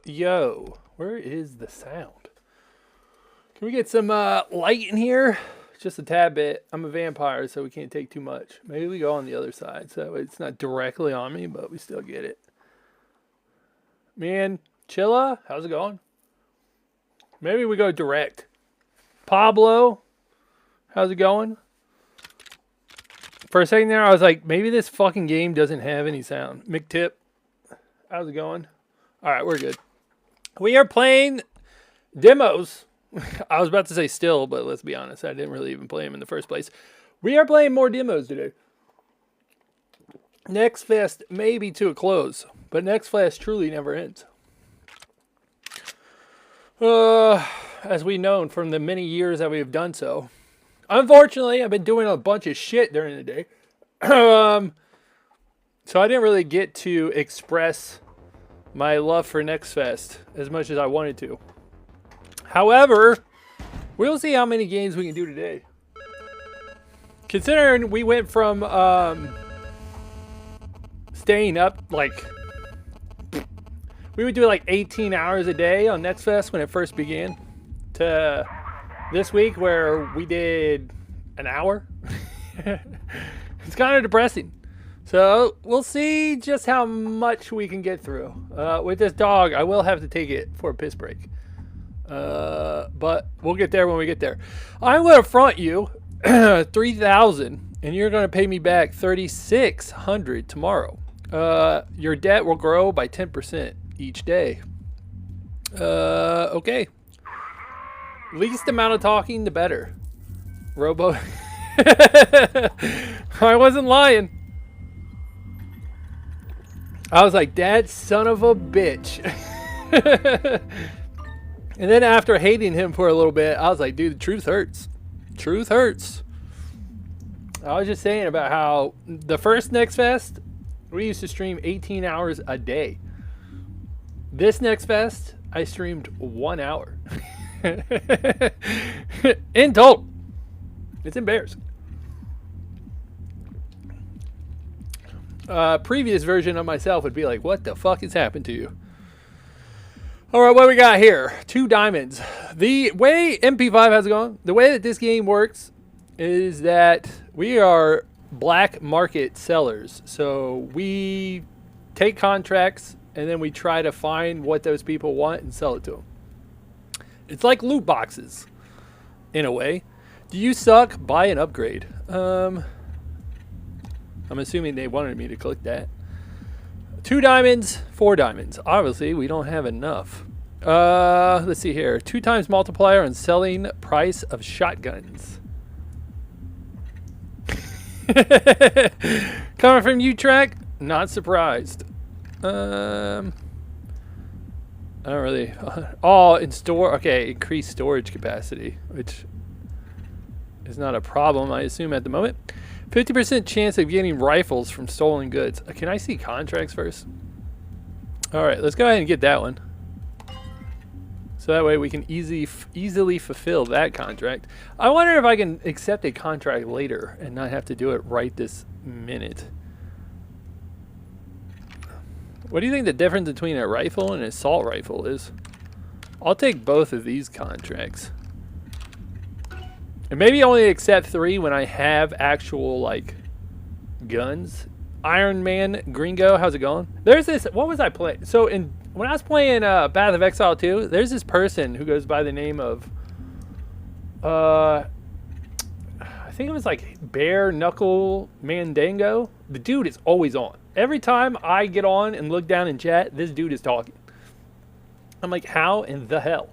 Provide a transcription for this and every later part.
yo. Where is the sound? Can we get some light in here? Just a tad bit. I'm a vampire, so we can't take too much. Maybe we go on the other side, so it's not directly on me, but we still get it. Man, Chilla, how's it going? Maybe we go direct. Pablo, how's it going? For a second there, I was like, maybe this fucking game doesn't have any sound. McTip, how's it going? All right, we're good. We are playing demos. I was about to say still, but let's be honest. I didn't really even play them in the first place. We are playing more demos today. NextFest may be to a close, but NextFest truly never ends. As we've known from the many years that we have done so. Unfortunately, I've been doing a bunch of shit during the day. So I didn't really get to express my love for NextFest as much as I wanted to. However, we'll see how many games we can do today. Considering we went from staying up like we would do like 18 hours a day on NextFest when it first began to this week where we did an hour. It's kind of depressing. So we'll see just how much we can get through. With this dog, I will have to take it for a piss break. But we'll get there when we get there. I'm going to front you $3,000 and you're going to pay me back $3,600 tomorrow. Your debt will grow by 10% each day. Okay. Least amount of talking, the better. Robo. I wasn't lying. I was like, that son of a bitch. And then after hating him for a little bit, I was like, dude, the truth hurts. Truth hurts. I was just saying about how the first NextFest, we used to stream 18 hours a day. This NextFest, I streamed 1 hour. In total. It's embarrassing. Previous version of myself would be like, what the fuck has happened to you? All right, what we got here? 2 diamonds. The way MP5 has gone, the way that this game works is that we are black market sellers. So we take contracts and then we try to find what those people want and sell it to them. It's like loot boxes in a way. Do you suck? Buy an upgrade. I'm assuming they wanted me to click that. 2 diamonds, 4 diamonds. Obviously, we don't have enough. Let's see here. 2 times multiplier on selling price of shotguns. Coming from you, Track? Not surprised. I don't really. Oh, in store. Okay, increase storage capacity, which is not a problem, I assume, at the moment. 50% chance of getting rifles from stolen goods. Can I see contracts first? All right, let's go ahead and get that one. So that way we can easily fulfill that contract. I wonder if I can accept a contract later and not have to do it right this minute. What do you think the difference between a rifle and an assault rifle is? I'll take both of these contracts. And maybe only accept 3 when I have actual, like, guns. Iron Man Gringo, how's it going? There's this, what was I playing? So when I was playing Path of Exile 2, there's this person who goes by the name of, I think it was like Bare Knuckle Mandango. The dude is always on. Every time I get on and look down in chat, this dude is talking. I'm like, how in the hell?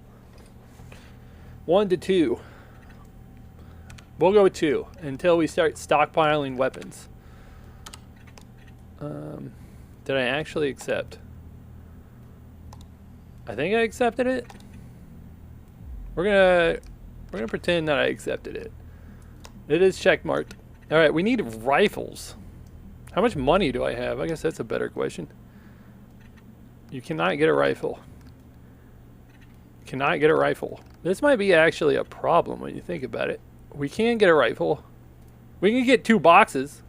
1 to 2. We'll go with 2 until we start stockpiling weapons. Did I actually accept? I think I accepted it. We're gonna pretend that I accepted it. It is checkmarked. All right, we need rifles. How much money do I have? I guess that's a better question. You cannot get a rifle. Cannot get a rifle. This might be actually a problem when you think about it. We can get a rifle. We can get 2 boxes.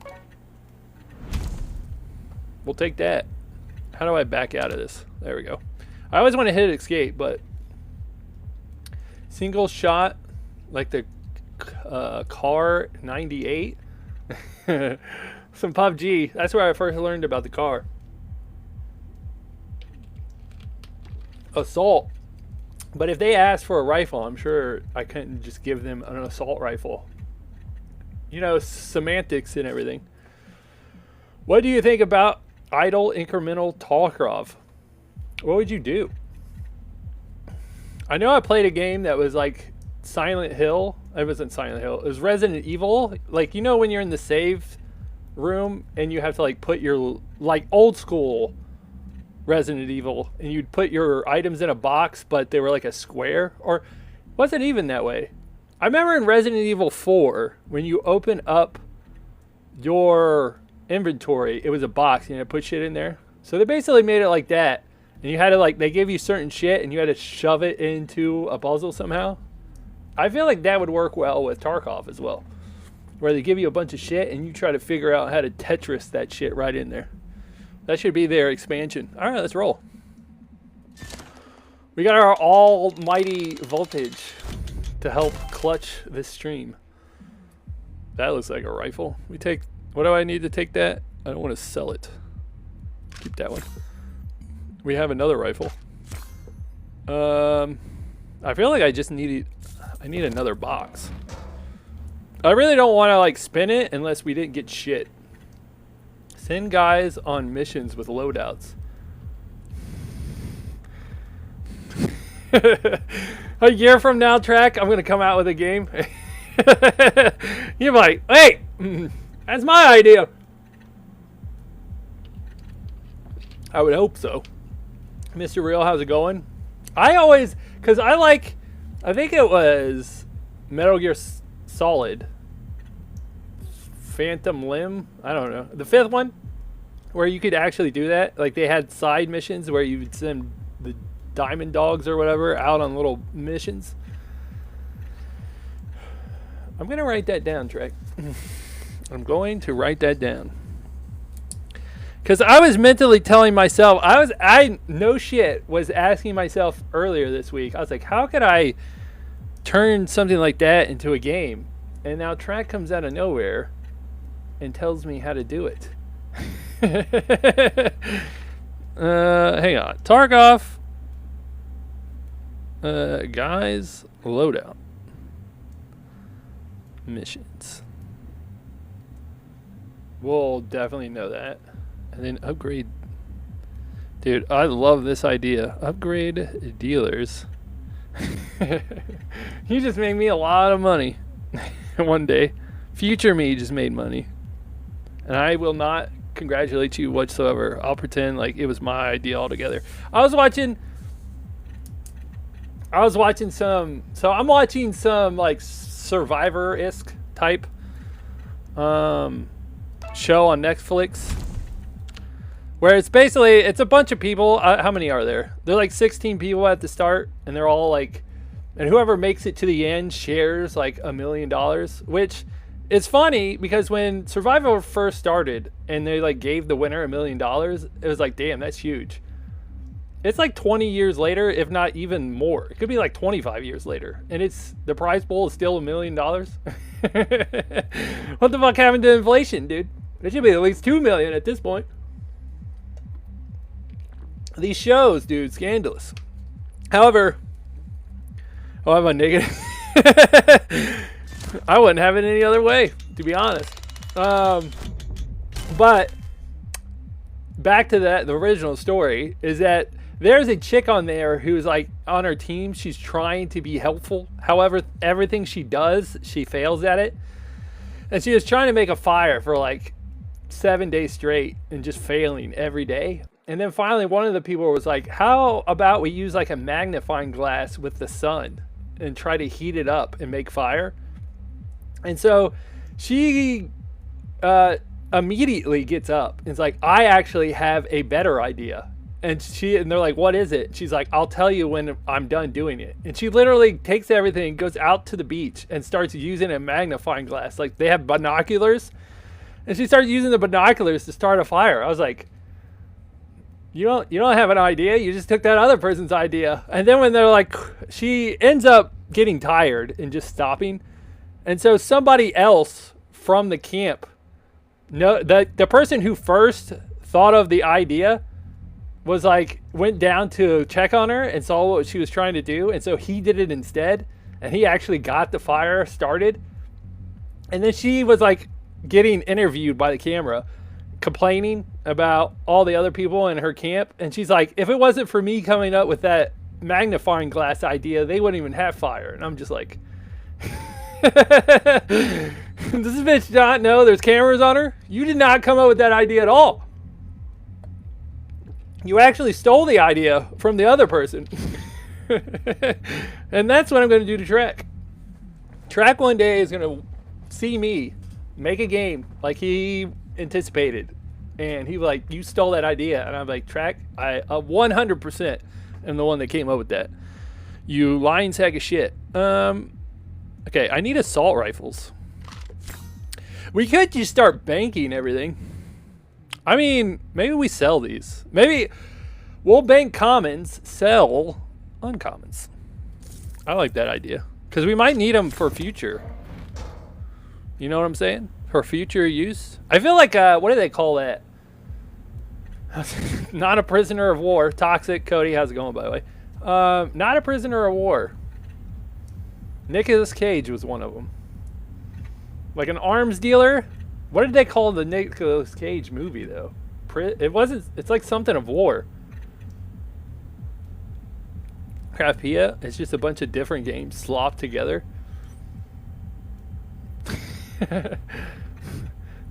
We'll take that. How do I back out of this? There we go. I always want to hit escape, but single shot, like the car 98. Some PUBG. That's where I first learned about the car. Assault. But if they ask for a rifle, I'm sure I couldn't just give them an assault rifle. You know, semantics and everything. What do you think about idle incremental Tarkov? What would you do? I know I played a game that was like Silent Hill. It wasn't Silent Hill. It was Resident Evil. Like, you know when you're in the save room and you have to like put your, like old school Resident Evil, and you'd put your items in a box, but they were like a square, or wasn't even that way. I remember in Resident Evil 4, when you open up your inventory, it was a box, and you had to put shit in there. So they basically made it like that, and you had to like, they gave you certain shit, and you had to shove it into a puzzle somehow. I feel like that would work well with Tarkov as well, where they give you a bunch of shit, and you try to figure out how to Tetris that shit right in there. That should be their expansion. All right, let's roll. We got our almighty voltage to help clutch this stream. That looks like a rifle. We take, what do I need to take that? I don't want to sell it. Keep that one. We have another rifle. I feel like I just need another box. I really don't want to like spin it unless we didn't get shit. Send guys on missions with loadouts. A year from now, Track, I'm going to come out with a game. You're like, hey, that's my idea. I would hope so. Mr. Real, how's it going? I always, because I think it was Metal Gear Solid. Phantom Limb, I don't know, the 5th one, where you could actually do that. Like they had side missions where you would send the diamond dogs or whatever out on little missions. I'm gonna write that down, Trek. I'm going to write that down, because I was mentally telling myself, I no shit was asking myself earlier this week, I was like, how could I turn something like that into a game? And now Track comes out of nowhere and tells me how to do it. Hang on. Tarkov. Guys, loadout. Missions. We'll definitely know that. And then upgrade. Dude, I love this idea. Upgrade dealers. You just made me a lot of money. One day. Future me just made money. And I will not congratulate you whatsoever. I'll pretend like it was my idea altogether. I'm watching some like Survivor-esque type show on Netflix, where it's basically, it's a bunch of people. How many are there? They're like 16 people at the start, and they're all like, and whoever makes it to the end shares like $1 million, which it's funny because when Survivor first started and they like gave the winner $1 million, it was like, damn, that's huge. It's like 20 years later, if not even more. It could be like 25 years later, and it's the prize pool is still $1 million. What the fuck happened to inflation, dude? It should be at least 2 million at this point. These shows, dude, scandalous. However, I have a negative. I wouldn't have it any other way, to be honest. But back to that, the original story is that there's a chick on there who's like on her team. She's trying to be helpful. However, everything she does, she fails at it. And she was trying to make a fire for like 7 days straight and just failing every day. And then finally, one of the people was like, how about we use like a magnifying glass with the sun and try to heat it up and make fire? And so she immediately gets up and is like, I actually have a better idea. And they're like, what is it? She's like, I'll tell you when I'm done doing it. And she literally takes everything, goes out to the beach and starts using a magnifying glass. Like they have binoculars, and she started using the binoculars to start a fire. I was like, You don't have an idea. You just took that other person's idea. And then when they're like, she ends up getting tired and just stopping. And so somebody else from the camp, no, the person who first thought of the idea was like, went down to check on her and saw what she was trying to do. And so he did it instead. And he actually got the fire started. And then she was like getting interviewed by the camera, complaining about all the other people in her camp. And she's like, if it wasn't for me coming up with that magnifying glass idea, they wouldn't even have fire. And I'm just like, does this bitch not know there's cameras on her? You did not come up with that idea at all. You actually stole the idea from the other person. And that's what I'm going to do to Trek. Trek one day is going to see me make a game like he anticipated. And he was like, you stole that idea. And I'm like, Trek, I 100% am the one that came up with that. You lying sack of shit. Okay, I need assault rifles. We could just start banking everything. I mean, maybe we sell these. Maybe we'll bank commons, sell uncommons. I like that idea. Because we might need them for future. You know what I'm saying? For future use. I feel like, what do they call that? Not a prisoner of war. Toxic. Cody, how's it going, by the way? Not a prisoner of war. Nicolas Cage was one of them. Like an arms dealer. What did they call the Nicolas Cage movie, though? It wasn't. It's like something of war. Craftpia. It's just a bunch of different games slopped together.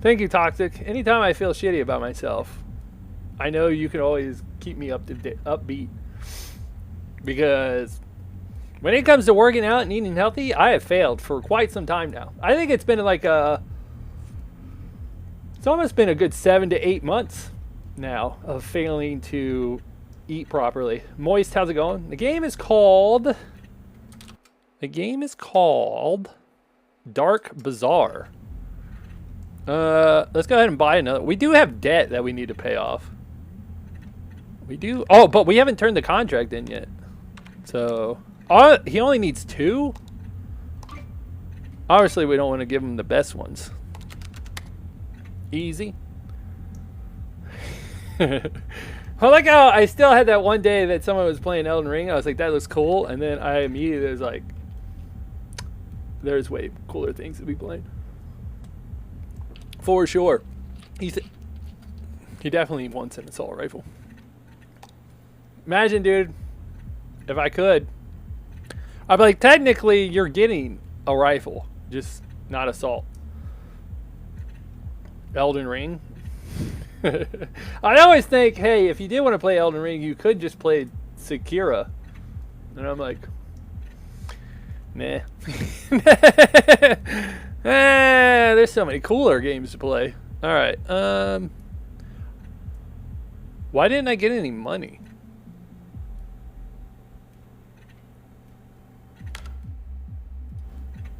Thank you, Toxic. Anytime I feel shitty about myself, I know you can always keep me upbeat. Because when it comes to working out and eating healthy, I have failed for quite some time now. I think it's been like it's almost been a good 7 to 8 months now of failing to eat properly. Moist, how's it going? The game is called DarkBazaar. Let's go ahead and buy another. We do have debt that we need to pay off. We do. Oh, but we haven't turned the contract in yet. So, he only needs 2? Obviously, we don't want to give him the best ones. Easy. I like how I still had that one day that someone was playing Elden Ring. I was like, that looks cool. And then I immediately was like, there's way cooler things to be playing. For sure. He definitely wants an assault rifle. Imagine, dude, if I could. I'd be like, technically, you're getting a rifle, just not assault. Elden Ring. I always think, hey, if you did want to play Elden Ring, you could just play Sekiro. And I'm like, nah. There's so many cooler games to play. All right. Why didn't I get any money?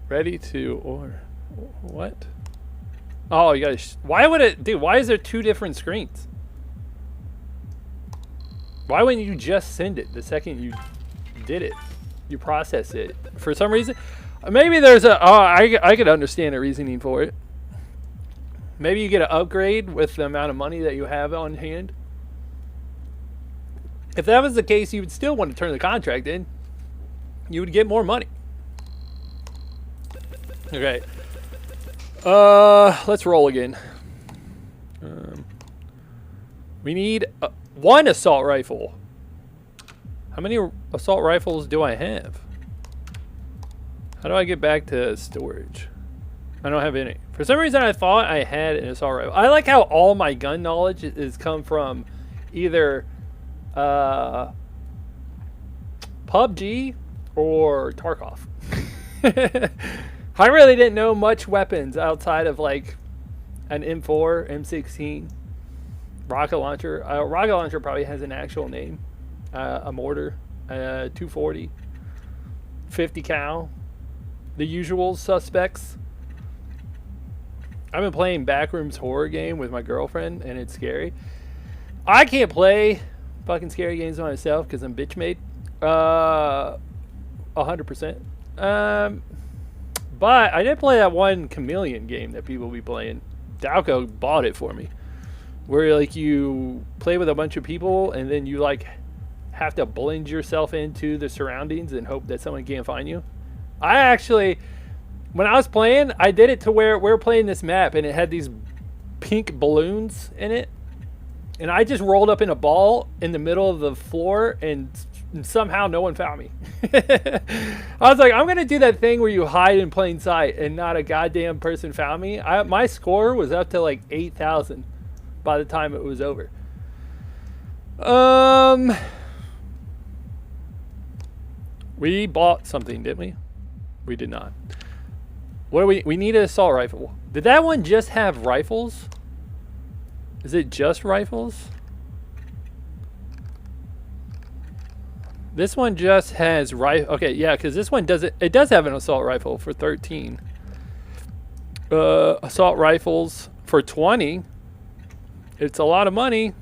Ready to order. What? Oh, you guys. Why would it, dude? Why is there 2 different screens? Why wouldn't you just send it the second you did it? You process it. For some reason, maybe there's a. Oh, I could understand the reasoning for it. Maybe you get an upgrade with the amount of money that you have on hand. If that was the case, you would still want to turn the contract in. You would get more money. Okay. Let's roll again. We need 1 assault rifle. How many assault rifles do I have? How do I get back to storage? I don't have any. For some reason, I thought I had an assault rifle. I like how all my gun knowledge is come from either PUBG or Tarkov. I really didn't know much weapons outside of like an M4, M16, rocket launcher. Rocket launcher probably has an actual name. A mortar, 240, 50 cal, the usual suspects. I've been playing Backrooms horror game with my girlfriend, and it's scary. I can't play fucking scary games by myself because I'm bitch made. 100%. But I did play that one Chameleon game that people be playing. Dalco bought it for me, where like you play with a bunch of people and then you like have to blend yourself into the surroundings and hope that someone can't find you. I actually, when I was playing, I did it to where we're playing this map and it had these pink balloons in it, and I just rolled up in a ball in the middle of the floor and somehow no one found me. I was like, I'm gonna do that thing where you hide in plain sight and not a goddamn person found me. My score was up to like 8,000 by the time it was over. We bought something, didn't we? We did not. What do we need an assault rifle. Did that one just have rifles? Is it just rifles? This one just has rifle. Okay, yeah, because this one doesn't. It does have an assault rifle for 13. Assault rifles for 20. It's a lot of money.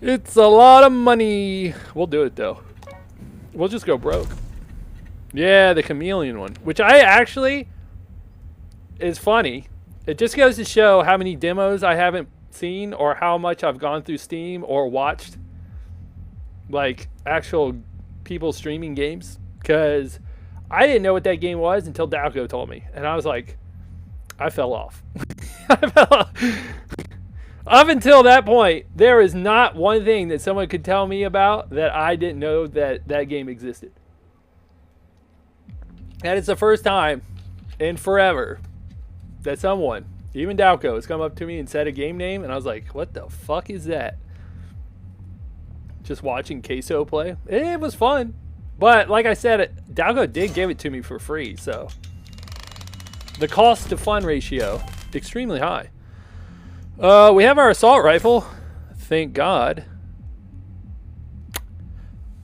It's a lot of money. We'll do it though. We'll just go broke. Yeah, the Chameleon one, which I actually is funny. It just goes to show how many demos I haven't seen or how much I've gone through Steam or watched like actual people streaming games, because I didn't know what that game was until Dalco told me, and I was like, I fell off. I fell off. Up until that point, there is not one thing that someone could tell me about that I didn't know that that game existed. And it's the first time in forever that someone, even Dalco, has come up to me and said a game name, and I was like, what the fuck is that? Just watching Queso play. It was fun. But like I said, Dalco did give it to me for free, so the cost to fun ratio, extremely high. We have our assault rifle. Thank God.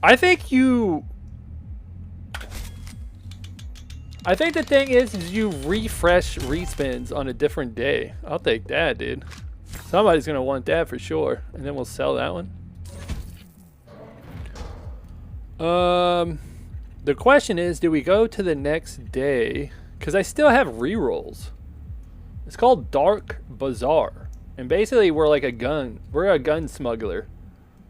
I think the thing is you refresh respins on a different day. I'll take that, dude. Somebody's gonna want that for sure. And then we'll sell that one. The question is, do we go to the next day? Because I still have rerolls. It's called DarkBazaar. And basically we're like we're a gun smuggler.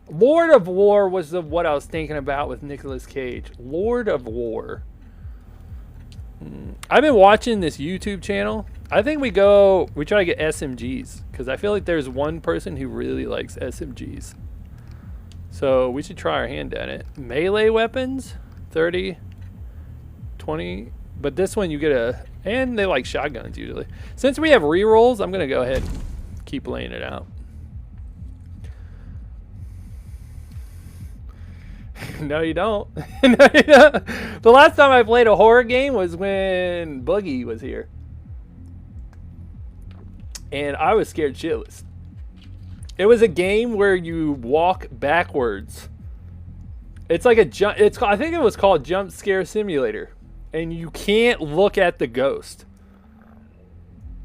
Lord of War was what I was thinking about with Nicolas Cage. Lord of War. I've been watching this YouTube channel. I think we try to get SMGs, because I feel like there's one person who really likes SMGs. So we should try our hand at it. Melee weapons, 30, 20. But this one you get and they like shotguns usually. Since we have rerolls, I'm going to go ahead and keep laying it out. No, you don't. No, you don't. The last time I played a horror game was when Boogie was here. And I was scared shitless. It was a game where you walk backwards. It's like I think it was called Jump Scare Simulator. And you can't look at the ghost.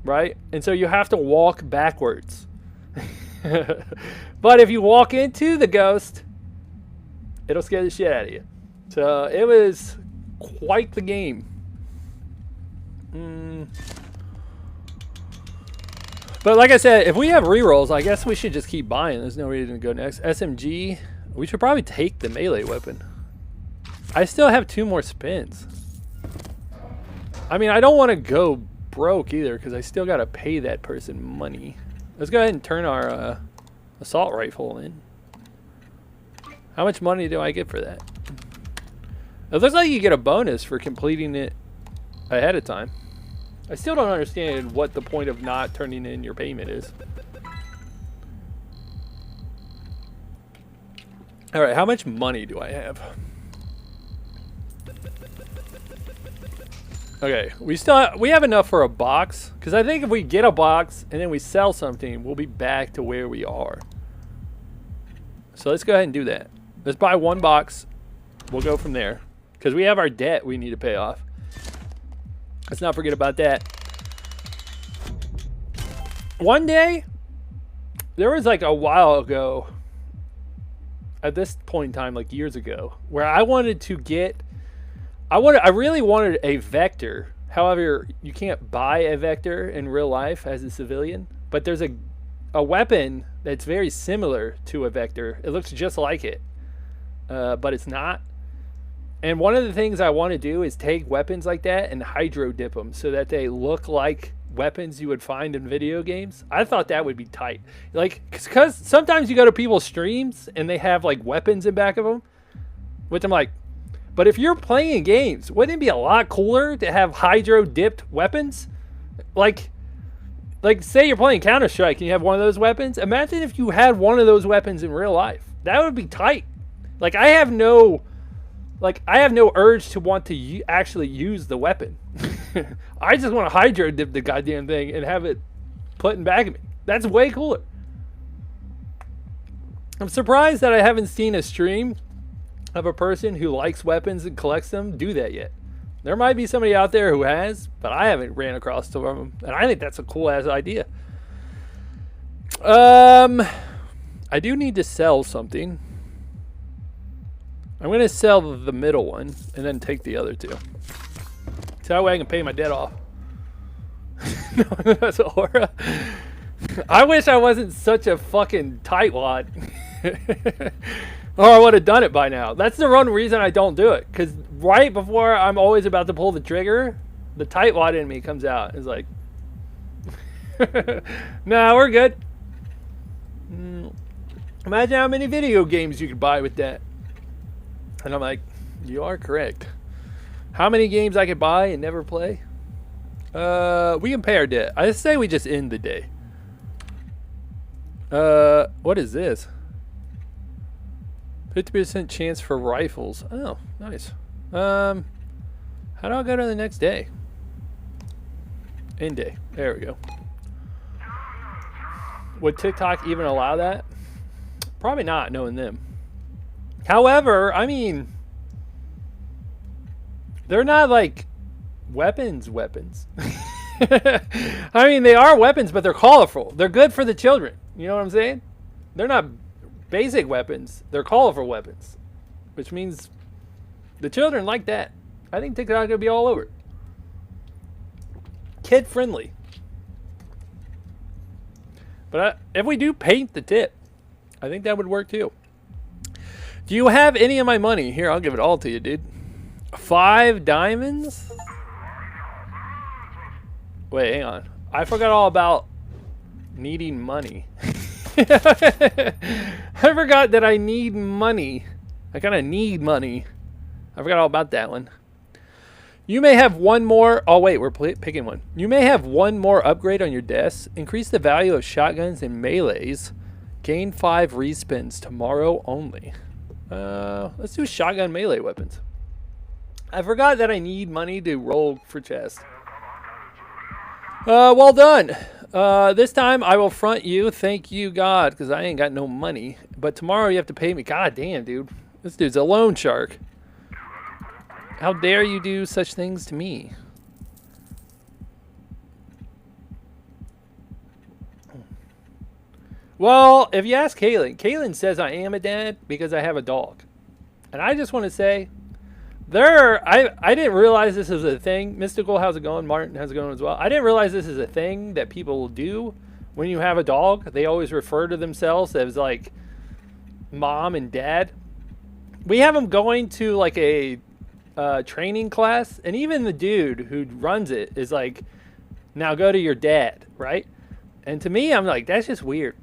Right? And so you have to walk backwards. But if you walk into the ghost, it'll scare the shit out of you. So it was quite the game. But like I said, if we have rerolls, I guess we should just keep buying. There's no reason to go next. SMG. We should probably take the melee weapon. I still have 2 more spins. I mean, I don't want to go broke either, because I still got to pay that person money. Let's go ahead and turn our assault rifle in. How much money do I get for that? It looks like you get a bonus for completing it ahead of time. I still don't understand what the point of not turning in your payment is. Alright, how much money do I have? Okay, we have enough for a box, because I think if we get a box and then we sell something, we'll be back to where we are. So let's go ahead and do that. Let's buy 1 box. We'll go from there, because we have our debt we need to pay off. Let's not forget about that. One day, there was like a while ago, at this point in time, like years ago, where I wanted to get, I really wanted a vector. However, you can't buy a vector in real life as a civilian, but there's a weapon that's very similar to a vector. It looks just like it, but it's not. And one of the things I want to do is take weapons like that and hydro dip them so that they look like weapons you would find in video games. I thought that would be tight. Like, because sometimes you go to people's streams and they have like weapons in back of them, which I'm like, but if you're playing games, wouldn't it be a lot cooler to have hydro dipped weapons? Like say you're playing Counter-Strike and you have one of those weapons. Imagine if you had one of those weapons in real life. That would be tight. Like, I have no urge to want to actually use the weapon. I just want to hydro dip the goddamn thing and have it put in back of me. That's way cooler. I'm surprised that I haven't seen a stream of a person who likes weapons and collects them do that yet. There might be somebody out there who has, but I haven't ran across them, and I think that's a cool ass idea. I do need to sell something. I'm gonna sell the middle one and then take the other two, so that way I can pay my debt off. No, that's aura. I wish I wasn't such a fucking tightwad. Or I would have done it by now. That's the one reason I don't do it. Because right before I'm always about to pull the trigger, the tightwad in me comes out. It's like, nah, we're good. Imagine how many video games you could buy with that. And I'm like, you are correct. How many games I could buy and never play? We can pay our debt. I say we just end the day. What is this? 50% chance for rifles. Oh, nice. How do I go to the next day? End day. There we go. Would TikTok even allow that? Probably not, knowing them. However, I mean, they're not like weapons. I mean, they are weapons, but they're colorful. They're good for the children. You know what I'm saying? They're not basic weapons. They're colorful weapons, which means the children like that. I think TikTok will be all over it. Kid friendly. But if we do paint the tip, I think that would work too. Do you have any of my money? Here, I'll give it all to you, dude. 5 diamonds? Wait, hang on. I forgot all about needing money. I forgot that I need money. I kind of need money. I forgot all about that one. You may have one more. Oh, wait, we're picking one. You may have one more upgrade on your desk. Increase the value of shotguns and melees. Gain 5 respins tomorrow only. Let's do shotgun melee weapons. I forgot that I need money to roll for chest. Well done. This time I will front you. Thank you, God, because I ain't got no money. But tomorrow you have to pay me. God damn, dude. This dude's a loan shark. How dare you do such things to me? Well, if you ask Kaylin says I am a dad because I have a dog. And I just want to say, I didn't realize this was a thing. Mystical, how's it going? Martin, how's it going as well? I didn't realize this is a thing that people do when you have a dog. They always refer to themselves as like mom and dad. We have them going to like a training class, and even the dude who runs it is like, now go to your dad, right? And to me, I'm like, that's just weird.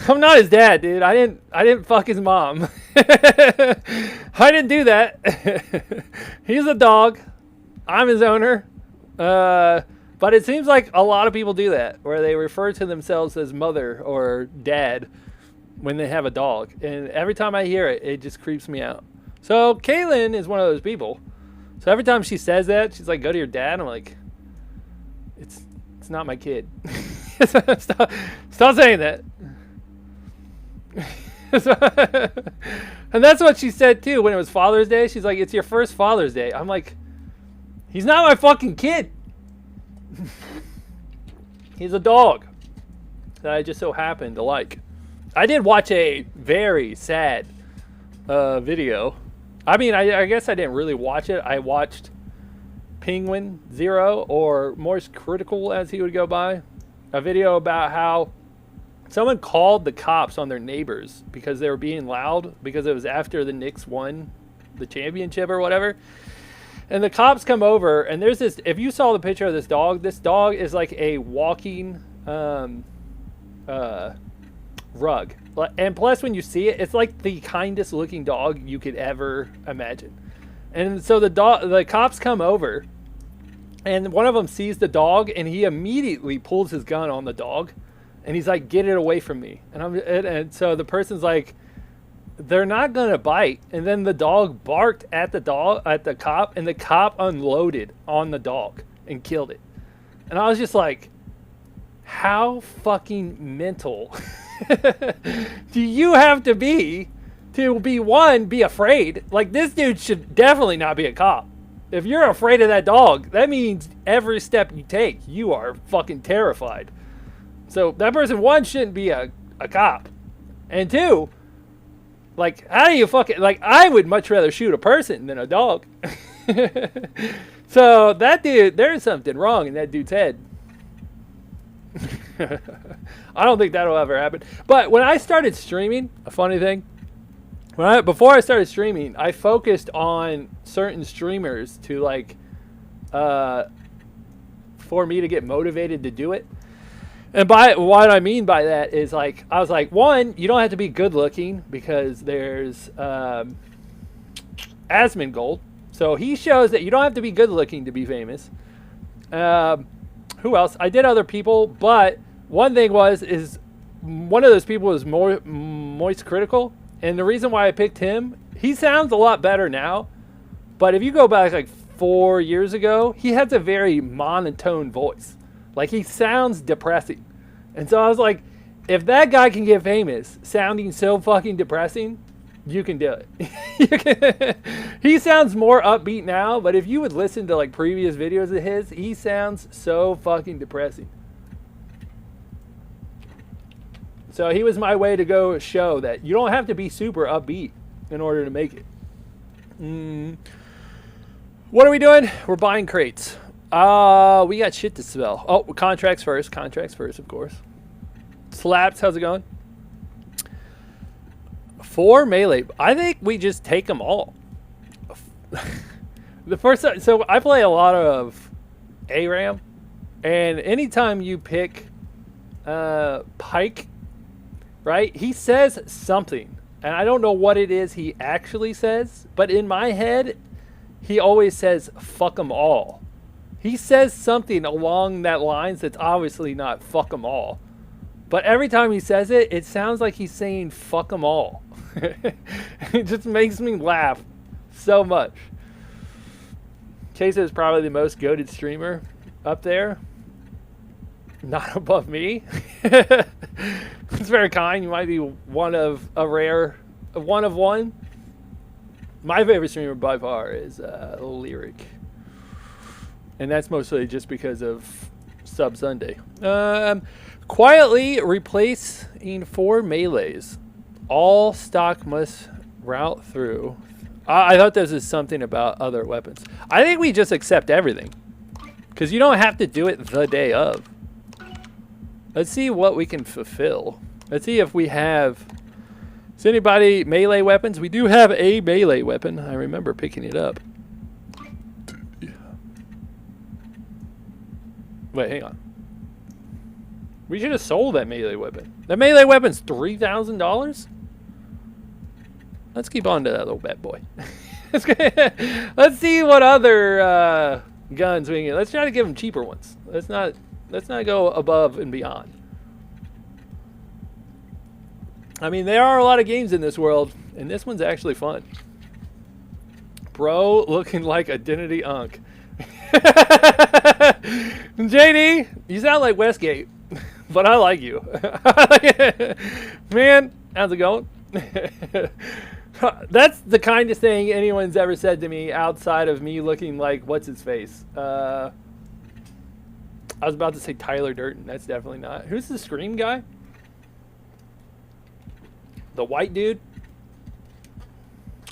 I'm not his dad, dude. I didn't fuck his mom. I didn't do that. He's a dog. I'm his owner. But it seems like a lot of people do that, where they refer to themselves as mother or dad when they have a dog. And every time I hear it, it just creeps me out. So Kaylin is one of those people. So every time she says that, she's like, go to your dad. I'm like, it's not my kid. Stop saying that. And that's what she said too when it was Father's Day. She's like, it's your first Father's Day. I'm like, he's not my fucking kid. He's a dog that I just so happen to like. I did watch a very sad video. I mean, I guess I didn't really watch it. I watched Penguin Zero, or Moist Critical as he would go by, a video about how someone called the cops on their neighbors because they were being loud because it was after the Knicks won the championship or whatever. And the cops come over, and there's this, if you saw the picture of this dog is like a walking rug. And plus, when you see it, it's like the kindest looking dog you could ever imagine. And so the cops come over, and one of them sees the dog, and he immediately pulls his gun on the dog, and he's like, "Get it away from me!" And so the person's like, "They're not gonna bite." And then the dog barked at the cop, and the cop unloaded on the dog and killed it. And I was just like, how fucking mental do you have to be be afraid? Like, this dude should definitely not be a cop. If you're afraid of that dog, that means every step you take, you are fucking terrified. So that person, one, shouldn't be a cop. And two, like, how do you fucking, like, I would much rather shoot a person than a dog. So that dude, there's something wrong in that dude's head. I don't think that'll ever happen. But when I started streaming, a funny thing, before I started streaming, I focused on certain streamers to, like, for me to get motivated to do it. And by what I mean by that is, like, I was like, one, you don't have to be good looking, because there's Asmongold. So he shows that you don't have to be good looking to be famous. Who else? I did other people, but one thing is one of those people was Moist Critical. And the reason why I picked him, he sounds a lot better now. But if you go back like 4 years ago, he has a very monotone voice. Like, he sounds depressing. And so I was like, if that guy can get famous sounding so fucking depressing, you can do it. He sounds more upbeat now, but if you would listen to, like, previous videos of his, he sounds so fucking depressing. So he was my way to go show that you don't have to be super upbeat in order to make it. What are we doing? We're buying crates. We got shit to sell. Oh, contracts first. Contracts first, of course. Slaps, how's it going? 4 melee. I think we just take them all. The first, so I play a lot of ARAM, and anytime you pick Pike, right? He says something, and I don't know what it is he actually says, but in my head, he always says "fuck them all." He says something along that lines that's obviously not "fuck them all," but every time he says it, it sounds like he's saying "fuck them all." It just makes me laugh so much. Chase is probably the most goated streamer up there. Not above me. It's very kind. You might be one of a rare, one of one. My favorite streamer by far is Lyric. And that's mostly just because of Sub Sunday. Quietly replacing 4 melees. All stock must route through. I thought this was something about other weapons. I think we just accept everything, because you don't have to do it the day of. Let's see what we can fulfill. Let's see if we have... Is anybody melee weapons? We do have a melee weapon. I remember picking it up. Wait, hang on. We should have sold that melee weapon. That melee weapon's $3,000? Let's keep on to that little bad boy. Let's see what other guns we can get. Let's try to give them cheaper ones. Let's not go above and beyond. I mean, there are a lot of games in this world, and this one's actually fun. Bro looking like Identity Unk. JD, you sound like Westgate, but I like you. Man, how's it going? That's the kindest thing anyone's ever said to me outside of me looking like what's his face. I was about to say Tyler Durden. That's definitely not. Who's the Scream guy? The white dude.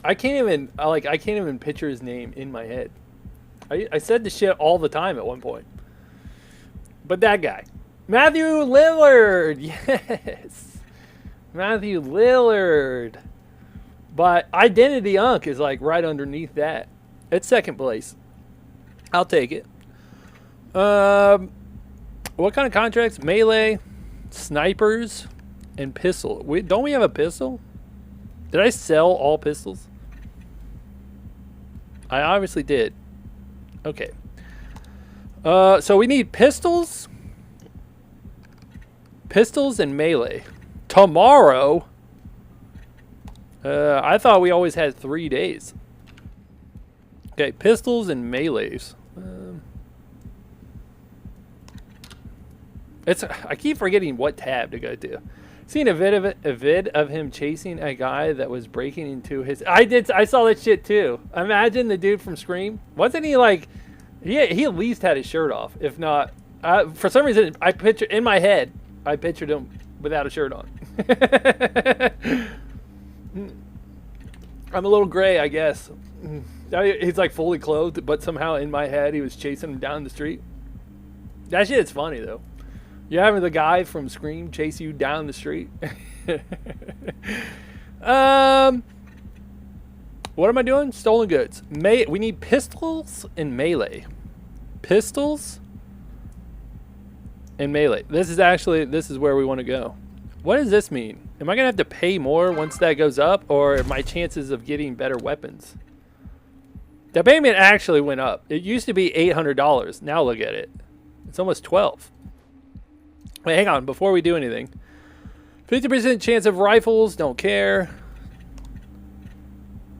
I can't even picture his name in my head. I said the shit all the time at one point. But that guy. Matthew Lillard. Yes. Matthew Lillard. But Identity Unk is like right underneath that. It's second place. I'll take it. What kind of contracts? Melee, snipers, and pistol. Don't we have a pistol? Did I sell all pistols? I obviously did. Okay. So we need pistols. Pistols and melee. Tomorrow? I thought we always had 3 days. Okay, pistols and melees. I keep forgetting what tab to go to. Seen a vid of him chasing a guy that was breaking into his. I saw that shit too. Imagine the dude from Scream. Wasn't he like? He at least had his shirt off. If not, for some reason I pictured in my head. I pictured him without a shirt on. I'm a little gray, I guess. He's like fully clothed, but somehow in my head he was chasing him down the street. That shit is funny though. You're having the guy from Scream chase you down the street. What am I doing? Stolen goods. We need pistols and melee. Pistols and melee. This is where we want to go. What does this mean? Am I going to have to pay more once that goes up, or my chances of getting better weapons? The payment actually went up. It used to be $800. Now look at it. It's almost $12. Wait, hang on. Before we do anything. 50% chance of rifles. Don't care.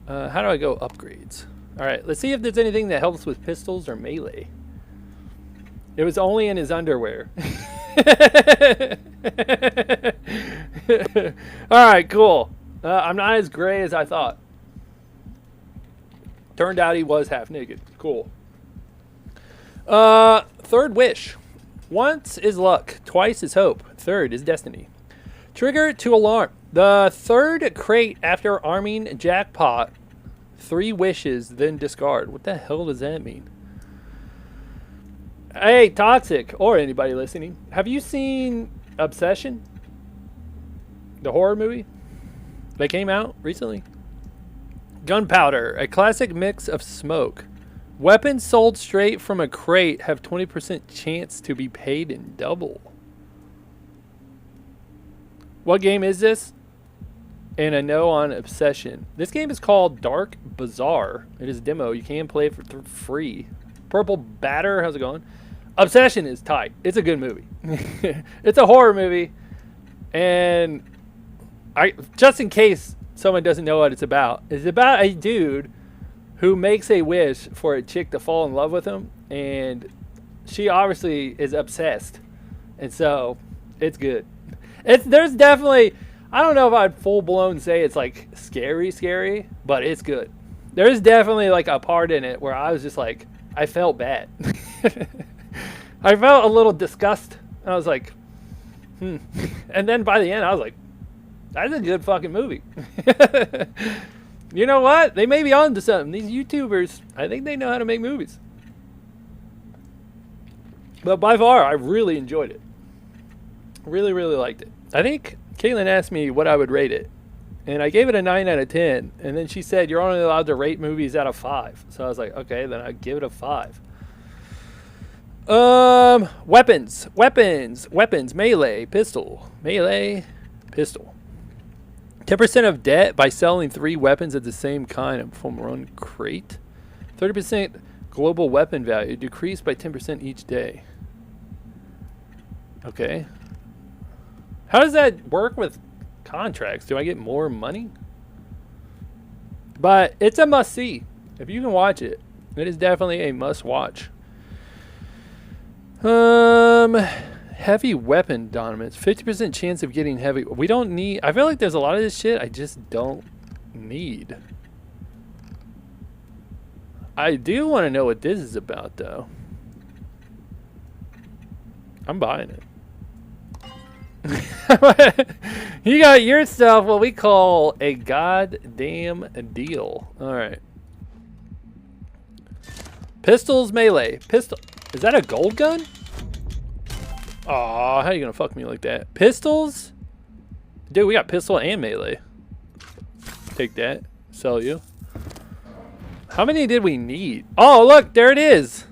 How do I go upgrades? All right. Let's see if there's anything that helps with pistols or melee. It was only in his underwear. All right, cool. I'm not as gray as I thought. Turned out he was half naked. Cool. Third wish. Once is luck, twice is hope, third is destiny. Trigger to alarm. The third crate after arming jackpot. 3 wishes, then discard. What the hell does that mean? Hey, Toxic, or anybody listening, have you seen Obsession? The horror movie that came out recently? Gunpowder, a classic mix of smoke. Weapons sold straight from a crate have 20% chance to be paid in double. What game is this? And a no on Obsession. This game is called DarkBazaar. It is a demo. You can play it for free. Purple Batter, how's it going? Obsession is tight. It's a good movie. It's a horror movie. And just in case someone doesn't know what it's about a dude who makes a wish for a chick to fall in love with him, and she obviously is obsessed, and so it's good. There's definitely, I don't know if I'd full blown say it's like scary, but it's good. There's definitely like a part in it where I was just like, I felt bad. I felt a little disgust. I was like, and then by the end I was like, that's a good fucking movie. You know what? They may be on to something. These YouTubers, I think they know how to make movies. But by far, I really enjoyed it. Really, really liked it. I think Caitlin asked me what I would rate it. And I gave it a 9 out of 10. And then she said, you're only allowed to rate movies out of 5. So I was like, okay, then I'd give it a 5. Weapons. Melee, pistol. 10% of debt by selling 3 weapons of the same kind from one crate. 30% global weapon value decreased by 10% each day. Okay. How does that work with contracts? Do I get more money? But it's a must-see. If you can watch it, it is definitely a must-watch. Heavy weapon dominance. 50% chance of getting heavy. We don't need... I feel like there's a lot of this shit I just don't need. I do want to know what this is about, though. I'm buying it. You got yourself what we call a goddamn deal. All right. Pistols melee. Pistol. Is that a gold gun? Aw, how are you gonna fuck me like that? Pistols? Dude, we got pistol and melee. Take that. Sell you. How many did we need? Oh, look, there it is.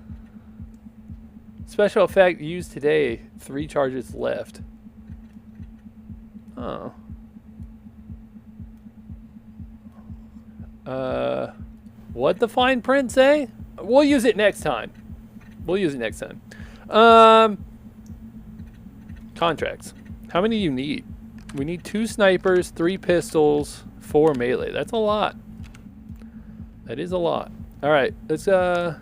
Special effect used today. 3 charges left. Oh. What the fine print say? We'll use it next time. We'll use it next time. Contracts. How many do you need? We need 2 snipers, 3 pistols, 4 melee. That's a lot. That is a lot. All right, let's well,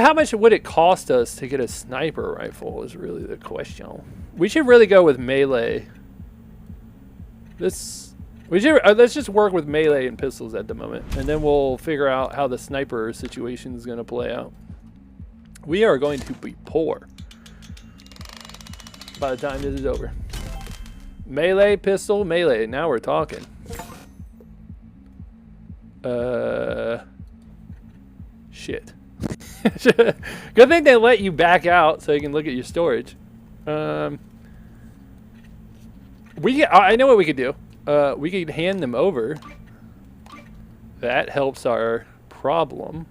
how much would it cost us to get a sniper rifle is really the question. We should really go with melee. Let's just work with melee and pistols at the moment, and then we'll figure out how the sniper situation is going to play out. We are going to be poor by the time this is over. Melee, pistol, melee. Now we're talking. Shit. Good thing they let you back out so you can look at your storage. I know what we could do. We could hand them over. That helps our problem.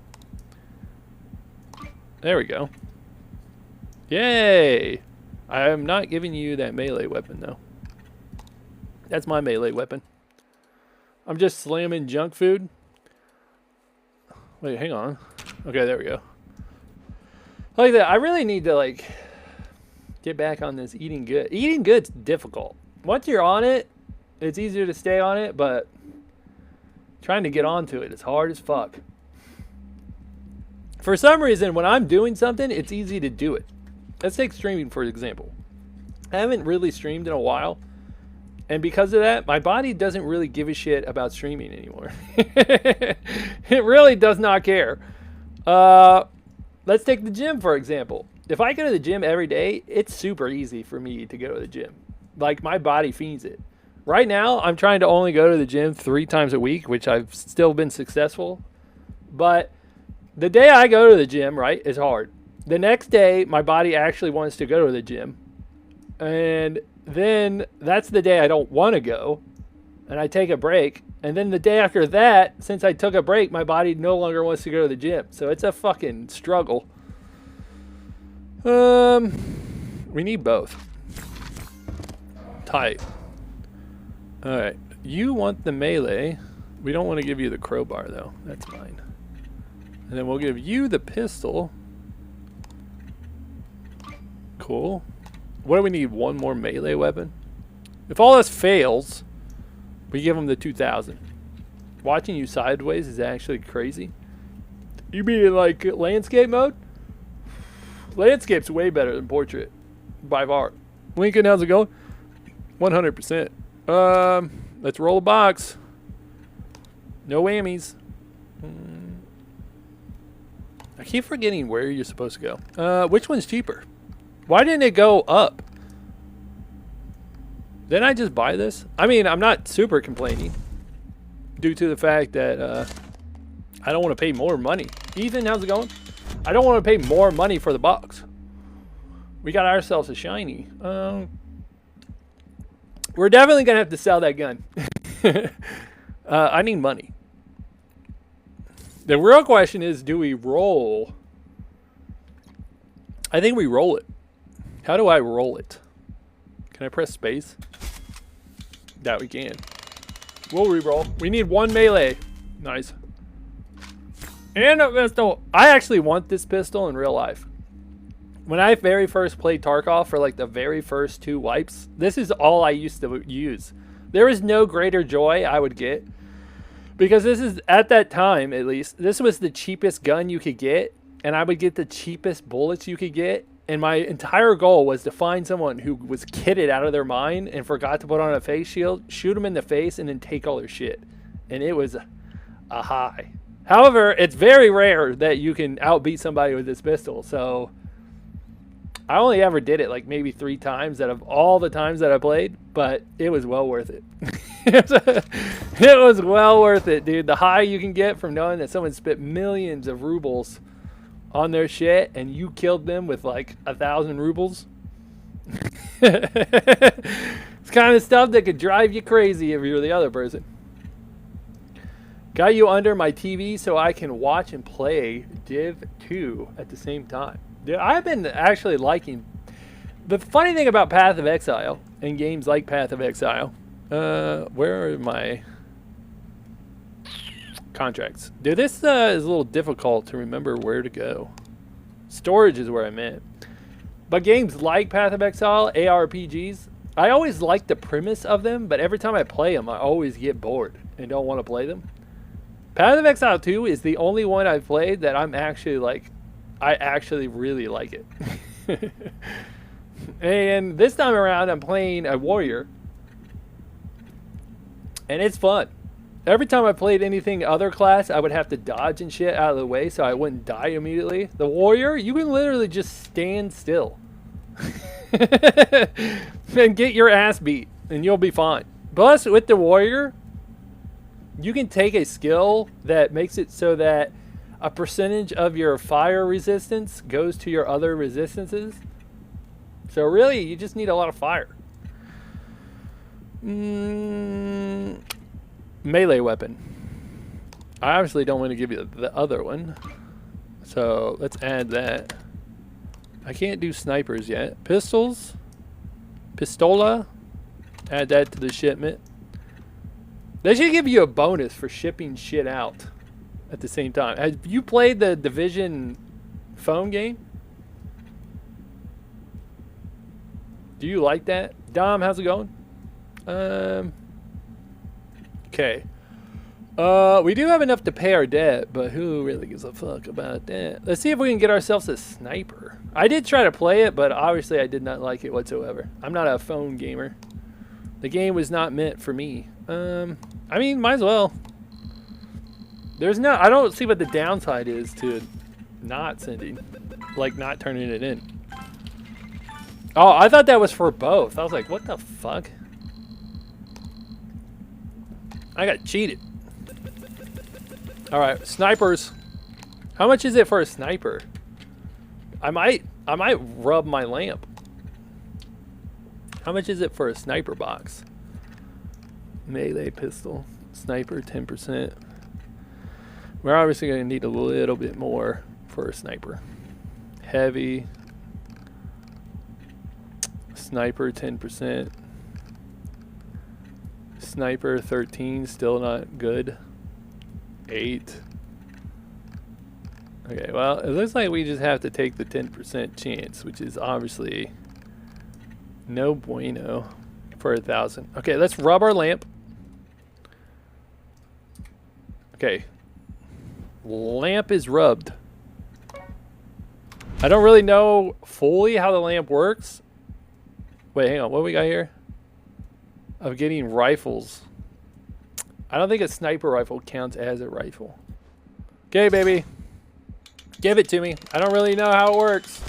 There we go. Yay! I am not giving you that melee weapon though. That's my melee weapon. I'm just slamming junk food. Wait, hang on. Okay, there we go. Like that. I really need to like get back on this eating good. Eating good's difficult. Once you're on it, it's easier to stay on it, but trying to get onto it is hard as fuck. For some reason, when I'm doing something, it's easy to do it. Let's take streaming, for example. I haven't really streamed in a while. And because of that, my body doesn't really give a shit about streaming anymore. It really does not care. Let's take the gym, for example. If I go to the gym every day, it's super easy for me to go to the gym. Like, my body feeds it. Right now, I'm trying to only go to the gym 3 times a week, which I've still been successful. But the day I go to the gym, right, is hard. The next day, my body actually wants to go to the gym. And then that's the day I don't want to go. And I take a break. And then the day after that, since I took a break, my body no longer wants to go to the gym. So it's a fucking struggle. We need both. Tight. Alright. You want the melee. We don't want to give you the crowbar, though. That's mine. And then we'll give you the pistol. Cool. What do we need? One more melee weapon? If all this fails, we give them the 2000. Watching you sideways is actually crazy. You mean in like landscape mode? Landscape's way better than portrait. By far. Lincoln, how's it going? 100%. Let's roll a box. No whammies. I keep forgetting where you're supposed to go. Which one's cheaper? Why didn't it go up? Didn't I just buy this? I mean, I'm not super complaining. Due to the fact that I don't want to pay more money. Ethan, how's it going? I don't want to pay more money for the box. We got ourselves a shiny. We're definitely going to have to sell that gun. I need money. The real question is, do we roll? I think we roll it. How do I roll it? Can I press space? That we can. We'll re-roll. We need 1 melee. Nice. And a pistol. I actually want this pistol in real life. When I very first played Tarkov for like the very first 2 wipes, this is all I used to use. There is no greater joy I would get. Because this is, at that time at least, this was the cheapest gun you could get. And I would get the cheapest bullets you could get. And my entire goal was to find someone who was kitted out of their mind and forgot to put on a face shield, shoot them in the face, and then take all their shit. And it was a high. However, it's very rare that you can outbeat somebody with this pistol. So I only ever did it like maybe 3 times out of all the times that I played, but it was well worth it. It was well worth it, dude. The high you can get from knowing that someone spent millions of rubles on their shit and you killed them with like 1,000 rubles. It's kind of stuff that could drive you crazy if you're the other person. Got you under my TV so I can watch and play Div 2 at the same time. Dude, I've been actually liking... The funny thing about Path of Exile and games like Path of Exile... where are my contracts? Dude, this is a little difficult to remember where to go. Storage is where I meant. But games like Path of Exile, ARPGs, I always like the premise of them, but every time I play them, I always get bored and don't want to play them. Path of Exile 2 is the only one I've played that I'm actually like, I actually really like it. And this time around, I'm playing a warrior. And it's fun. Every time I played anything other class, I would have to dodge and shit out of the way so I wouldn't die immediately. The warrior, you can literally just stand still. And get your ass beat. And you'll be fine. Plus, with the warrior, you can take a skill that makes it so that a percentage of your fire resistance goes to your other resistances. So really, you just need a lot of fire. Melee weapon. I obviously don't want to give you the other one. So let's add that. I can't do snipers yet. Pistols. Pistola. Add that to the shipment. They should give you a bonus for shipping shit out at the same time. Have you played the Division phone game? Do you like that? Dom, how's it going? Okay. We do have enough to pay our debt, but who really gives a fuck about that? Let's see if we can get ourselves a sniper. I did try to play it, but obviously I did not like it whatsoever. I'm not a phone gamer. The game was not meant for me. I mean, might as well. There's no, I don't see what the downside is to not sending, like not turning it in. Oh, I thought that was for both. I was like, what the fuck? I got cheated. All right, snipers. How much is it for a sniper? I might rub my lamp. How much is it for a sniper box? Melee pistol, sniper 10%. We're obviously going to need a little bit more for a sniper. Heavy. Sniper 10%. Sniper 13, still not good. 8. Okay, well, it looks like we just have to take the 10% chance, which is obviously no bueno for 1,000. Okay, let's rub our lamp. Okay. Lamp is rubbed. I don't really know fully how the lamp works. Wait, hang on. What do we got here? Of getting rifles. I don't think a sniper rifle counts as a rifle. Okay, baby. Give it to me. I don't really know how it works.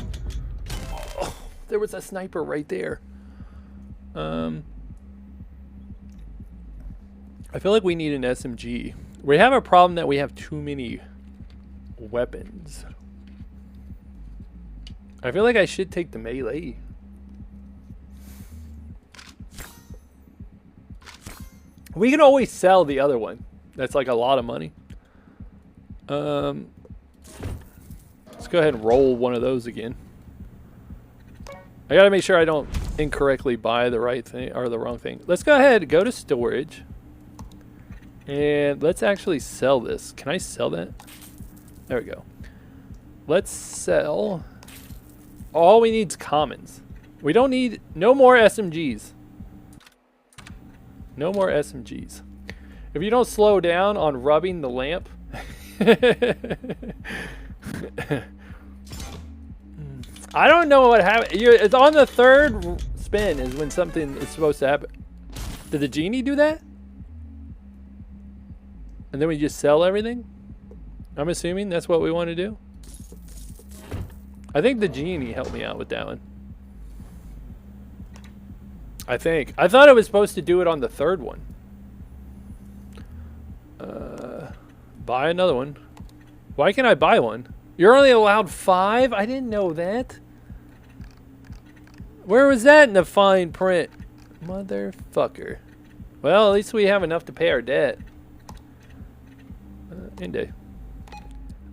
Oh, there was a sniper right there. I feel like we need an SMG. We have a problem that we have too many weapons. I feel like I should take the melee. We can always sell the other one. That's like a lot of money. Let's go ahead and roll one of those again. I gotta make sure I don't incorrectly buy the right thing or the wrong thing. Let's go ahead and go to storage. And let's actually sell this. Can I sell that? There we go. Let's sell. All we need is commons. We don't need no more SMGs. No more SMGs. If you don't slow down on rubbing the lamp. I don't know what happened. It's on the third spin is when something is supposed to happen. Did the genie do that? And then we just sell everything? I'm assuming that's what we want to do. I think the genie helped me out with that one. I think. I thought it was supposed to do it on the third one. Buy another one. Why can't I buy one? You're only allowed 5? I didn't know that. Where was that in the fine print? Motherfucker. Well, at least we have enough to pay our debt. Indeed.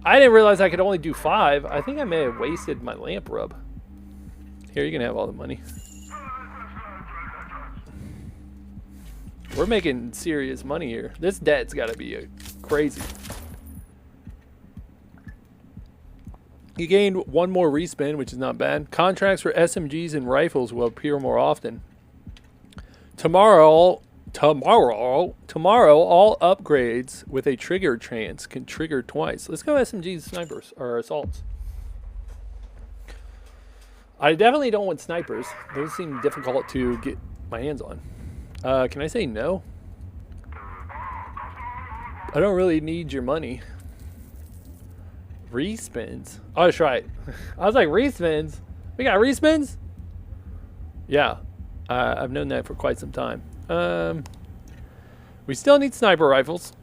I didn't realize I could only do 5. I think I may have wasted my lamp rub. Here, you can have all the money. We're making serious money here. This debt's got to be crazy. You gained 1 more respin, which is not bad. Contracts for SMGs and rifles will appear more often. Tomorrow, all upgrades with a trigger chance can trigger twice. Let's go SMGs, snipers, or assaults. I definitely don't want snipers. Those seem difficult to get my hands on. Can I say no? I don't really need your money. Respins? Oh, that's right. I was like, respins? We got respins? Yeah. I've known that for quite some time. We still need sniper rifles.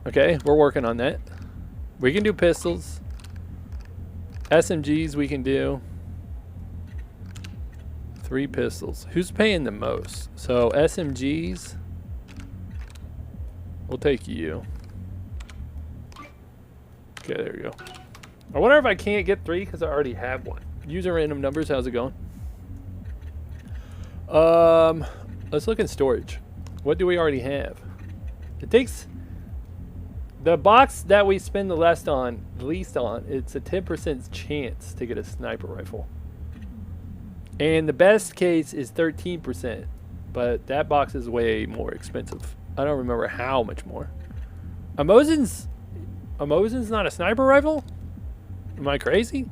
Okay, we're working on that. We can do pistols. SMGs we can do. 3 pistols. Who's paying the most? So SMGs. We'll take you. Okay, there we go. I wonder if I can't get 3 because I already have 1. User random numbers, how's it going? Let's look in storage. What do we already have? It takes the box that we spend the least on, it's a 10% chance to get a sniper rifle. And the best case is 13%, but that box is way more expensive. I don't remember how much more. A Mosin's not a sniper rifle? Am I crazy?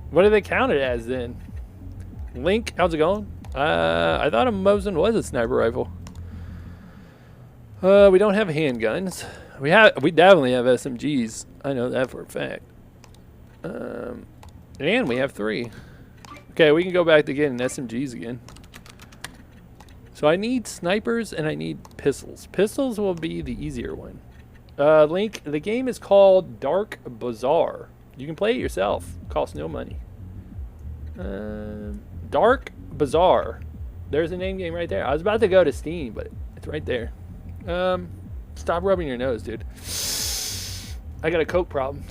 What do they count it as then? Link, how's it going? I thought a Mosin was a sniper rifle. We don't have handguns. We definitely have SMGs. I know that for a fact. And we have 3. Okay, we can go back to getting SMGs again. So I need snipers and I need pistols. Pistols will be the easier one. Link, the game is called DarkBazaar. You can play it yourself. Costs no money. DarkBazaar. There's a name game right there. I was about to go to Steam, but it's right there. Stop rubbing your nose, dude. I got a coke problem.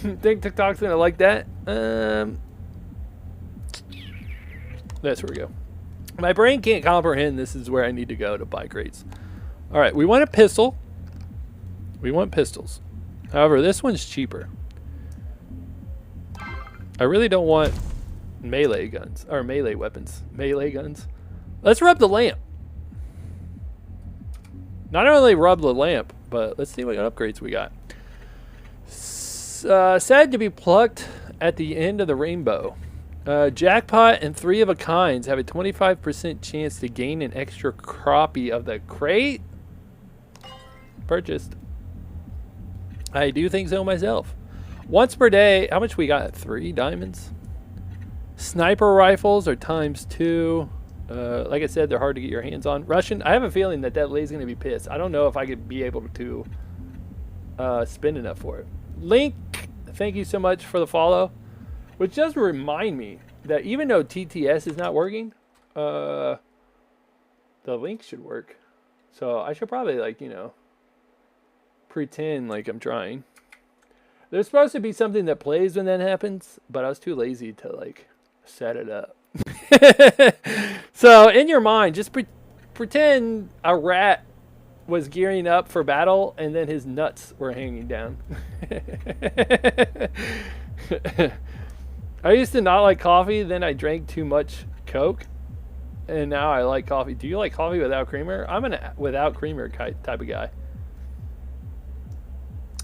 Think TikTok's gonna like that? That's where we go. My brain can't comprehend this is where I need to go to buy crates. Alright, we want a pistol. We want pistols. However, this one's cheaper. I really don't want melee guns. Or melee weapons. Melee guns. Let's rub the lamp. Not only rub the lamp, but let's see what upgrades we got. Said to be plucked at the end of the rainbow. Jackpot and 3 of a kinds have a 25% chance to gain an extra copy of the crate. Purchased. I do think so myself. Once per day. How much we got? 3 diamonds. Sniper rifles are ×2. Like I said, they're hard to get your hands on. Russian. I have a feeling that lady's going to be pissed. I don't know if I could be able to spend enough for it. Link, thank you so much for the follow. Which does remind me that even though TTS is not working, the link should work. So I should probably, like, you know, pretend like I'm trying. There's supposed to be something that plays when that happens, but I was too lazy to, like, set it up. So in your mind, just pretend a rat was gearing up for battle and then his nuts were hanging down. I used to not like coffee, then I drank too much Coke, and now I like coffee. Do you like coffee without creamer? I'm an without creamer type of guy.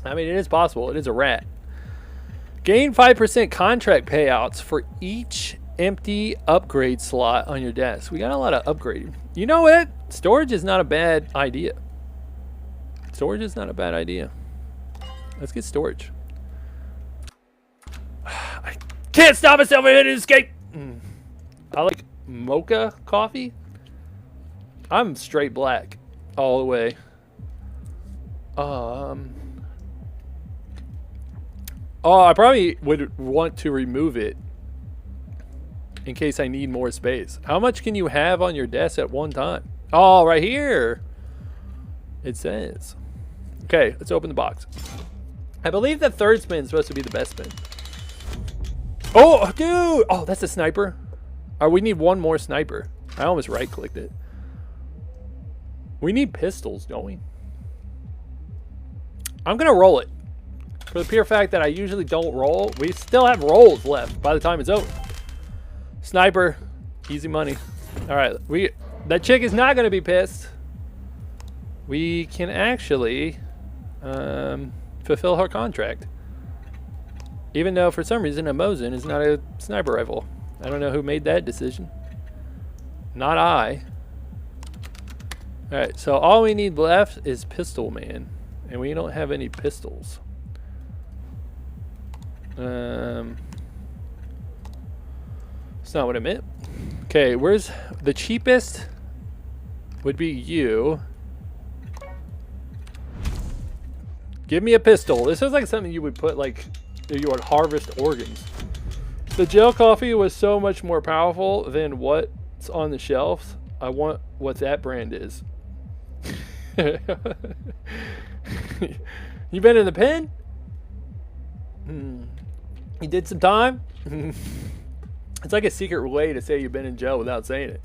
I mean, it is possible. It is a rat. Gain 5% contract payouts for each empty upgrade slot on your desk. We got a lot of upgrading. You know what? Storage is not a bad idea. Storage is not a bad idea. Let's get storage. I Can't stop myself and hit escape. I like mocha coffee. I'm straight black all the way. Oh, I probably would want to remove it in case I need more space. How much can you have on your desk at one time? Oh, right here. It says. Okay, let's open the box. I believe the third spin is supposed to be the best spin. Oh, dude. Oh, that's a sniper. Oh, we need one more sniper. I almost right-clicked it. We need pistols, don't we? I'm going to roll it. For the pure fact that I usually don't roll. We still have rolls left by the time it's over. Sniper. Easy money. All right. That chick is not going to be pissed. We can actually fulfill her contract. Even though for some reason a Mosin is not a sniper rifle. I don't know who made that decision. Not I. Alright, so all we need left is Pistol Man. And we don't have any pistols. That's not what I meant. Okay, where's the cheapest? Would be you. Give me a pistol. This is like something you would put like you would harvest organs. The gel coffee was so much more powerful than what's on the shelves. I want what that brand is. You been in the pen? You did some time? It's like a secret way to say you've been in jail without saying it.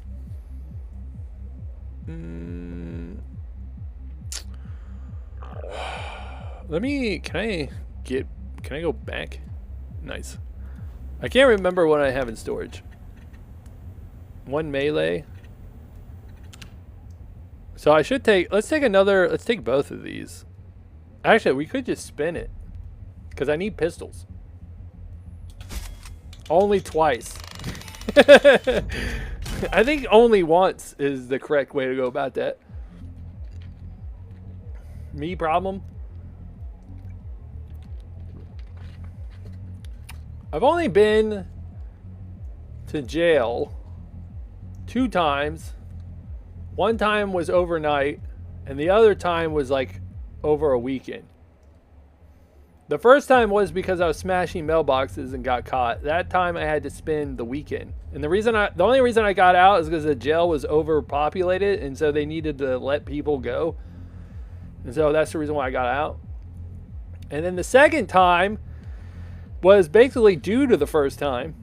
Can I go back? Nice. I can't remember what I have in storage. One melee. So I should take, let's take both of these. Actually, we could just spin it. Because I need pistols. Only twice. I think only once is the correct way to go about that. Me problem? I've only been to jail 2 times. One time was overnight, and the other time was like over a weekend. The first time was because I was smashing mailboxes and got caught. That time I had to spend the weekend. And the only reason I got out is because the jail was overpopulated, and so they needed to let people go. And so that's the reason why I got out. And then the second time was basically due to the first time.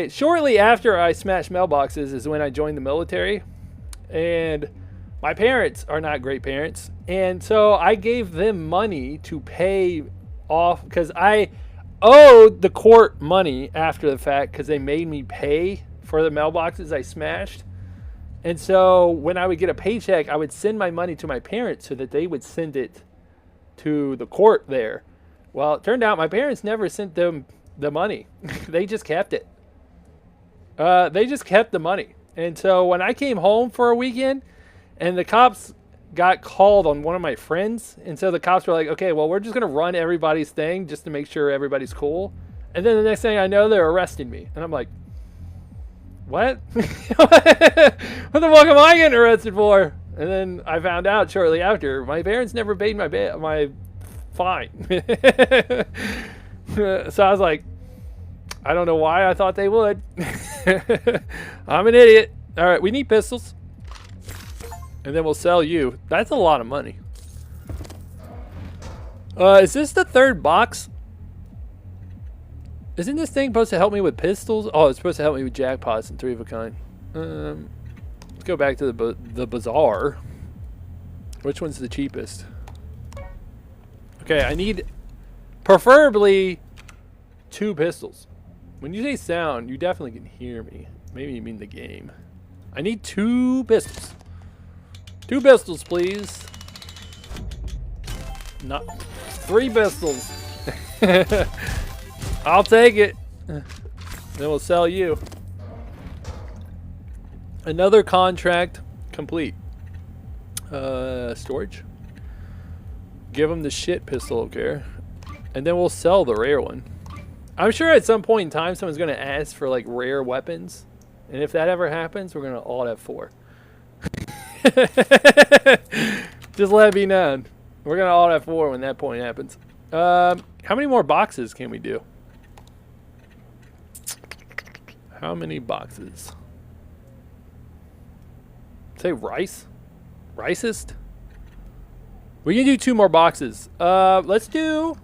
Shortly after I smashed mailboxes is when I joined the military, and my parents are not great parents, and so I gave them money to pay off because I owed the court money after the fact because they made me pay for the mailboxes I smashed. And so when I would get a paycheck, I would send my money to my parents so that they would send it to the court there. Well, it turned out my parents never sent them the money. They just kept it. They just kept the money. And so when I came home for a weekend and the cops got called on one of my friends, and so the cops were like, okay, well, we're just going to run everybody's thing just to make sure everybody's cool. And then the next thing I know, they're arresting me. And I'm like, what? What the fuck am I getting arrested for? And then I found out shortly after, my parents never paid my fine. So I was like, I don't know why I thought they would. I'm an idiot. All right, we need pistols. And then we'll sell you. That's a lot of money. Is this the third box? Isn't this thing supposed to help me with pistols? Oh, it's supposed to help me with jackpots and 3 of a kind. Let's go back to the bazaar. Which one's the cheapest? Okay, I need preferably 2 pistols. When you say sound, you definitely can hear me. Maybe you mean the game. I need 2 pistols. 2 pistols, please. Not 3 pistols. I'll take it. Then we'll sell you. Another contract complete. Storage. Give them the shit pistol, okay. And then we'll sell the rare one. I'm sure at some point in time someone's going to ask for like rare weapons. And if that ever happens, we're going to all have 4. Just let it be known. We're going to all have 4 when that point happens. How many more boxes can we do? How many boxes? Say rice? Ricist? We can do 2 more boxes. Let's go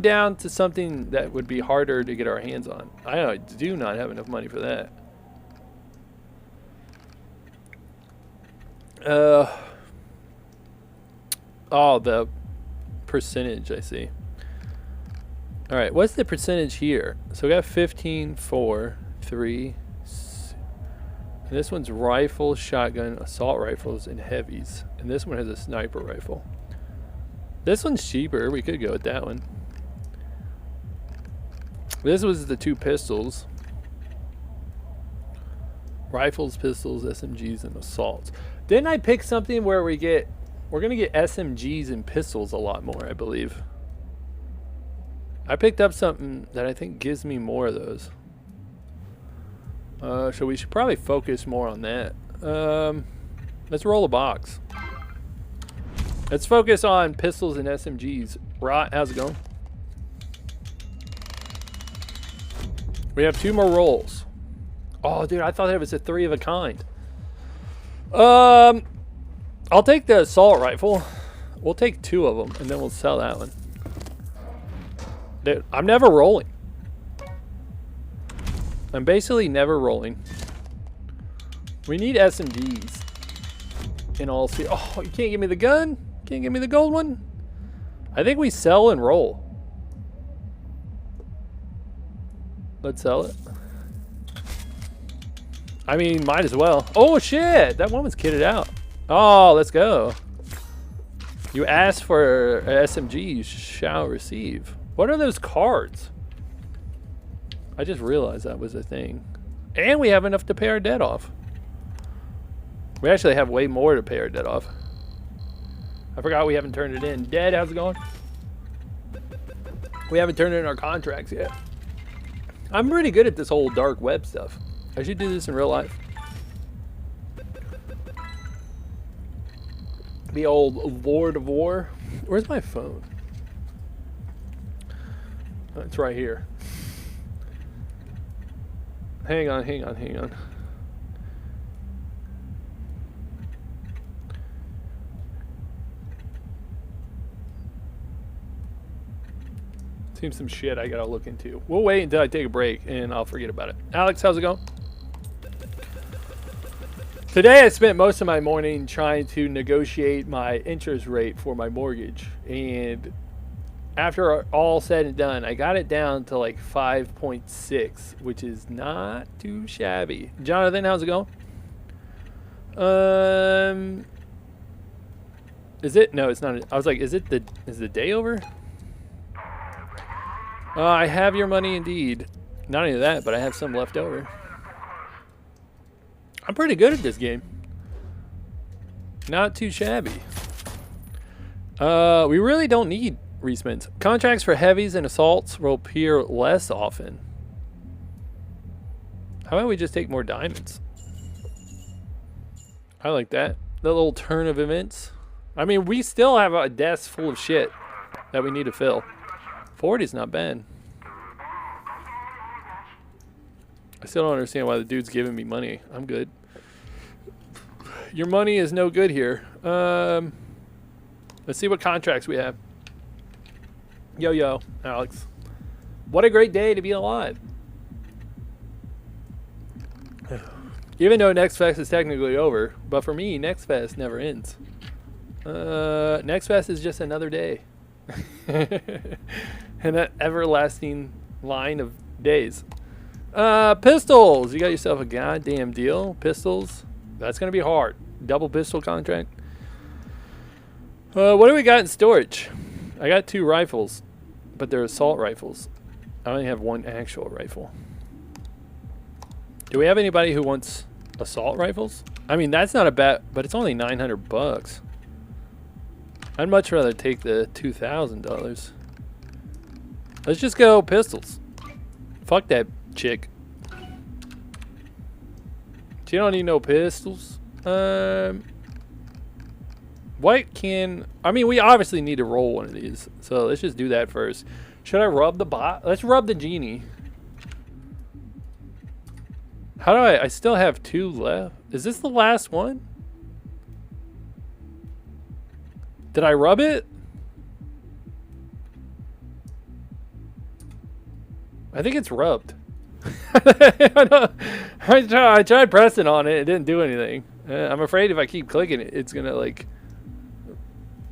down to something that would be harder to get our hands on. I do not have enough money for that. Oh, the percentage, I see. All right, what's the percentage here? So we got 15, 4, 3. And this one's rifle, shotgun, assault rifles, and heavies. And this one has a sniper rifle. This one's cheaper. We could go with that one. This was the 2 pistols. Rifles, pistols, SMGs, and assaults. Didn't I pick something where we're going to get SMGs and pistols a lot more, I believe. I picked up something that I think gives me more of those. So we should probably focus more on that. Let's roll a box. Let's focus on pistols and SMGs. Rot, how's it going? We have 2 more rolls. Oh, dude, I thought it was a 3 of a kind. I'll take the assault rifle. We'll take 2 of them, and then we'll sell that one. Dude, I'm never rolling. I'm basically never rolling. We need SMGs. In all see. Oh, you can't give me the gun? Can't give me the gold one? I think we sell and roll. Let's sell it. I mean, might as well. Oh, shit. That one was kitted out. Oh, let's go. You asked for SMG, you shall receive. What are those cards? I just realized that was a thing. And we have enough to pay our debt off. We actually have way more to pay our debt off. I forgot we haven't turned it in. Dead, how's it going? We haven't turned in our contracts yet. I'm pretty good at this whole dark web stuff. I should do this in real life. The old Lord of War. Where's my phone? Oh, it's right here. Hang on. Seems some shit I gotta look into. We'll wait until I take a break and I'll forget about it. Alex, how's it going? Today I spent most of my morning trying to negotiate my interest rate for my mortgage. And after all said and done, I got it down to like 5.6, which is not too shabby. Jonathan, how's it going? Is it? No, it's not. I was like, is the day over? I have your money indeed. Not only that, but I have some left over. I'm pretty good at this game. Not too shabby. We really don't need respins. Contracts for heavies and assaults will appear less often. How about we just take more diamonds? I like that. The little turn of events. I mean, we still have a desk full of shit that we need to fill. 40 is not bad. I still don't understand why the dude's giving me money. I'm good. Your money is no good here. Let's see what contracts we have. Yo, Alex. What a great day to be alive. Even though NextFest is technically over, but for me, NextFest never ends. NextFest is just another day. And that everlasting line of days. Pistols. You got yourself a goddamn deal. Pistols. That's going to be hard. Double pistol contract. What do we got in storage? I got 2 rifles, but they're assault rifles. I only have 1 actual rifle. Do we have anybody who wants assault rifles? I mean, that's not a bad, but it's only $900. I'd much rather take the $2,000. Let's just go pistols. Fuck that chick. She don't need no pistols. What can... I mean, we obviously need to roll one of these. So let's just do that first. Should I rub the bot? Let's rub the genie. How do I still have 2 left. Is this the last one? Did I rub it? I think it's rubbed. I tried pressing on it. It didn't do anything. I'm afraid if I keep clicking it, it's going to like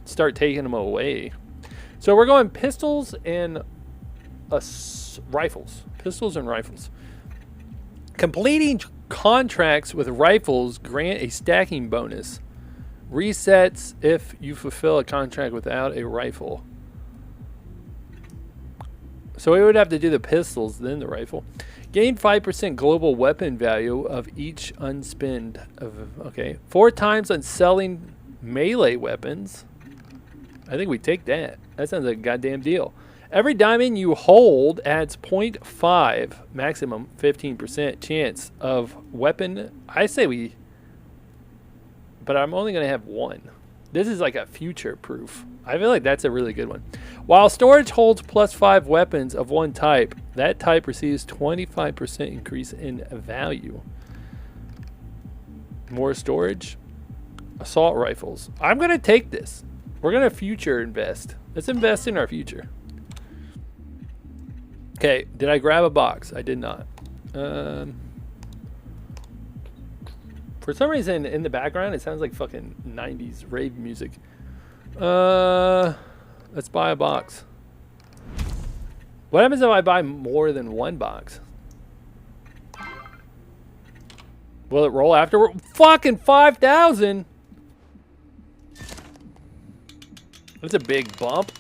start taking them away. So we're going pistols and rifles. Pistols and rifles. Completing contracts with rifles grant a stacking bonus. Resets if you fulfill a contract without a rifle. So we would have to do the pistols, then the rifle. Gain 5% global weapon value of each unspend. Okay. 4 times on selling melee weapons. I think we take that. That sounds like a goddamn deal. Every diamond you hold adds 0.5 maximum 15% chance of weapon. I say we... But I'm only going to have 1. This is like a future proof. I feel like that's a really good one. While storage holds +5 weapons of one type, that type receives 25% increase in value. More storage. Assault rifles. I'm going to take this. We're going to future invest. Let's invest in our future. Okay, did I grab a box? I did not. For some reason, in the background, it sounds like fucking 90s rave music. Let's buy a box. What happens if I buy more than 1 box? Will it roll afterward? Fucking 5,000! That's a big bump.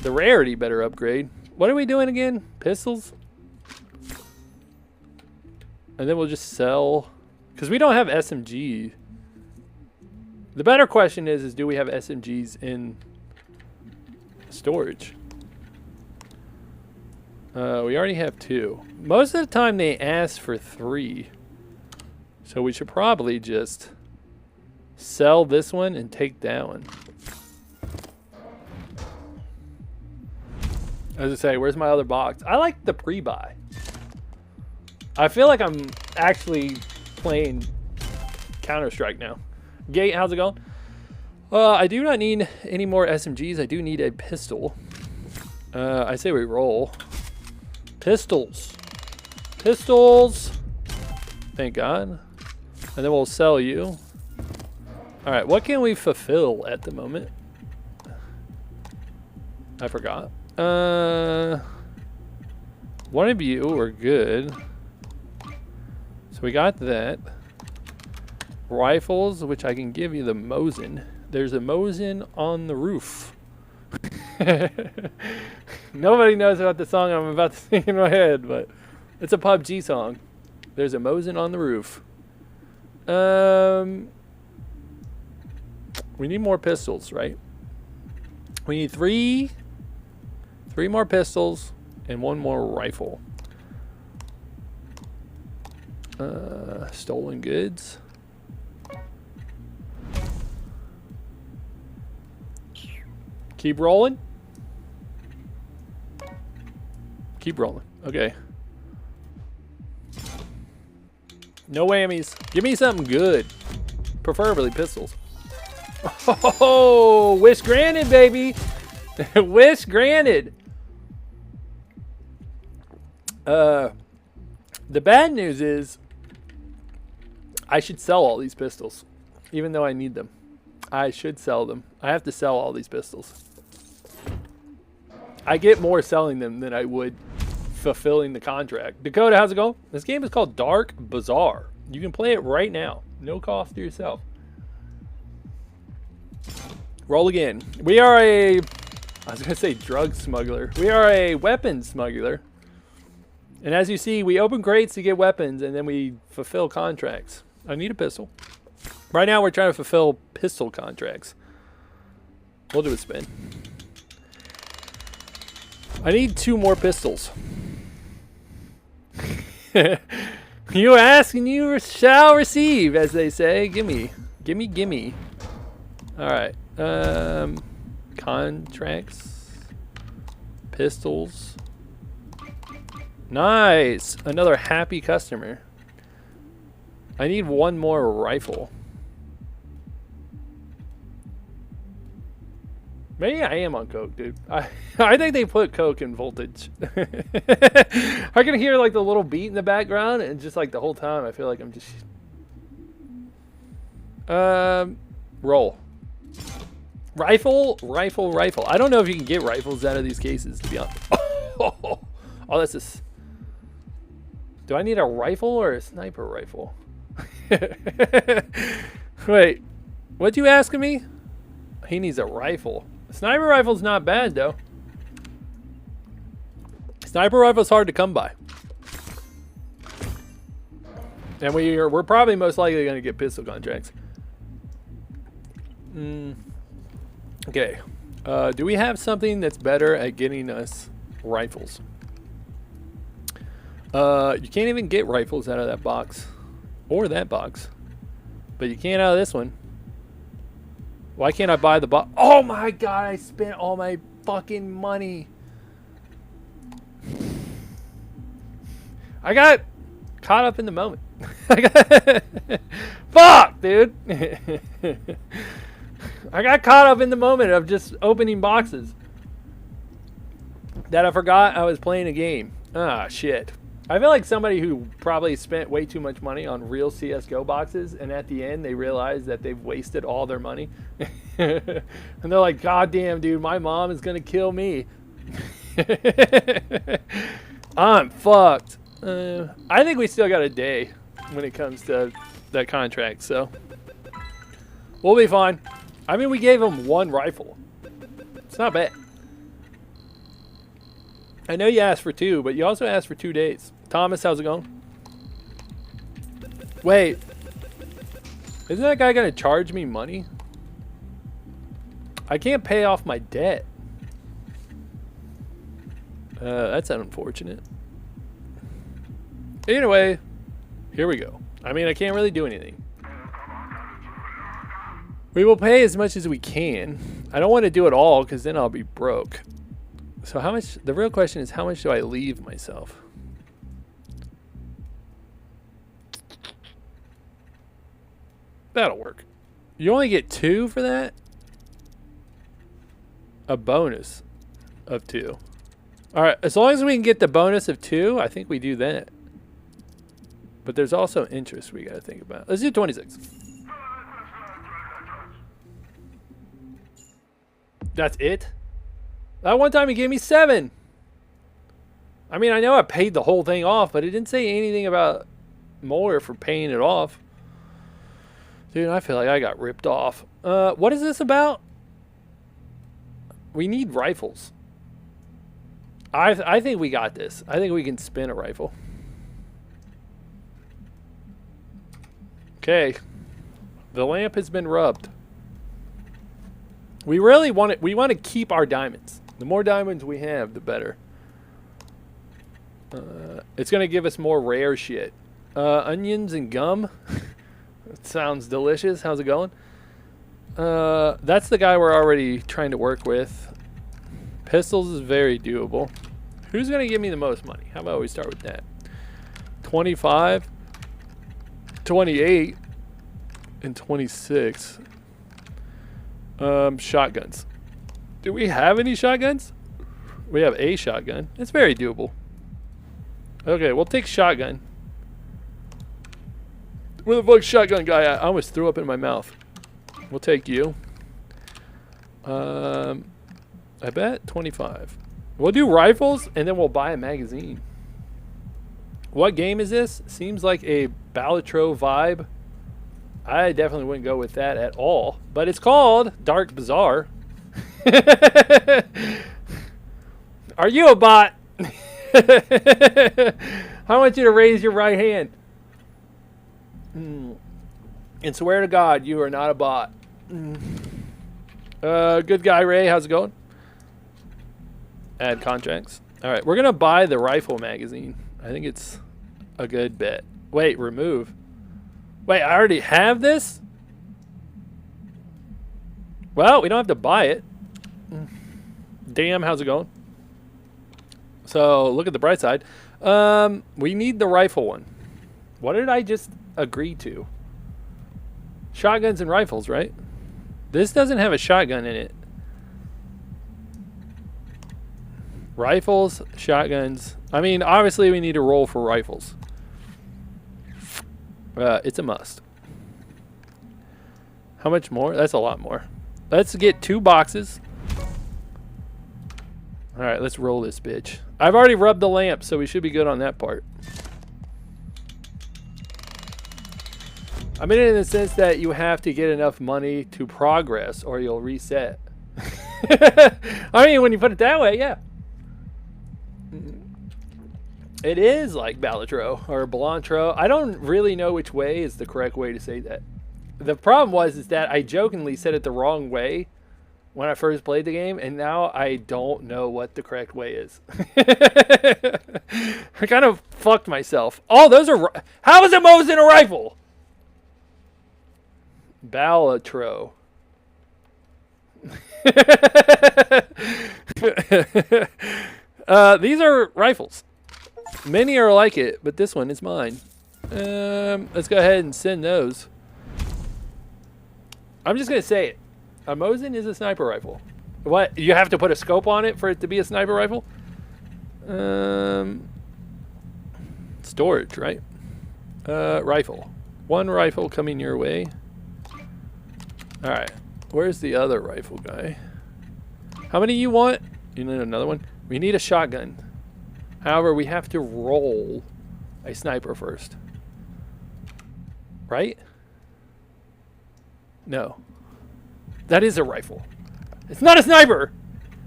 The rarity better upgrade. What are we doing again? Pistols? And then we'll just sell... Because we don't have SMG. The better question is do we have SMGs in storage? We already have 2. Most of the time they ask for 3. So we should probably just sell this one and take that one. As I say, where's my other box? I like the pre-buy. I feel like I'm actually playing Counter-Strike now. Gate, how's it going? I do not need any more SMGs. I do need a pistol. I say we roll. Pistols. Pistols. Thank God. And then we'll sell you. Alright, what can we fulfill at the moment? I forgot. One of you are good. So we got that. Rifles, which I can give you the Mosin. There's a Mosin on the roof. Nobody knows about the song I'm about to sing in my head, but it's a PUBG song. There's a Mosin on the roof. We need more pistols, right? We need 3 more pistols and 1 more rifle. Stolen goods. Keep rolling. Keep rolling. Okay. No whammies. Give me something good. Preferably pistols. Oh, wish granted, baby. Wish granted. The bad news is I should sell all these pistols, even though I need them. I should sell them. I have to sell all these pistols. I get more selling them than I would fulfilling the contract. Dakota, how's it going? This game is called DarkBazaar. You can play it right now. No cost to yourself. Roll again. We are a... I was going to say drug smuggler. We are a weapons smuggler. And as you see, we open crates to get weapons, and then we fulfill contracts. I need a pistol. Right now, we're trying to fulfill pistol contracts. We'll do a spin. I need 2 more pistols. You ask and you shall receive, as they say. Gimme. Gimme, gimme. Alright. Contracts. Pistols. Nice. Another happy customer. I need 1 more rifle. Maybe I am on coke, dude. I think they put coke in voltage. I can hear like the little beat in the background, and just like the whole time I feel like I'm just roll. Rifle. I don't know if you can get rifles out of these cases, to be honest. Oh, that's this. Do I need a rifle or a sniper rifle? Wait, what you asking me? He needs a rifle. Sniper rifle's not bad though. Sniper rifle's hard to come by. And we're probably most likely going to get pistol contracts. Okay. Do we have something that's better at getting us rifles? You can't even get rifles out of that box. Or that box. But you can out of this one. Why can't I buy the box? Oh my god, I spent all my fucking money. I got caught up in the moment. Fuck, dude. I got caught up in the moment of just opening boxes. That I forgot I was playing a game. Ah, shit. I feel like somebody who probably spent way too much money on real CSGO boxes, and at the end they realize that they've wasted all their money. And they're like, God damn, dude, my mom is going to kill me. I'm fucked. I think we still got a day when it comes to that contract, so we'll be fine. I mean, we gave him 1 rifle. It's not bad. I know you asked for 2, but you also asked for 2 days. Thomas, how's it going? Wait. Isn't that guy going to charge me money? I can't pay off my debt. That's unfortunate. Anyway, here we go. I mean, I can't really do anything. We will pay as much as we can. I don't want to do it all because then I'll be broke. So how much, the real question is, how much do I leave myself? That'll work. You only get 2 for that? A bonus of 2. Alright, as long as we can get the bonus of 2, I think we do that. But there's also interest we gotta think about. Let's do 26. That's it? That one time he gave me 7. I mean, I know I paid the whole thing off, but it didn't say anything about more for paying it off. Dude, I feel like I got ripped off. What is this about? We need rifles. I think we got this. I think we can spin a rifle. Okay. The lamp has been rubbed. We really want it. We want to keep our diamonds. The more diamonds we have, the better. It's going to give us more rare shit. Onions and gum. That sounds delicious. How's it going? That's the guy we're already trying to work with. Pistols is very doable. Who's going to give me the most money? How about we start with that? 25, 28, and 26. Shotguns. Do we have any shotguns? We have a shotgun. It's very doable. Okay, we'll take shotgun. Where the fuck's shotgun guy at? I almost threw up in my mouth. We'll take you. I bet 25. We'll do rifles and then we'll buy a magazine. What game is this? Seems like a Balatro vibe. I definitely wouldn't go with that at all. But it's called DarkBazaar. Are you a bot? I want you to raise your right hand. And swear to God, you are not a bot. Good guy, Ray. How's it going? Add contracts. All right, we're gonna buy the rifle magazine. I think it's a good bet. Wait, remove. Wait, I already have this? Well, we don't have to buy it. Damn, how's it going? So, look at the bright side. We need the rifle one. What did I just agree to? Shotguns and rifles, right? This doesn't have a shotgun in it. Rifles, shotguns. I mean, obviously we need to roll for rifles. It's a must. How much more? That's a lot more. Let's get 2 boxes. Alright, let's roll this bitch. I've already rubbed the lamp, so we should be good on that part. I mean, in the sense that you have to get enough money to progress or you'll reset. I mean, when you put it that way, yeah. It is like Balatro or Balantro. I don't really know which way is the correct way to say that. The problem is that I jokingly said it the wrong way when I first played the game, and now I don't know what the correct way is. I kind of fucked myself. Oh, those are... How is a Mosin a rifle? Balatro. These are rifles. Many are like it, but this one is mine. Let's go ahead and send those. I'm just going to say it. A Mosin is a sniper rifle. What? You have to put a scope on it for it to be a sniper rifle? Storage, right? Rifle. 1 rifle coming your way. Alright. Where's the other rifle guy? How many you want? You need another one? We need a shotgun. However, we have to roll a sniper first. Right? No. That is a rifle. It's not a sniper!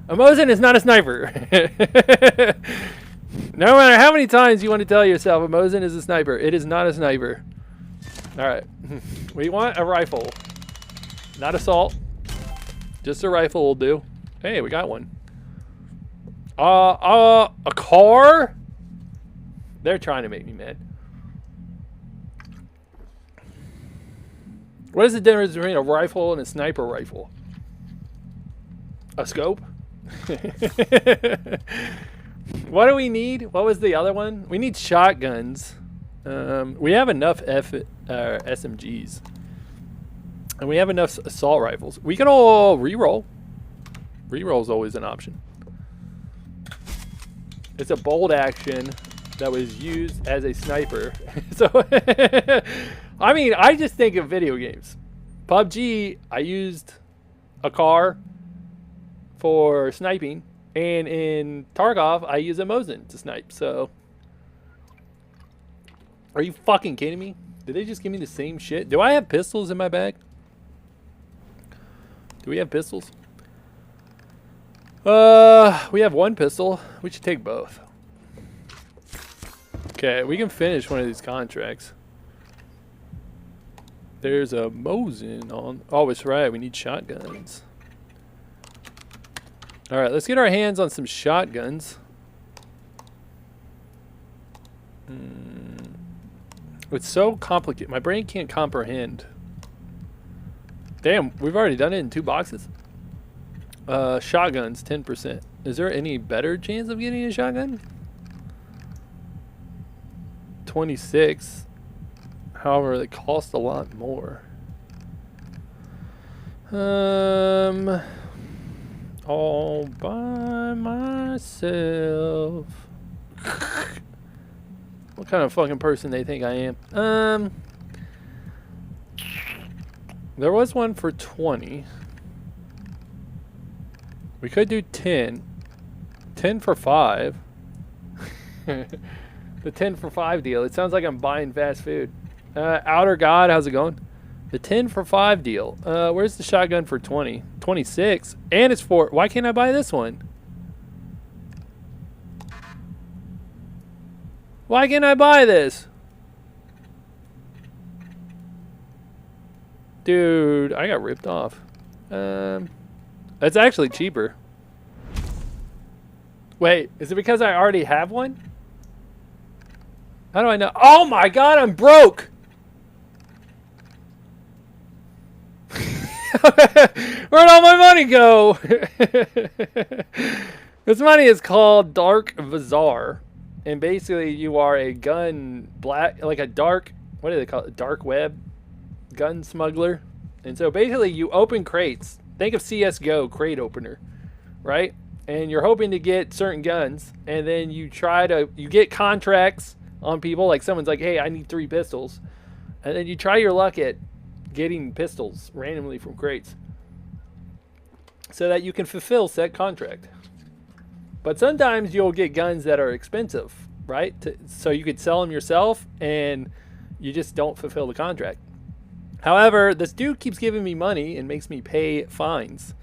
A Mosin is not a sniper. No matter how many times you want to tell yourself a Mosin is a sniper, it is not a sniper. Alright. We want a rifle. Not assault. Just a rifle will do. Hey, we got one. A car? They're trying to make me mad. What is the difference between a rifle and a sniper rifle? A scope? What do we need? What was the other one? We need shotguns. We have enough SMGs. And we have enough assault rifles. We can all reroll. Reroll is always an option. It's a bold action that was used as a sniper. So, I mean, I just think of video games. PUBG, I used a car for sniping. And in Tarkov, I use a Mosin to snipe. So, are you fucking kidding me? Did they just give me the same shit? Do I have pistols in my bag? Do we have pistols? We have 1 pistol. We should take both. Okay, we can finish one of these contracts. There's a Mosin on. Oh, it's right. We need shotguns. Alright, let's get our hands on some shotguns. It's so complicated. My brain can't comprehend. Damn, we've already done it in 2 boxes. Shotguns, 10%. Is there any better chance of getting a shotgun? 26. However, they cost a lot more. All by myself. What kind of fucking person they think I am? There was one for 20. We could do 10. 10 for 5. The 10 for 5 deal. It sounds like I'm buying fast food. Outer God, how's it going? The 10 for 5 deal. Where's the shotgun for 20? 26. And it's 4. Why can't I buy this one? Why can't I buy this? Dude, I got ripped off. That's actually cheaper. Wait, is it because I already have one? How do I know? Oh my god, I'm broke! Where'd all my money go? This money is called DarkBazaar. And basically you are a gun like a dark, what do they call it? Dark web gun smuggler. And so basically you open crates. Think of CSGO crate opener, right? And you're hoping to get certain guns, and then you get contracts on people. Like someone's like, hey, I need 3 pistols. And then you try your luck at getting pistols randomly from crates so that you can fulfill said contract. But sometimes you'll get guns that are expensive, right? So you could sell them yourself and you just don't fulfill the contract. However, this dude keeps giving me money and makes me pay fines.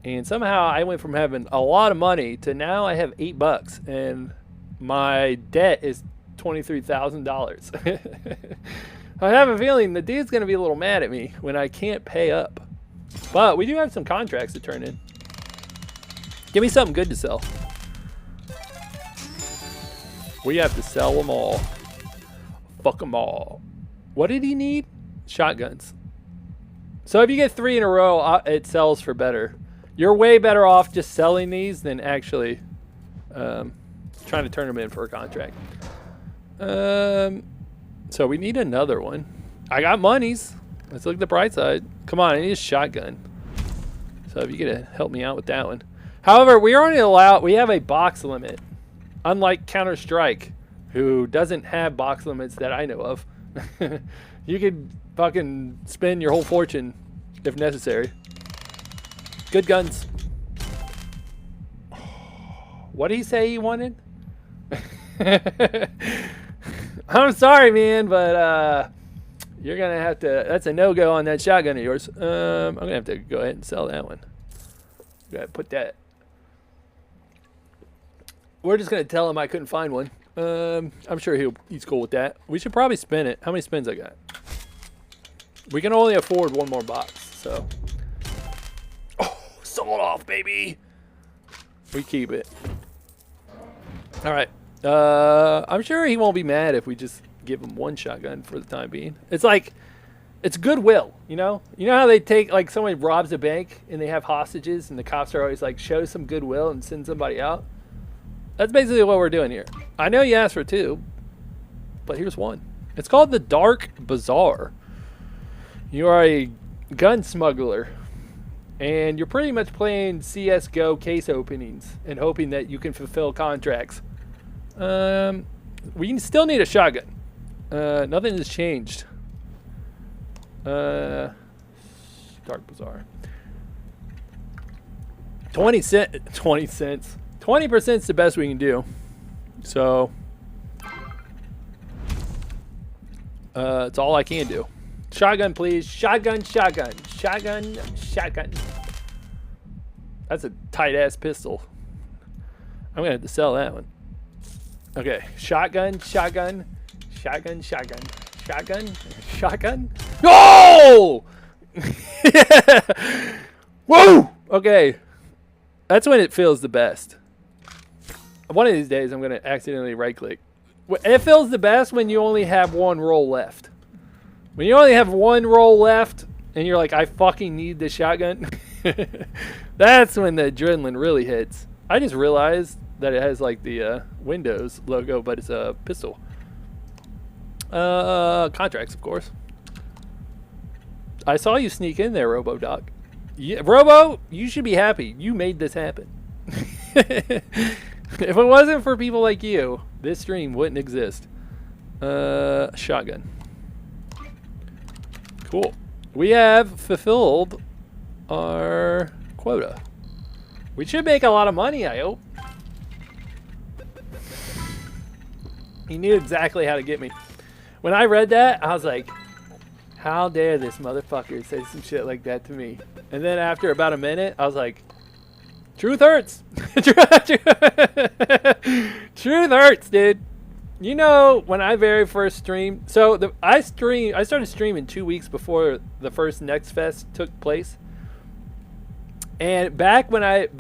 And somehow I went from having a lot of money to now I have $8 and my debt is $23,000. I have a feeling the dude's going to be a little mad at me when I can't pay up. But we do have some contracts to turn in. Give me something good to sell. We have to sell them all. Fuck them all. What did he need? Shotguns. So if you get 3 in a row, it sells for better. You're way better off just selling these than actually trying to turn them in for a contract. So we need another one. I got monies. Let's look at the bright side. Come on, I need a shotgun. So if you could help me out with that one. However, we have a box limit. Unlike Counter-Strike, who doesn't have box limits that I know of. You could fucking spend your whole fortune if necessary. Good guns. What did he say he wanted? I'm sorry, man, but you're gonna have to. That's a no-go on that shotgun of yours. I'm gonna have to go ahead and sell that one. Gotta put that. We're just gonna tell him I couldn't find one. I'm sure he's cool with that. We should probably spin it. How many spins I got? We can only afford one more box, so. Oh, sold off, baby. We keep it. All right. I'm sure he won't be mad if we just give him one shotgun for the time being. It's like, it's goodwill, you know? You know how they take, like, somebody robs a bank and they have hostages and the cops are always like, show some goodwill and send somebody out? That's basically what we're doing here. I know you asked for 2, but here's one. It's called the DarkBazaar. You are a gun smuggler, and you're pretty much playing CSGO case openings and hoping that you can fulfill contracts. We still need a shotgun. Nothing has changed. DarkBazaar. 20 cents. 20% is the best we can do. So, it's all I can do. Shotgun, please. Shotgun, shotgun. Shotgun, shotgun. That's a tight-ass pistol. I'm going to have to sell that one. Okay. Shotgun, shotgun. Shotgun, shotgun. Shotgun, shotgun. Oh! Yeah! Woo! Okay. That's when it feels the best. One of these days, I'm going to accidentally right-click. It feels the best when you only have one roll left. When you only have one roll left, and you're like, I fucking need this shotgun. That's when the adrenaline really hits. I just realized that it has, like, the Windows logo, but it's a pistol. Contracts, of course. I saw you sneak in there, RoboDoc. Yeah, Robo, you should be happy. You made this happen. If it wasn't for people like you, this stream wouldn't exist. Shotgun. Cool. We have fulfilled our quota. We should make a lot of money, I hope. He knew exactly how to get me. When I read that, I was like, how dare this motherfucker say some shit like that to me? And then after about a minute, I was like, truth hurts. Truth hurts, dude. You know, when I very first streamed, so I started streaming 2 weeks before the first NextFest took place. And back when at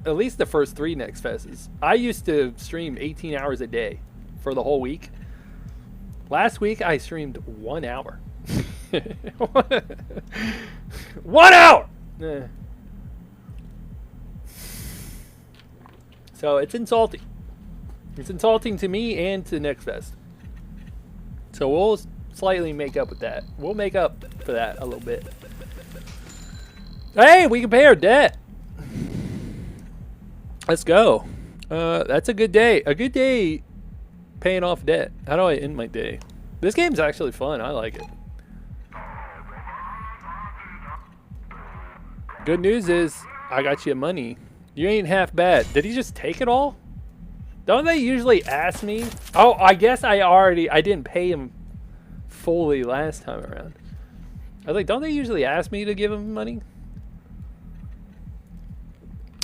least the first 3 NextFests, I used to stream 18 hours a day for the whole week. Last week I streamed 1 hour. 1 hour. So it's insulting. It's insulting to me and to NextFest. So we'll slightly make up with that. We'll make up for that a little bit. Hey, we can pay our debt. Let's go. That's a good day. A good day paying off debt. How do I end my day? This game's actually fun. I like it. Good news is I got you money. You ain't half bad. Did he just take it all? Don't they usually ask me? Oh, I guess I didn't pay him fully last time around. I was like, don't they usually ask me to give him money?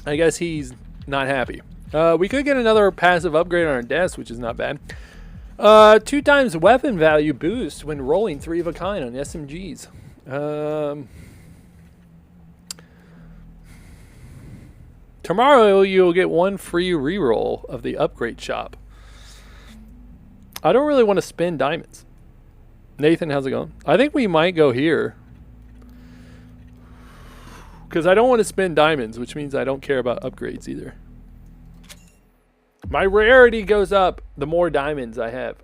I guess he's not happy. We could get another passive upgrade on our desk, which is not bad. 2 times weapon value boost when rolling 3 of a kind on SMGs. Tomorrow you'll get 1 free reroll of the upgrade shop. I don't really want to spend diamonds. Nathan, how's it going? I think we might go here. Because I don't want to spend diamonds, which means I don't care about upgrades either. My rarity goes up the more diamonds I have.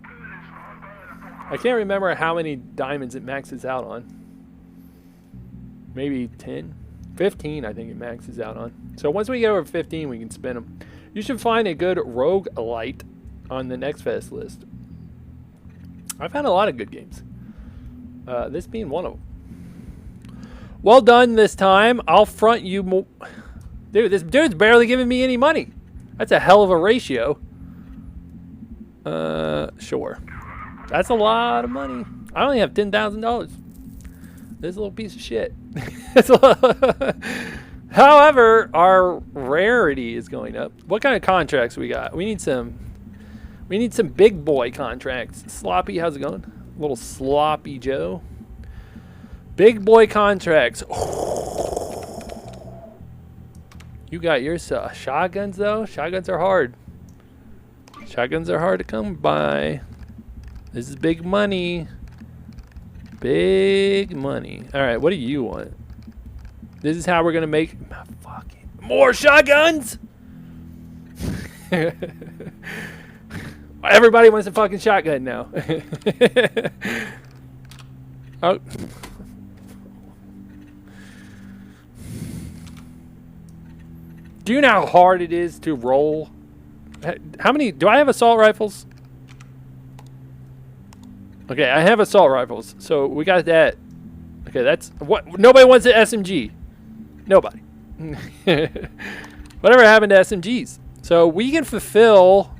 I can't remember how many diamonds it maxes out on. Maybe 10? 15 I think it maxes out on. So once we get over 15 we can spin them. You should find a good roguelite on the NextFest list. I've had a lot of good games. This being one of them. Well done this time. I'll front you more. Dude, this dude's barely giving me any money. That's a hell of a ratio. Sure. That's a lot of money. I only have $10,000. This little piece of shit. However, our rarity is going up. What kind of contracts we got? We need some big boy contracts. Sloppy, how's it going? Little sloppy Joe. Big boy contracts. You got your shotguns though. Shotguns are hard. Shotguns are hard to come by. This is big money. Big money. All right, what do you want? This is how we're gonna make fucking more shotguns. Everybody wants a fucking shotgun now. Oh. Do you know how hard it is to roll? How many? Do I have assault rifles? Okay, I have assault rifles. So we got that. Okay, that's what. Nobody wants an SMG. Nobody. Whatever happened to SMGs? So we can fulfill.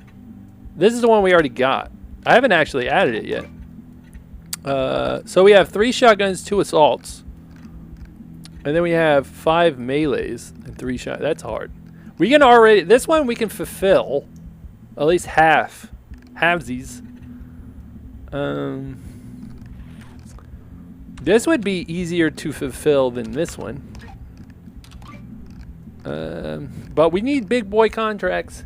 This is the one we already got. I haven't actually added it yet. So we have 3 shotguns, 2 assaults. And then we have 5 melees and 3 shots. That's hard. We can already... This one we can fulfill at least halvesies. This would be easier to fulfill than this one. But we need big boy contracts.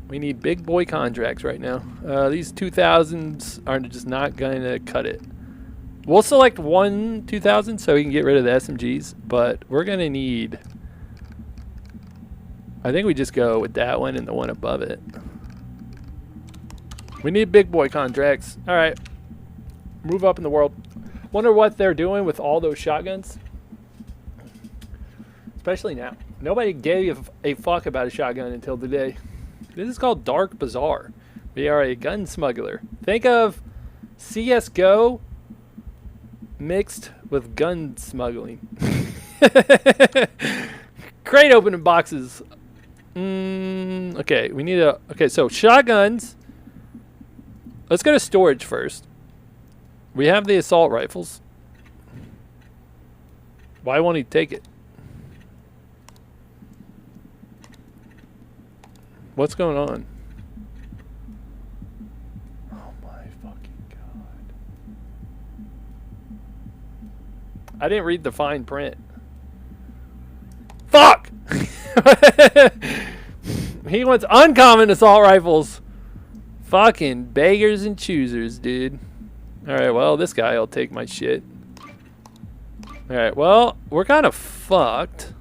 We need big boy contracts right now. These 2000s are just not going to cut it. We'll select 1 2000 so we can get rid of the SMGs, but we're going to need... I think we just go with that one and the one above it. We need big boy contracts. All right. Move up in the world. Wonder what they're doing with all those shotguns. Especially now. Nobody gave a fuck about a shotgun until today. This is called DarkBazaar. We are a gun smuggler. Think of CSGO mixed with gun smuggling. Crate opening boxes. Okay, we need a... Okay, so shotguns. Let's go to storage first. We have the assault rifles. Why won't he take it? What's going on? Oh my fucking god. I didn't read the fine print. He wants uncommon assault rifles. Fucking beggars and choosers, dude. Alright, well, this guy will take my shit. Alright, well, we're kind of fucked.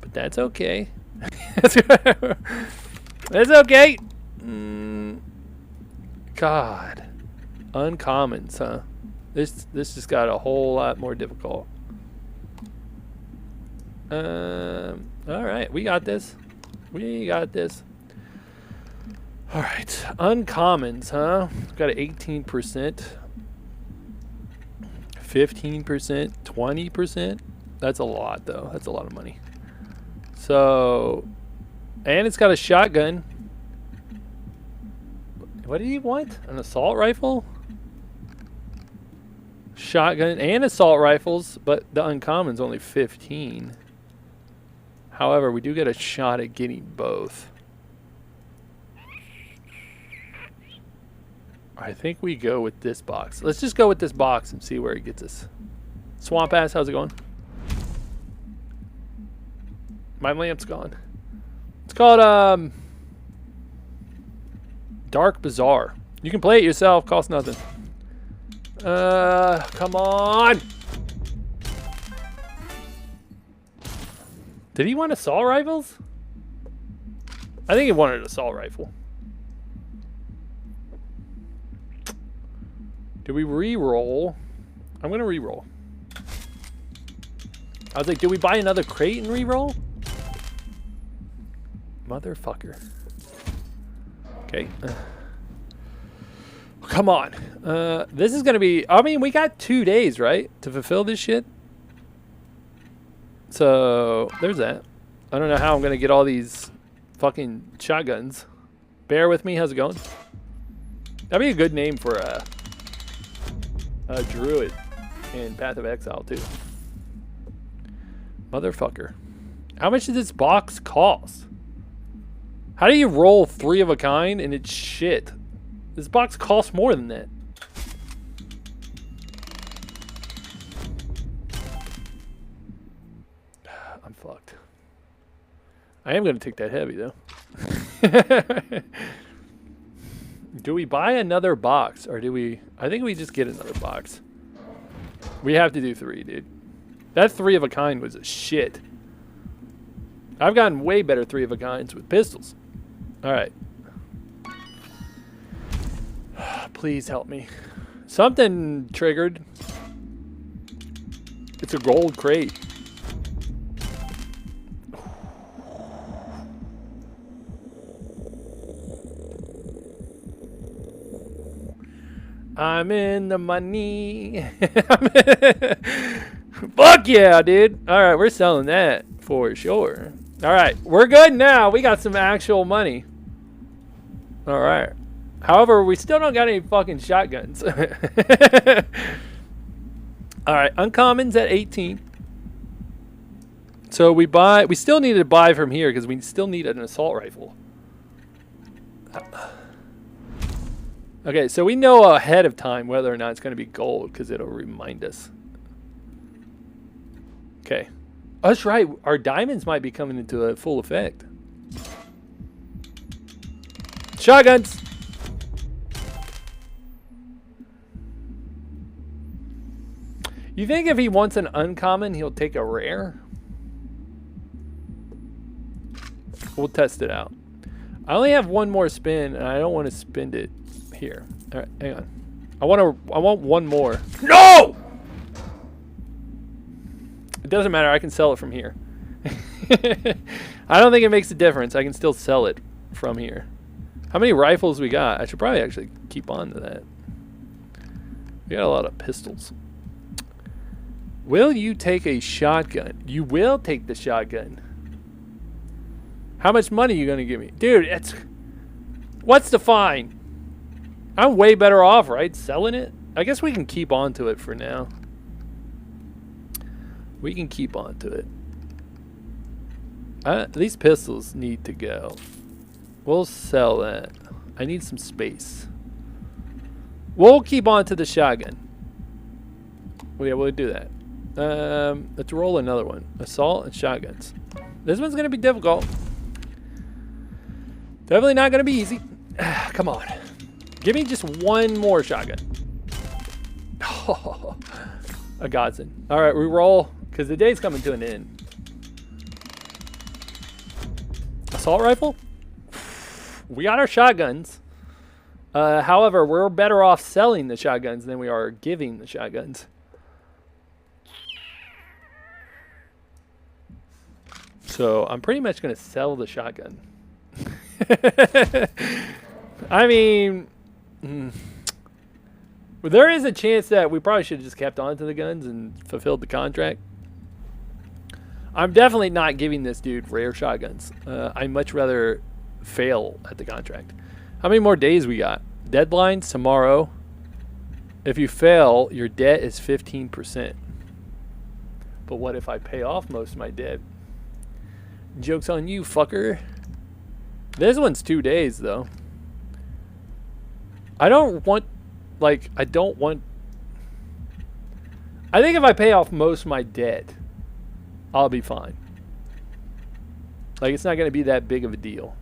But that's okay. That's okay. God. Uncommons, huh? This just got a whole lot more difficult. Alright, we got this. We got this. Alright, uncommons, huh? Got an 18%, 15%, 20%. That's a lot, though. That's a lot of money. So, and it's got a shotgun. What do you want? An assault rifle? Shotgun and assault rifles, but the uncommon's only 15. However, we do get a shot at getting both. I think we go with this box. Let's just go with this box and see where it gets us. Swamp Ass, how's it going? My lamp's gone. It's called DarkBazaar. You can play it yourself, costs nothing. Come on. Did he want assault rifles? I think he wanted an assault rifle. Do we re-roll? I'm gonna re-roll. I was like, do we buy another crate and re-roll? Motherfucker. Okay. Come on. This is gonna be, I mean, we got 2 days, right? To fulfill this shit. So, there's that. I don't know how I'm gonna get all these fucking shotguns. Bear with me, how's it going? That'd be a good name for a druid in Path of Exile too. Motherfucker. How much does this box cost? How do you roll 3 of a kind and it's shit? This box costs more than that. I'm fucked. I am going to take that heavy though. Do we buy another box or do we... I think we just get another box. We have to do 3, dude. That 3 of a kind was a shit. I've gotten way better 3 of a kinds with pistols. Alright. Please help me. Something triggered. It's a gold crate. I'm in the money. Fuck yeah, dude. Alright, we're selling that for sure. Alright, we're good now. We got some actual money. Alright. However, we still don't got any fucking shotguns. Alright, uncommons at 18. So we still need to buy from here because we still need an assault rifle. Okay, so we know ahead of time whether or not it's going to be gold because it'll remind us. Okay. Oh, that's right. Our diamonds might be coming into a full effect. Shotguns! You think if he wants an uncommon, he'll take a rare? We'll test it out. I only have one more spin, and I don't want to spend it here. All right, hang on. I want one more. No! It doesn't matter. I can sell it from here. I don't think it makes a difference. I can still sell it from here. How many rifles we got? I should probably actually keep on to that. We got a lot of pistols. Will you take a shotgun? You will take the shotgun. How much money are you going to give me? Dude, what's the fine? I'm way better off, right? Selling it? I guess we can keep on to it for now. We can keep on to it. These pistols need to go. We'll sell that. I need some space. We'll keep on to the shotgun. Well, yeah, we'll do that. Let's roll another one. Assault and shotguns. This one's going to be difficult. Definitely not going to be easy. Come on. Give me just one more shotgun. Oh, a godsend. All right, we roll because the day's coming to an end. Assault rifle? We got our shotguns. However, we're better off selling the shotguns than we are giving the shotguns. So I'm pretty much going to sell the shotgun. I mean, there is a chance that we probably should have just kept on to the guns and fulfilled the contract. I'm definitely not giving this dude rare shotguns. I'd much rather fail at the contract. How many more days we got? Deadline's tomorrow. If you fail, your debt is 15%. But what if I pay off most of my debt? Joke's on you, fucker. This one's 2 days, though. I think if I pay off most of my debt, I'll be fine. Like, it's not going to be that big of a deal.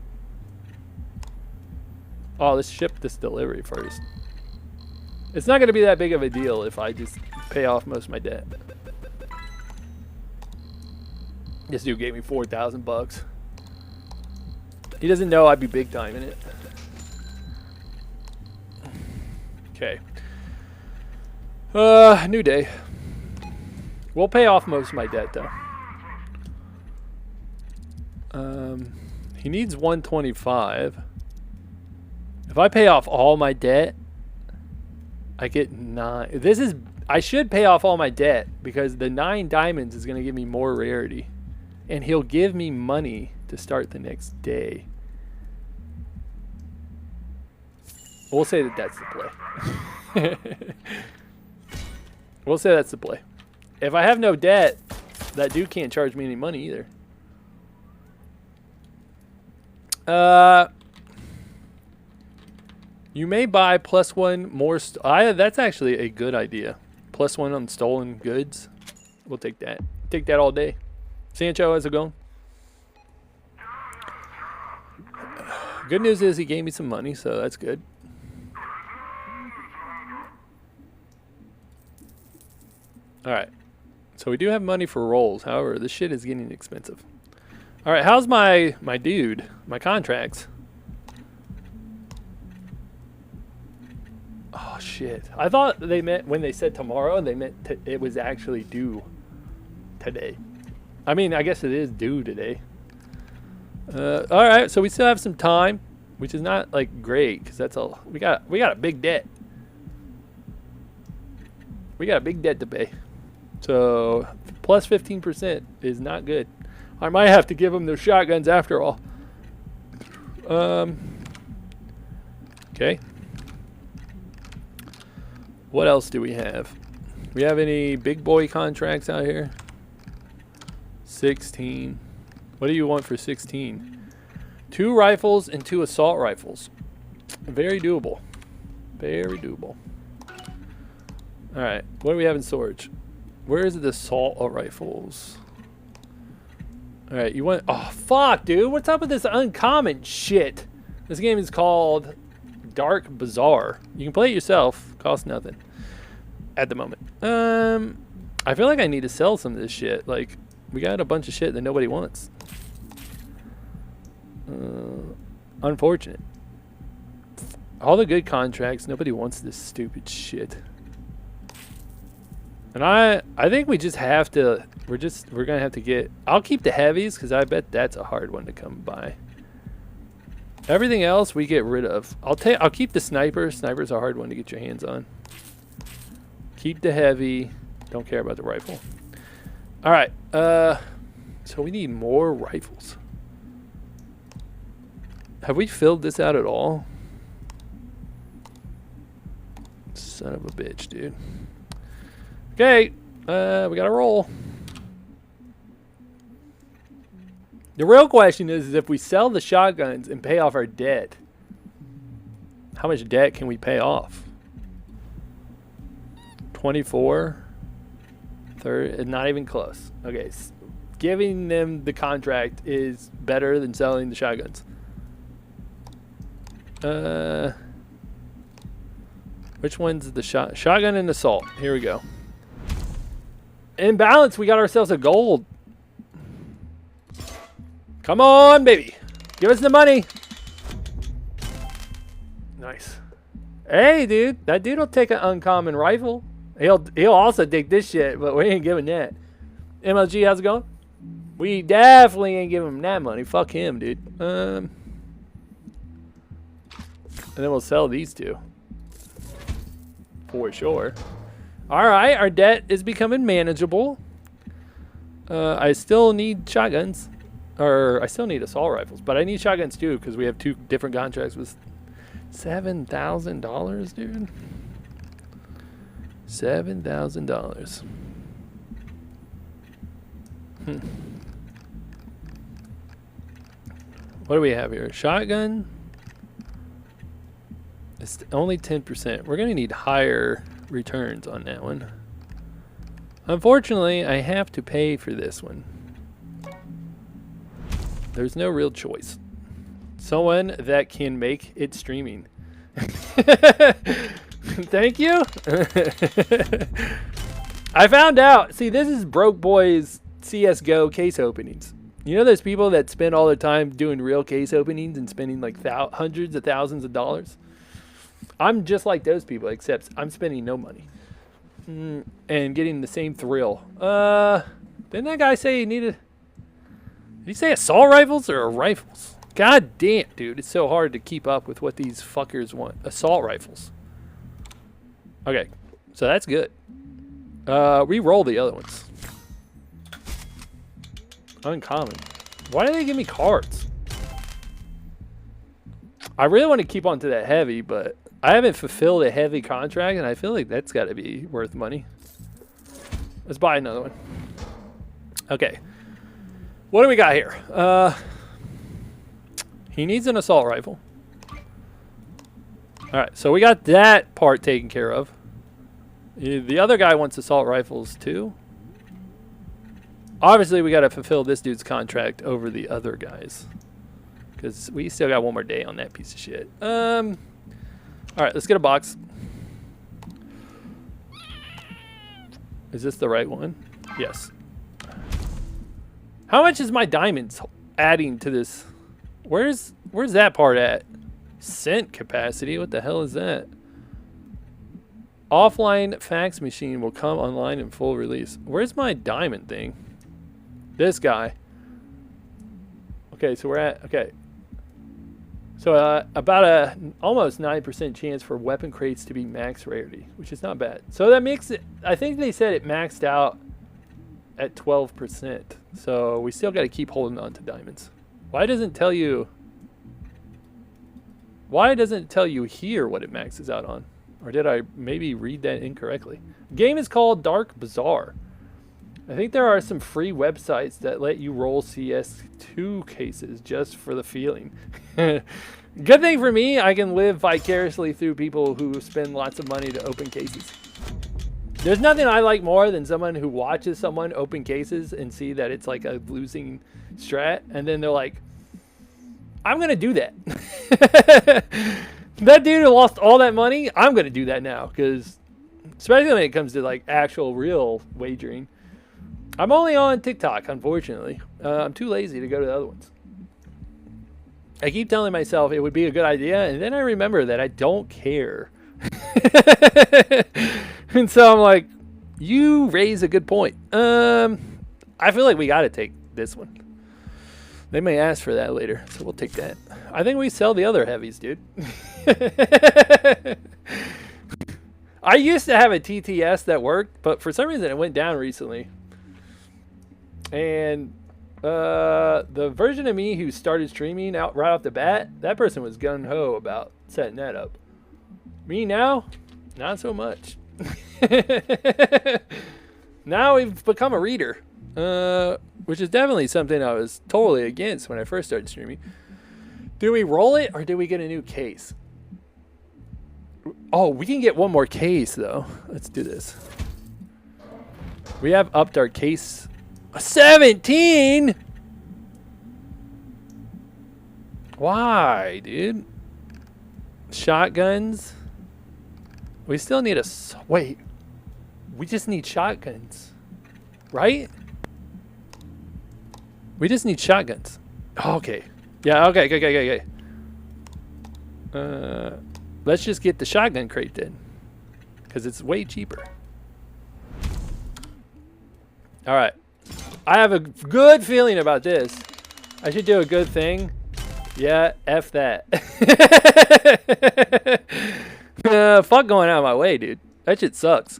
Oh, let's ship this delivery first. It's not going to be that big of a deal if I just pay off most of my debt. This dude gave me 4,000 bucks. He doesn't know I'd be big time in it. Okay. New day. We'll pay off most of my debt though. He needs 125. If I pay off all my debt, I get 9. I should pay off all my debt because the 9 diamonds is going to give me more rarity. And he'll give me money to start the next day. We'll say that that's the play. We'll say that's the play. If I have no debt, that dude can't charge me any money either. You may buy +1 more. That's actually a good idea. +1 on stolen goods. We'll take that. Take that all day. Sancho, how's it going? Good news is he gave me some money, so that's good. Alright. So we do have money for rolls. However, this shit is getting expensive. Alright, how's my dude? My contracts? Oh, shit. I thought they meant when they said tomorrow, they meant it was actually due today. I mean, I guess it is due today. Alright, so we still have some time, which is not, like, great, because that's all. We got a big debt. We got a big debt to pay. So, plus 15% is not good. I might have to give them their shotguns after all. Okay. What else do we have? We have any big boy contracts out here? 16. What do you want for 16? 2 rifles and 2 assault rifles. Very doable. Very doable. Alright, what do we have in storage? Where is the assault rifles? Alright, you want... Oh, fuck, dude. What's up with this uncommon shit? This game is called DarkBazaar. You can play it yourself. Costs nothing. At the moment. I feel like I need to sell some of this shit. Like, we got a bunch of shit that nobody wants. Unfortunate. All the good contracts, nobody wants this stupid shit. And I think we just have to, we're gonna have to get, I'll keep the heavies because I bet that's a hard one to come by. Everything else we get rid of. I'll keep the sniper. Sniper's a hard one to get your hands on. Keep the heavy. Don't care about the rifle. All right. So we need more rifles. Have we filled this out at all? Son of a bitch, dude. Okay, we got to roll. The real question is if we sell the shotguns and pay off our debt, how much debt can we pay off? 24, 30, not even close. Okay, giving them the contract is better than selling the shotguns. Which one's the shotgun and assault? Here we go. In balance, we got ourselves a gold. Come on, baby. Give us the money. Nice. Hey, dude. That dude will take an uncommon rifle. He'll also take this shit, but we ain't giving that. MLG, how's it going? We definitely ain't giving him that money. Fuck him, dude. And then we'll sell these two. For sure. Alright, our debt is becoming manageable. I still need shotguns. Or, I still need assault rifles. But I need shotguns too, because we have 2 different contracts with $7,000, dude. $7,000. What do we have here? Shotgun. It's only 10%. We're going to need higher returns on that one. Unfortunately, I have to pay for this one. There's no real choice. Someone that can make it streaming. Thank you. I found out. See, this is Broke Boy's CSGO case openings. You know those people that spend all their time doing real case openings and spending like hundreds of thousands of dollars? I'm just like those people, except I'm spending no money. And getting the same thrill. Didn't that guy say he needed... Did he say assault rifles or rifles? God damn, dude. It's so hard to keep up with what these fuckers want. Assault rifles. Okay. So that's good. Re-roll the other ones. Uncommon. Why do they give me cards? I really want to keep on to that heavy, but I haven't fulfilled a heavy contract, and I feel like that's got to be worth money. Let's buy another one. Okay. What do we got here? He needs an assault rifle. Alright, so we got that part taken care of. The other guy wants assault rifles too. Obviously, we got to fulfill this dude's contract over the other guys. Because we still got one more day on that piece of shit. Alright, let's get a box. Is this the right one? Yes. How much is my diamonds adding to this? Where's that part at? Cent capacity? What the hell is that? Offline fax machine will come online in full release. Where's my diamond thing? This guy. Okay, so we're at... Okay. So about a almost 9% chance for weapon crates to be max rarity, which is not bad. So that makes it... I think they said it maxed out at 12%. So we still got to keep holding on to diamonds. Why doesn't it tell you... Why doesn't it tell you here what it maxes out on? Or did I maybe read that incorrectly? The game is called DarkBazaar. I think there are some free websites that let you roll CS2 cases just for the feeling. Good thing for me, I can live vicariously through people who spend lots of money to open cases. There's nothing I like more than someone who watches someone open cases and see that it's like a losing strat, and then they're like, I'm going to do that. That dude who lost all that money, I'm going to do that now, because especially when it comes to like actual real wagering. I'm only on TikTok, unfortunately. I'm too lazy to go to the other ones. I keep telling myself it would be a good idea, and then I remember that I don't care. And so I'm like, you raise a good point. I feel like we got to take this one. They may ask for that later, so we'll take that. I think we sell the other heavies, dude. I used to have a TTS that worked, but for some reason it went down recently. And the version of me who started streaming out right off the bat, that person was gung-ho about setting that up. Me now, not so much. Now we've become a reader, which is definitely something I was totally against when I first started streaming. Do we roll it or do we get a new case? Oh, we can get one more case though. Let's do this. We have upped our case 17? Why, dude? Shotguns. We still need a... Wait. We just need shotguns. Right? We just need shotguns. Oh, okay. Yeah, okay. Let's just get the shotgun crate then. Because it's way cheaper. Alright. I have a good feeling about this. I should do a good thing. Yeah, F that. Fuck going out of my way, dude. That shit sucks.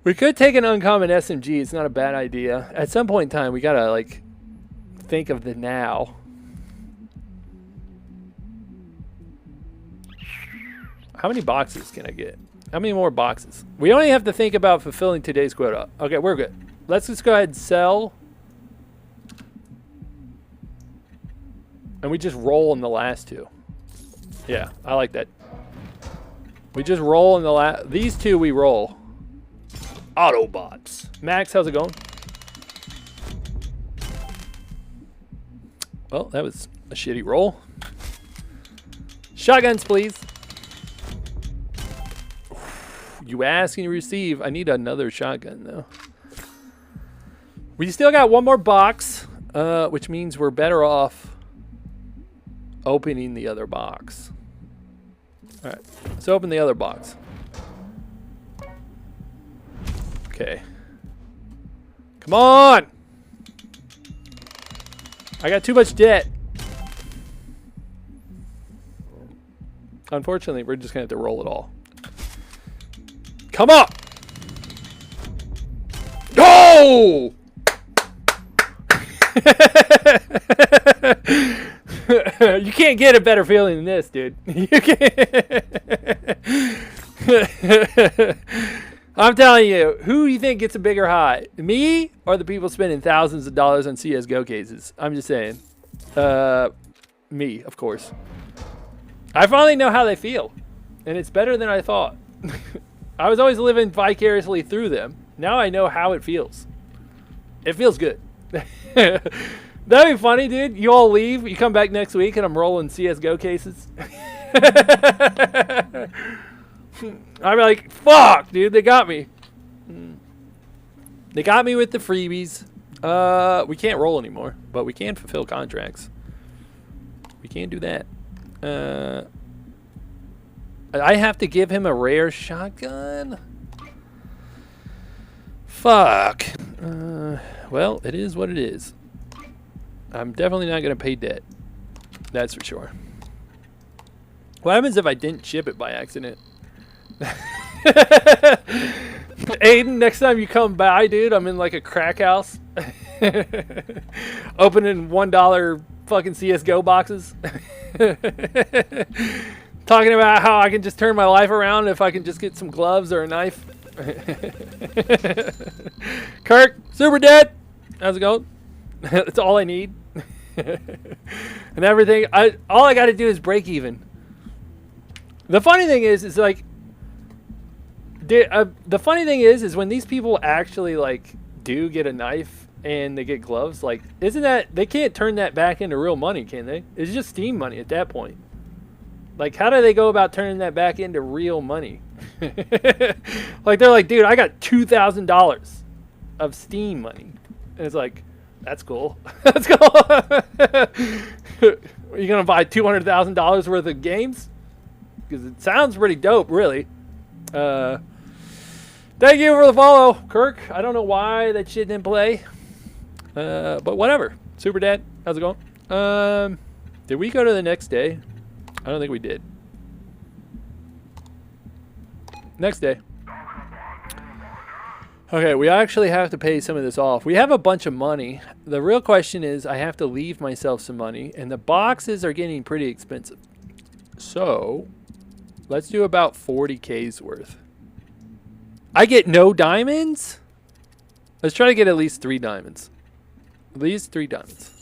We could take an uncommon SMG. It's not a bad idea. At some point in time, we gotta, like, think of the now. How many boxes can I get? How many more boxes? We only have to think about fulfilling today's quota. Okay, we're good. Let's just go ahead and sell. And we just roll in the last two. Yeah, I like that. We just roll in the last... These two we roll. Autobots. Max, how's it going? Well, that was a shitty roll. Shotguns, please. You ask and you receive. I need another shotgun, though. We still got one more box, which means we're better off opening the other box. All right, let's open the other box. Okay. Come on! I got too much debt. Unfortunately, we're just gonna have to roll it all. Come on! No! You can't get a better feeling than this, dude. You can't. I'm telling you, who do you think gets a bigger high? Me or the people spending thousands of dollars on CSGO cases? I'm just saying. Me, of course. I finally know how they feel. And it's better than I thought. I was always living vicariously through them. Now I know how it feels. It feels good. That'd be funny, dude. You all leave. You come back next week and I'm rolling CSGO cases. I'm like, fuck, dude. They got me. They got me with the freebies. We can't roll anymore, but we can fulfill contracts. We can't do that. I have to give him a rare shotgun? Fuck. Well, it is what it is. I'm definitely not going to pay debt. That's for sure. What happens if I didn't ship it by accident? Aiden, next time you come by, dude, I'm in like a crack house. Opening $1 fucking CSGO boxes. Talking about how I can just turn my life around if I can just get some gloves or a knife. Kirk, super dead. How's it going? That's all I need. And everything. All I got to do is break even. The funny thing is like, the funny thing is when these people actually like do get a knife and they get gloves, like, isn't that, they can't turn that back into real money, can they? It's just Steam money at that point. Like, how do they go about turning that back into real money? Like, they're like, dude, I got $2,000 of Steam money. And it's like, that's cool. That's cool. Are you going to buy $200,000 worth of games? Because it sounds pretty dope, really. Thank you for the follow, Kirk. I don't know why that shit didn't play. But whatever. Super Dad, how's it going? Did we go to the next day? I don't think we did. Next day. Okay, we actually have to pay some of this off. We have a bunch of money. The real question is I have to leave myself some money, and the boxes are getting pretty expensive. So, let's do about 40K's worth. I get no diamonds? Let's try to get at least 3 diamonds. At least 3 diamonds.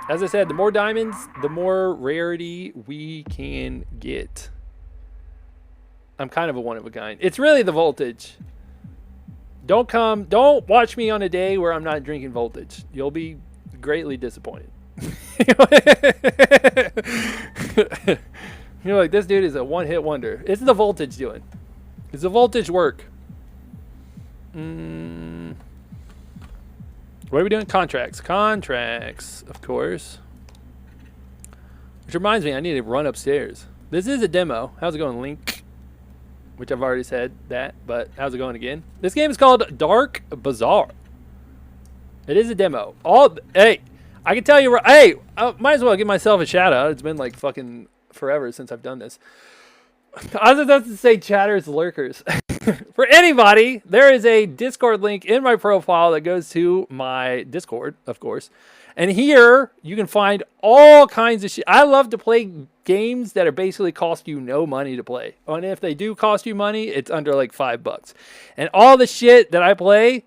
As I said, the more diamonds, the more rarity we can get. I'm kind of a one of a kind. It's really the voltage. Don't watch me on a day where I'm not drinking voltage. You'll be greatly disappointed. You're like, this dude is a one-hit wonder. It's the voltage doing. It's the voltage work. What are we doing? Contracts. Contracts, of course. Which reminds me, I need to run upstairs. This is a demo. How's it going, Link? Which I've already said that, but how's it going again? This game is called DarkBazaar. It is a demo. Hey, I can tell you, hey, might as well give myself a shout out. It's been like fucking forever since I've done this. I was about to say chatters, lurkers. For anybody, there is a Discord link in my profile that goes to my Discord, of course. And here you can find all kinds of shit. I love to play games that are basically cost you no money to play. And if they do cost you money, it's under like $5. And all the shit that I play,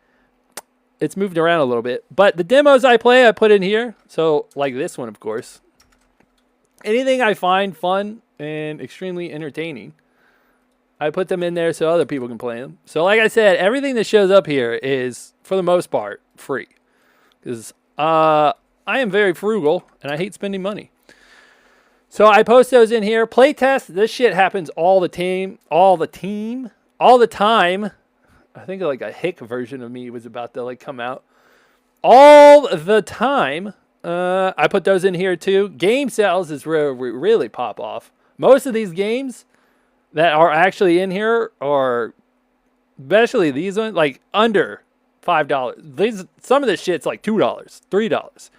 it's moved around a little bit. But the demos I play, I put in here. So like this one, of course. Anything I find fun and extremely entertaining, I put them in there so other people can play them. So like I said, everything that shows up here is, for the most part, free. Because I am very frugal, and I hate spending money. So I post those in here. Playtest, this shit happens all the time. All the time. I think like a hick version of me was about to like come out. All the time. I put those in here too. Game sales is where we really pop off. Most of these games that are actually in here are, especially these ones, like under $5. Some of this shit's like $2, $3.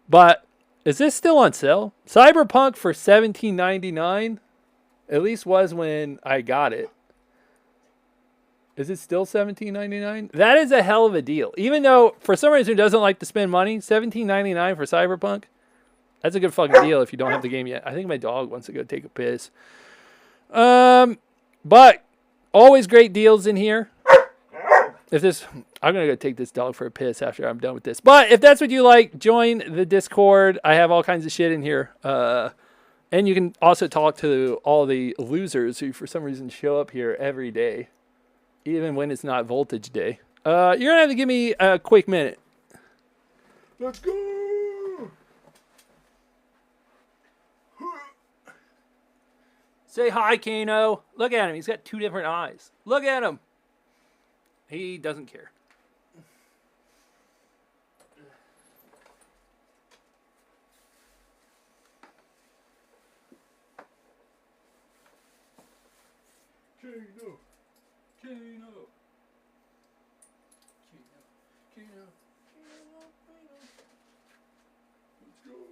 But is this still on sale? Cyberpunk for $17.99. At least was when I got it. Is it still $17.99? That is a hell of a deal. Even though, for some reason, who doesn't like to spend money, $17.99 for Cyberpunk, that's a good fucking deal if you don't have the game yet. I think my dog wants to go take a piss. But always great deals in here. I'm going to go take this dog for a piss after I'm done with this. But if that's what you like, join the Discord. I have all kinds of shit in here. And you can also talk to all the losers who, for some reason, show up here every day. Even when it's not voltage day. You're going to have to give me a quick minute. Let's go! Say hi, Kano. Look at him. He's got two different eyes. Look at him. He doesn't care. Kano. Kano. Kano. Let's go.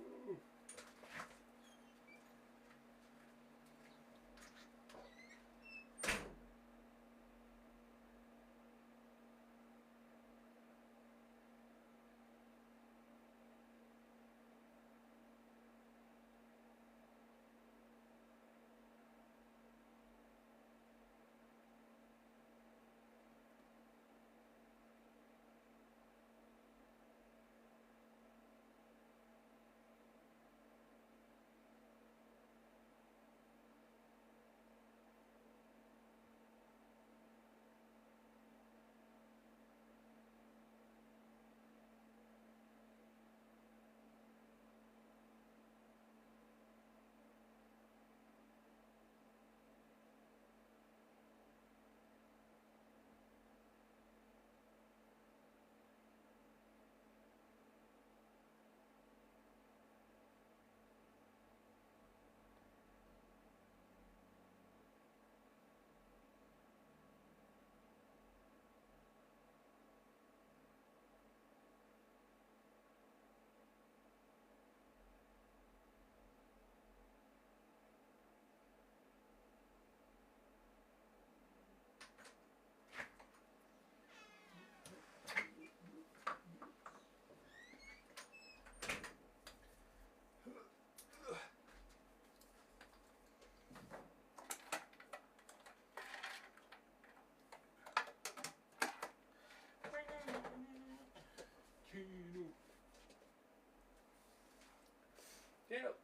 Stand up.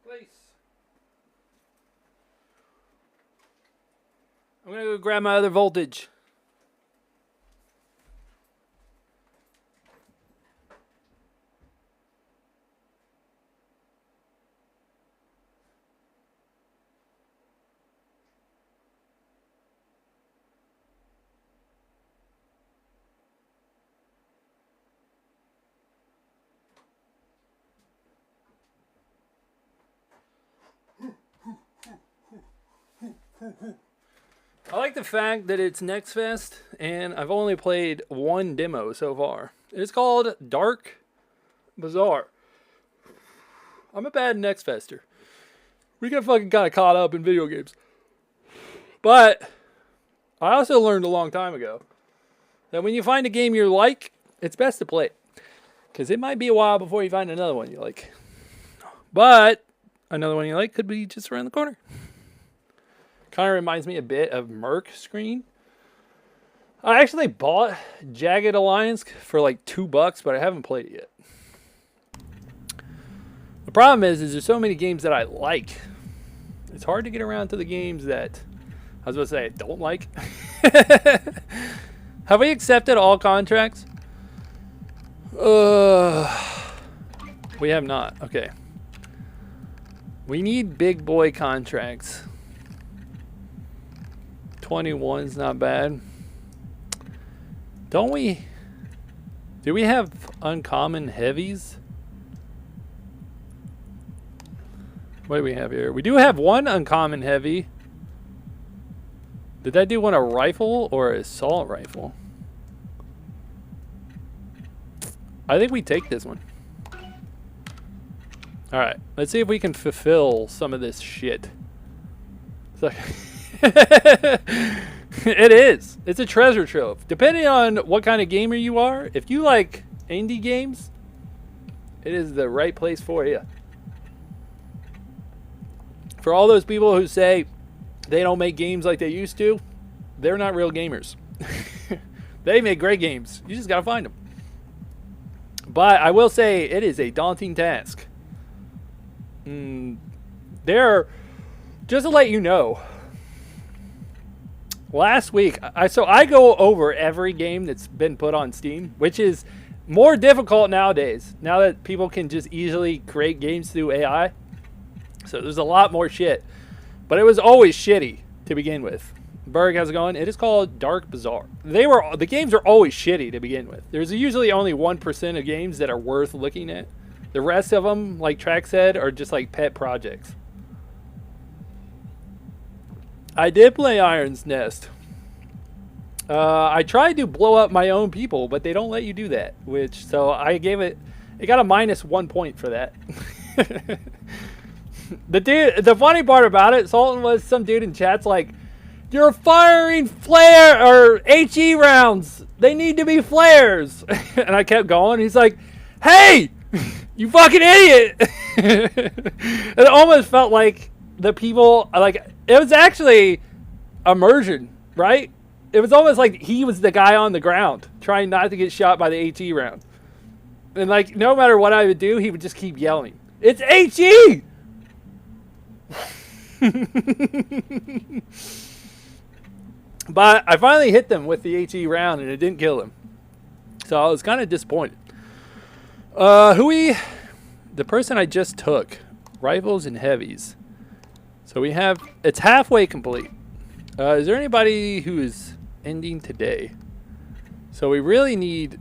Place. I'm going to go grab my other voltage. I like the fact that it's NextFest, and I've only played one demo so far. It's called DarkBazaar. I'm a bad NextFester. We got fucking kind of caught up in video games. But I also learned a long time ago that when you find a game you like, it's best to play it. Because it might be a while before you find another one you like. But another one you like could be just around the corner. Kind of reminds me a bit of Merc Screen. I actually bought Jagged Alliance for like $2, but I haven't played it yet. The problem is there's so many games that I like. It's hard to get around to the games that I was going to say I don't like. Have we accepted all contracts? We have not. Okay. We need big boy contracts. 21's not bad. Don't we? Do we have uncommon heavies? What do we have here? We do have one uncommon heavy. Did I do one a rifle or an assault rifle? I think we take this one. Alright, let's see if we can fulfill some of this shit. So it is. It's a treasure trove. Depending on what kind of gamer you are, if you like indie games, it is the right place for you. For all those people who say they don't make games like they used to, they're not real gamers. They make great games. You just gotta find them. But I will say it is a daunting task. Just to let you know, last week, I go over every game that's been put on Steam, which is more difficult nowadays, now that people can just easily create games through AI. So there's a lot more shit. But it was always shitty to begin with. Berg, how's it going? It is called DarkBazaar. The games are always shitty to begin with. There's usually only 1% of games that are worth looking at. The rest of them, like Track said, are just like pet projects. I did play Iron's Nest. I tried to blow up my own people, but they don't let you do that. So I gave it got a -1 point for that. The funny part about it, Sultan, was some dude in chat's like, "You're firing flare or HE rounds. They need to be flares." And I kept going. He's like, "Hey, you fucking idiot!" It almost felt like the people, like, it was actually immersion, right? It was almost like he was the guy on the ground trying not to get shot by the HE round. And like, no matter what I would do, he would just keep yelling, "It's HE!" But I finally hit them with the HE round and it didn't kill him. So I was kind of disappointed. The person I just took, rifles and heavies. So we have, it's halfway complete. Is there anybody who is ending today? So we really need,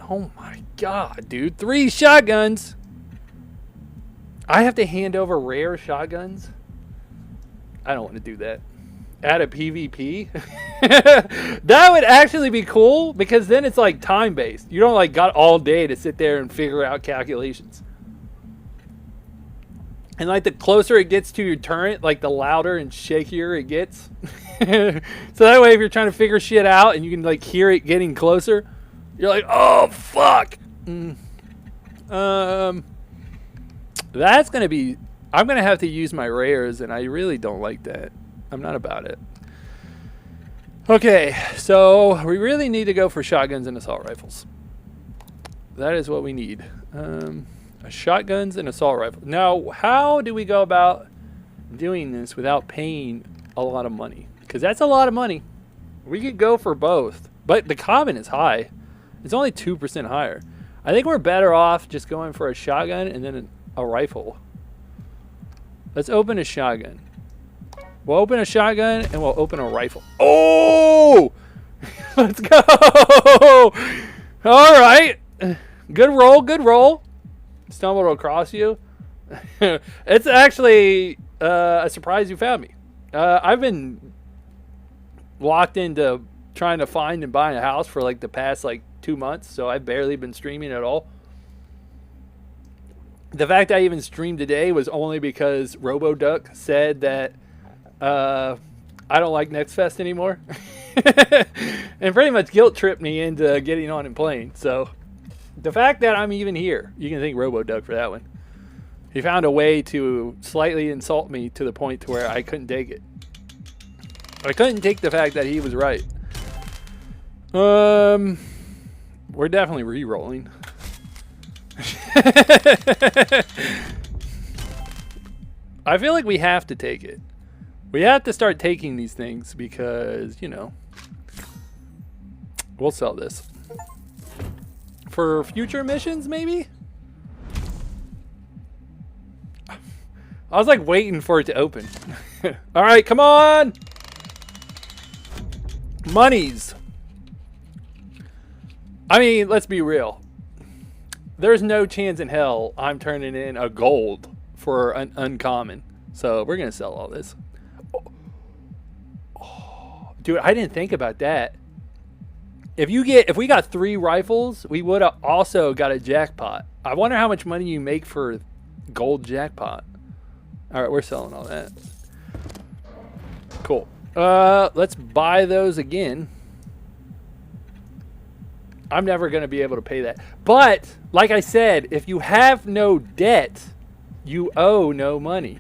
oh my god, dude, 3 shotguns. I have to hand over rare shotguns. I don't want to do that. Add a PvP. That would actually be cool, because then it's like time based. You don't like got all day to sit there and figure out calculations. And like the closer it gets to your turret, like the louder and shakier it gets. So that way if you're trying to figure shit out and you can like hear it getting closer, you're like, "Oh fuck." That's gonna be, I'm gonna have to use my rares, and I really don't like that. I'm not about it. Okay, so we really need to go for shotguns and assault rifles. That is what we need. Shotguns and assault rifles. Now, how do we go about doing this without paying a lot of money? Because that's a lot of money. We could go for both, but the common is high. It's only 2% higher. I think we're better off just going for a shotgun and then a rifle. Let's open a shotgun. We'll open a shotgun and we'll open a rifle. Oh! Let's go! All right. Good roll, good roll. Stumbled across you. It's actually a surprise you found me. I've been locked into trying to find and buy a house for like the past like 2 months, so I've barely been streaming at all. The fact I even streamed today was only because RoboDuck said that I don't like NextFest anymore. And pretty much guilt tripped me into getting on and playing. So the fact that I'm even here, you can thank RoboDuck for that one. He found a way to slightly insult me to the point to where I couldn't take it. I couldn't take the fact that he was right. We're definitely re-rolling. I feel like we have to take it. We have to start taking these things because, you know, we'll sell this. For future missions, maybe? I was like waiting for it to open. All right, come on. Monies. I mean, let's be real. There's no chance in hell I'm turning in a gold for an uncommon. So we're going to sell all this. Oh, dude, I didn't think about that. If we got 3 rifles, we would have also got a jackpot. I wonder how much money you make for gold jackpot. All right, we're selling all that. Cool. Let's buy those again. I'm never going to be able to pay that. But, like I said, if you have no debt, you owe no money.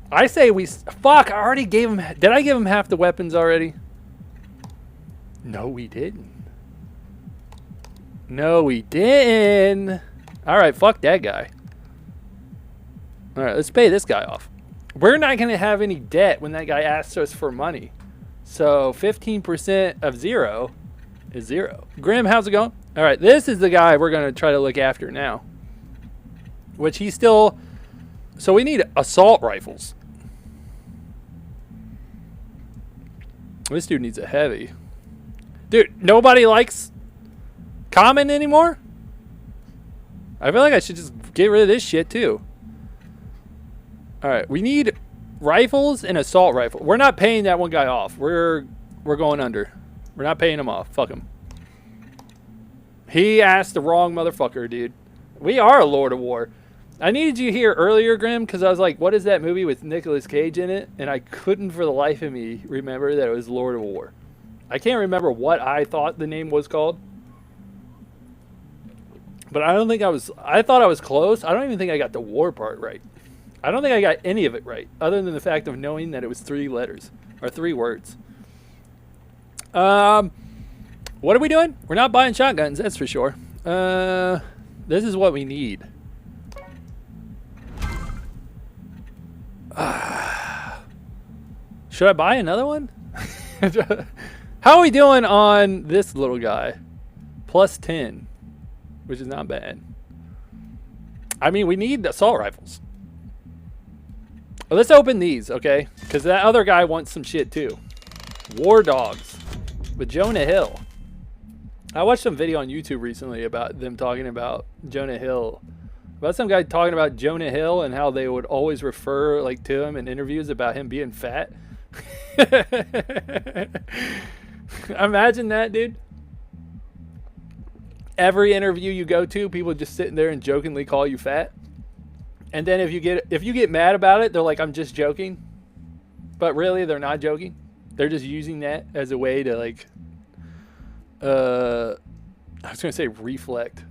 I say we... Fuck, I already gave him... Did I give him half the weapons already? No, we didn't. No, we didn't. Alright, fuck that guy. Alright, let's pay this guy off. We're not going to have any debt when that guy asks us for money. So, 15% of 0 is 0. Grim, how's it going? Alright, this is the guy we're going to try to look after now. Which he's still... So we need assault rifles. This dude needs a heavy. Dude, nobody likes common anymore? I feel like I should just get rid of this shit too. Alright, we need rifles and assault rifle. We're not paying that one guy off. We're going under. We're not paying him off. Fuck him. He asked the wrong motherfucker, dude. We are a Lord of War. I needed you here earlier, Grim, because I was like, what is that movie with Nicolas Cage in it? And I couldn't for the life of me remember that it was Lord of War. I can't remember what I thought the name was called. But I don't think I thought I was close. I don't even think I got the war part right. I don't think I got any of it right, other than the fact of knowing that it was 3 letters, or 3 words. What are we doing? We're not buying shotguns, that's for sure. This is what we need. Should I buy another one? How are we doing on this little guy? Plus 10, which is not bad. I mean, we need assault rifles. Well, let's open these, okay? Because that other guy wants some shit too. War Dogs with Jonah Hill. I watched some video on YouTube recently about them talking about Jonah Hill. About some guy talking about Jonah Hill and how they would always refer like to him in interviews about him being fat. Imagine that, dude. Every interview you go to, people just sitting there and jokingly call you fat. And then if you get mad about it, they're like, I'm just joking. But really, they're not joking. They're just using that as a way to like I was gonna say reflect.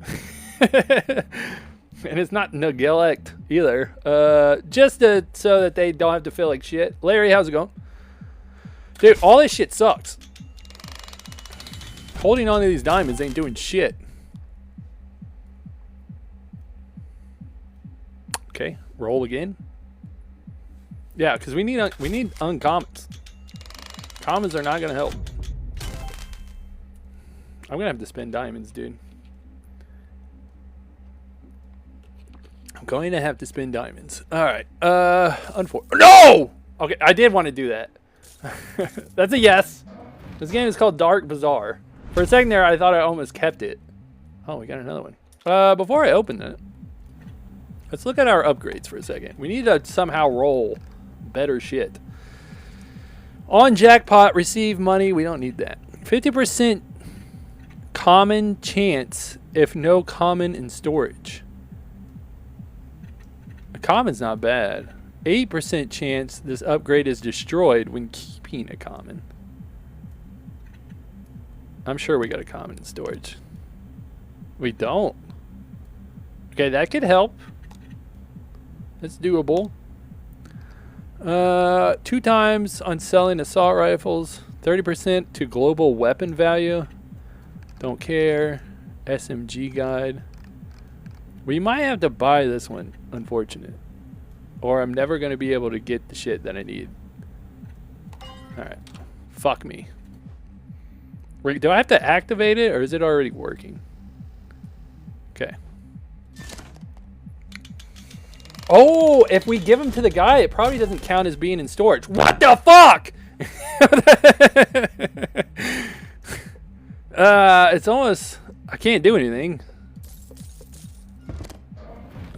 And it's not neglect either. Just so that they don't have to feel like shit. Larry, how's it going? Dude, all this shit sucks. Holding on to these diamonds ain't doing shit. Okay, roll again. Yeah, because we need uncommons. Commons are not gonna help. I'm gonna have to spend diamonds, dude. I'm going to have to spend diamonds. All right. No! Okay, I did want to do that. That's a yes. This game is called DarkBazaar. For a second there, I thought I almost kept it. Oh, we got another one. Before I open it, Let's look at our upgrades for a second. We need to somehow roll better shit. On jackpot, receive money. We don't need that. 50% common chance if no common in storage. A common's not bad. 8% chance this upgrade is destroyed when keeping a common. I'm sure we got a common in storage. We don't. Okay, that could help. That's doable. 2 times on selling assault rifles. 30% to global weapon value. Don't care. SMG guide. We might have to buy this one, unfortunate. Or I'm never going to be able to get the shit that I need. Alright. Fuck me. Do I have to activate it or is it already working? Okay. Oh, if we give them to the guy, it probably doesn't count as being in storage. What the fuck? It's almost... I can't do anything.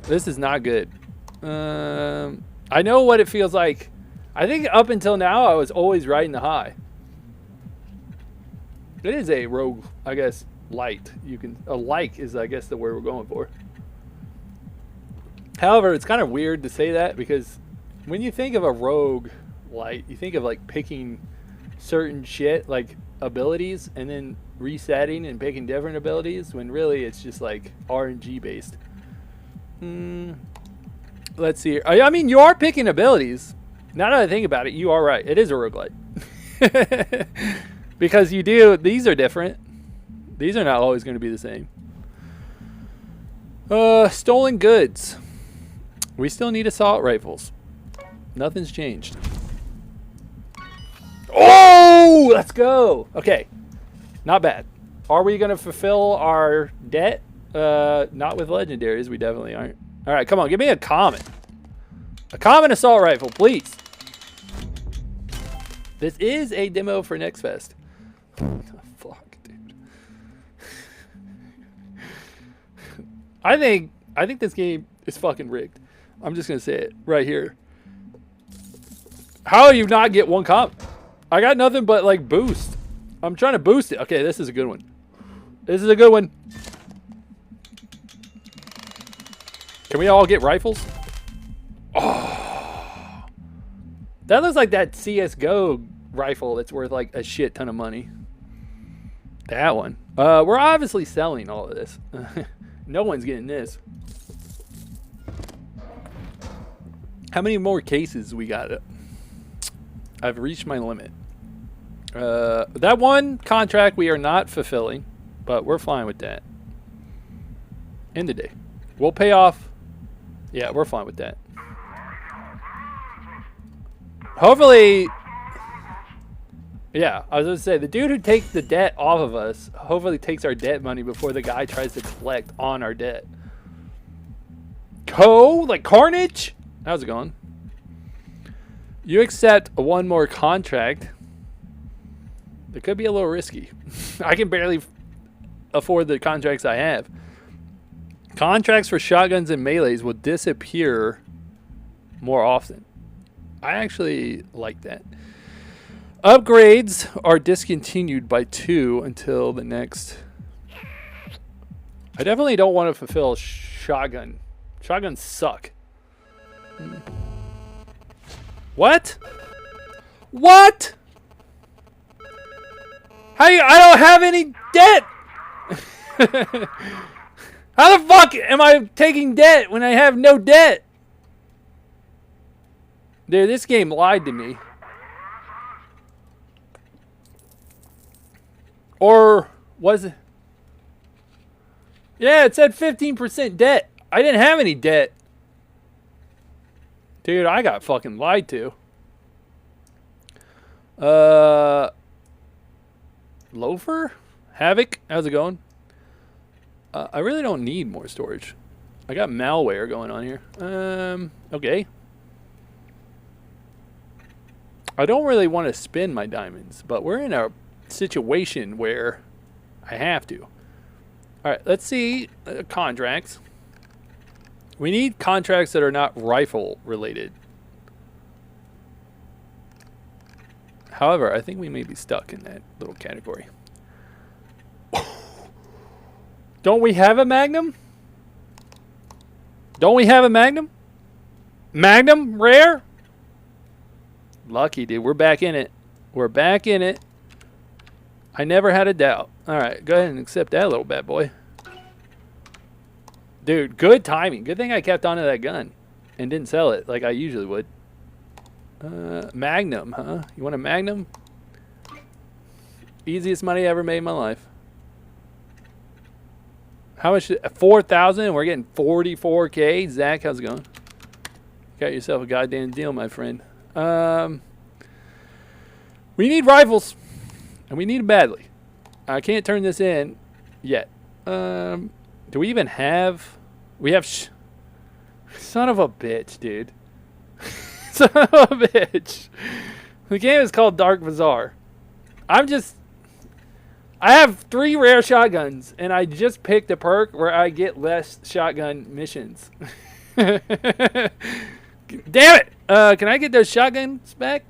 This is not good. I know what it feels like. I think up until now, I was always riding the high. It is a rogue, I guess, light. A like is, I guess, the word we're going for. However, it's kind of weird to say that because when you think of a rogue light, you think of like picking certain shit, like abilities, and then resetting and picking different abilities, when really it's just like RNG based. Let's see here. I mean, you are picking abilities. Now that I think about it, you are right. It is a roguelite. Because you do, these are different. These are not always going to be the same. Stolen goods. We still need assault rifles. Nothing's changed. Oh, let's go. Okay. Not bad. Are we going to fulfill our debt? Not with legendaries. We definitely aren't. All right, come on. Give me a common. A common assault rifle, please. This is a demo for NextFest. What the fuck, dude? I think this game is fucking rigged. I'm just gonna say it right here. How do you not get one comp? I got nothing but like boost. I'm trying to boost it. Okay, this is a good one. This is a good one. Can we all get rifles? Oh, that looks like that CS:GO rifle that's worth like a shit ton of money. That one. We're obviously selling all of this. No one's getting this. How many more cases we got? I've reached my limit. That one contract we are not fulfilling, but we're fine with that. End of the day. We'll pay off. Yeah, we're fine with that. Hopefully, yeah, I was going to say, the dude who takes the debt off of us, hopefully takes our debt money before the guy tries to collect on our debt. Like Carnage? How's it going? You accept one more contract. It could be a little risky. I can barely afford the contracts I have. Contracts for shotguns and melees will disappear more often. I actually like that. Upgrades are discontinued by 2 until the next. I definitely don't want to fulfill shotgun. Shotguns suck. What? What? I don't have any debt. How the fuck am I taking debt when I have no debt? Dude, this game lied to me. Or was it? Yeah, it said 15% debt. I didn't have any debt. Dude, I got fucking lied to. Loafer? Havoc? How's it going? I really don't need more storage. I got malware going on here. Okay. I don't really want to spend my diamonds, but we're in a situation where I have to. All right, let's see contracts. We need contracts that are not rifle related. However, I think we may be stuck in that little category. Don't we have a Magnum? Don't we have a Magnum? Magnum rare? Lucky, dude. We're back in it. We're back in it. I never had a doubt. All right, go ahead and accept that little bad boy. Dude, good timing. Good thing I kept onto that gun and didn't sell it like I usually would. Magnum, huh? You want a Magnum? Easiest money I ever made in my life. How much? 4,000 and we're getting 44K. Zach, how's it going? Got yourself a goddamn deal, my friend. We need rifles. And we need them badly. I can't turn this in yet. Do we even have... We have... Son of a bitch, dude. Son of a bitch. The game is called DarkBazaar. I have 3 rare shotguns, and I just picked a perk where I get less shotgun missions. Damn it! Can I get those shotguns back?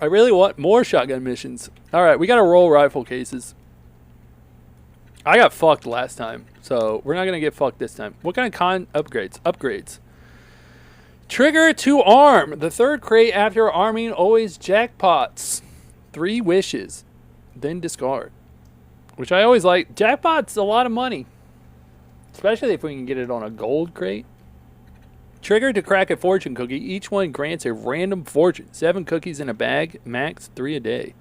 I really want more shotgun missions. Alright, we gotta roll rifle cases. I got fucked last time, so we're not gonna get fucked this time. What kind of upgrades? Upgrades. Trigger to arm. The 3rd crate after arming always jackpots. 3 wishes. Then discard. Which I always like. Jackpot's a lot of money. Especially if we can get it on a gold crate. Trigger to crack a fortune cookie. Each one grants a random fortune. 7 cookies in a bag. Max 3 a day.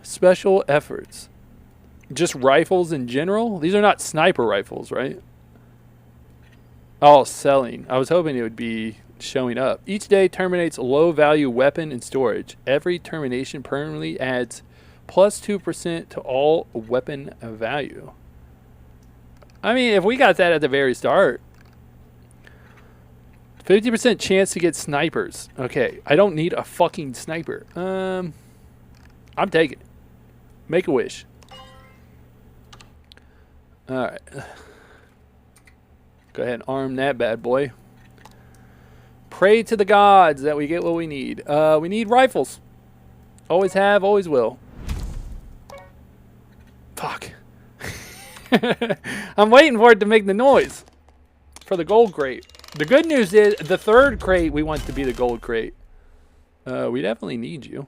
Special efforts. Just rifles in general? These are not sniper rifles, right? Oh, selling. I was hoping it would be showing up. Each day terminates a low-value weapon in storage. Every termination permanently adds plus 2% to all weapon value. I mean, if we got that at the very start. 50% chance to get snipers. Okay, I don't need a fucking sniper. I'm taking it. Make a wish. Alright. Go ahead and arm that bad boy. Pray to the gods that we get what we need. We need rifles. Always have, always will. Fuck. I'm waiting for it to make the noise. For the gold crate. The good news is, the 3rd crate we want to be the gold crate. We definitely need you.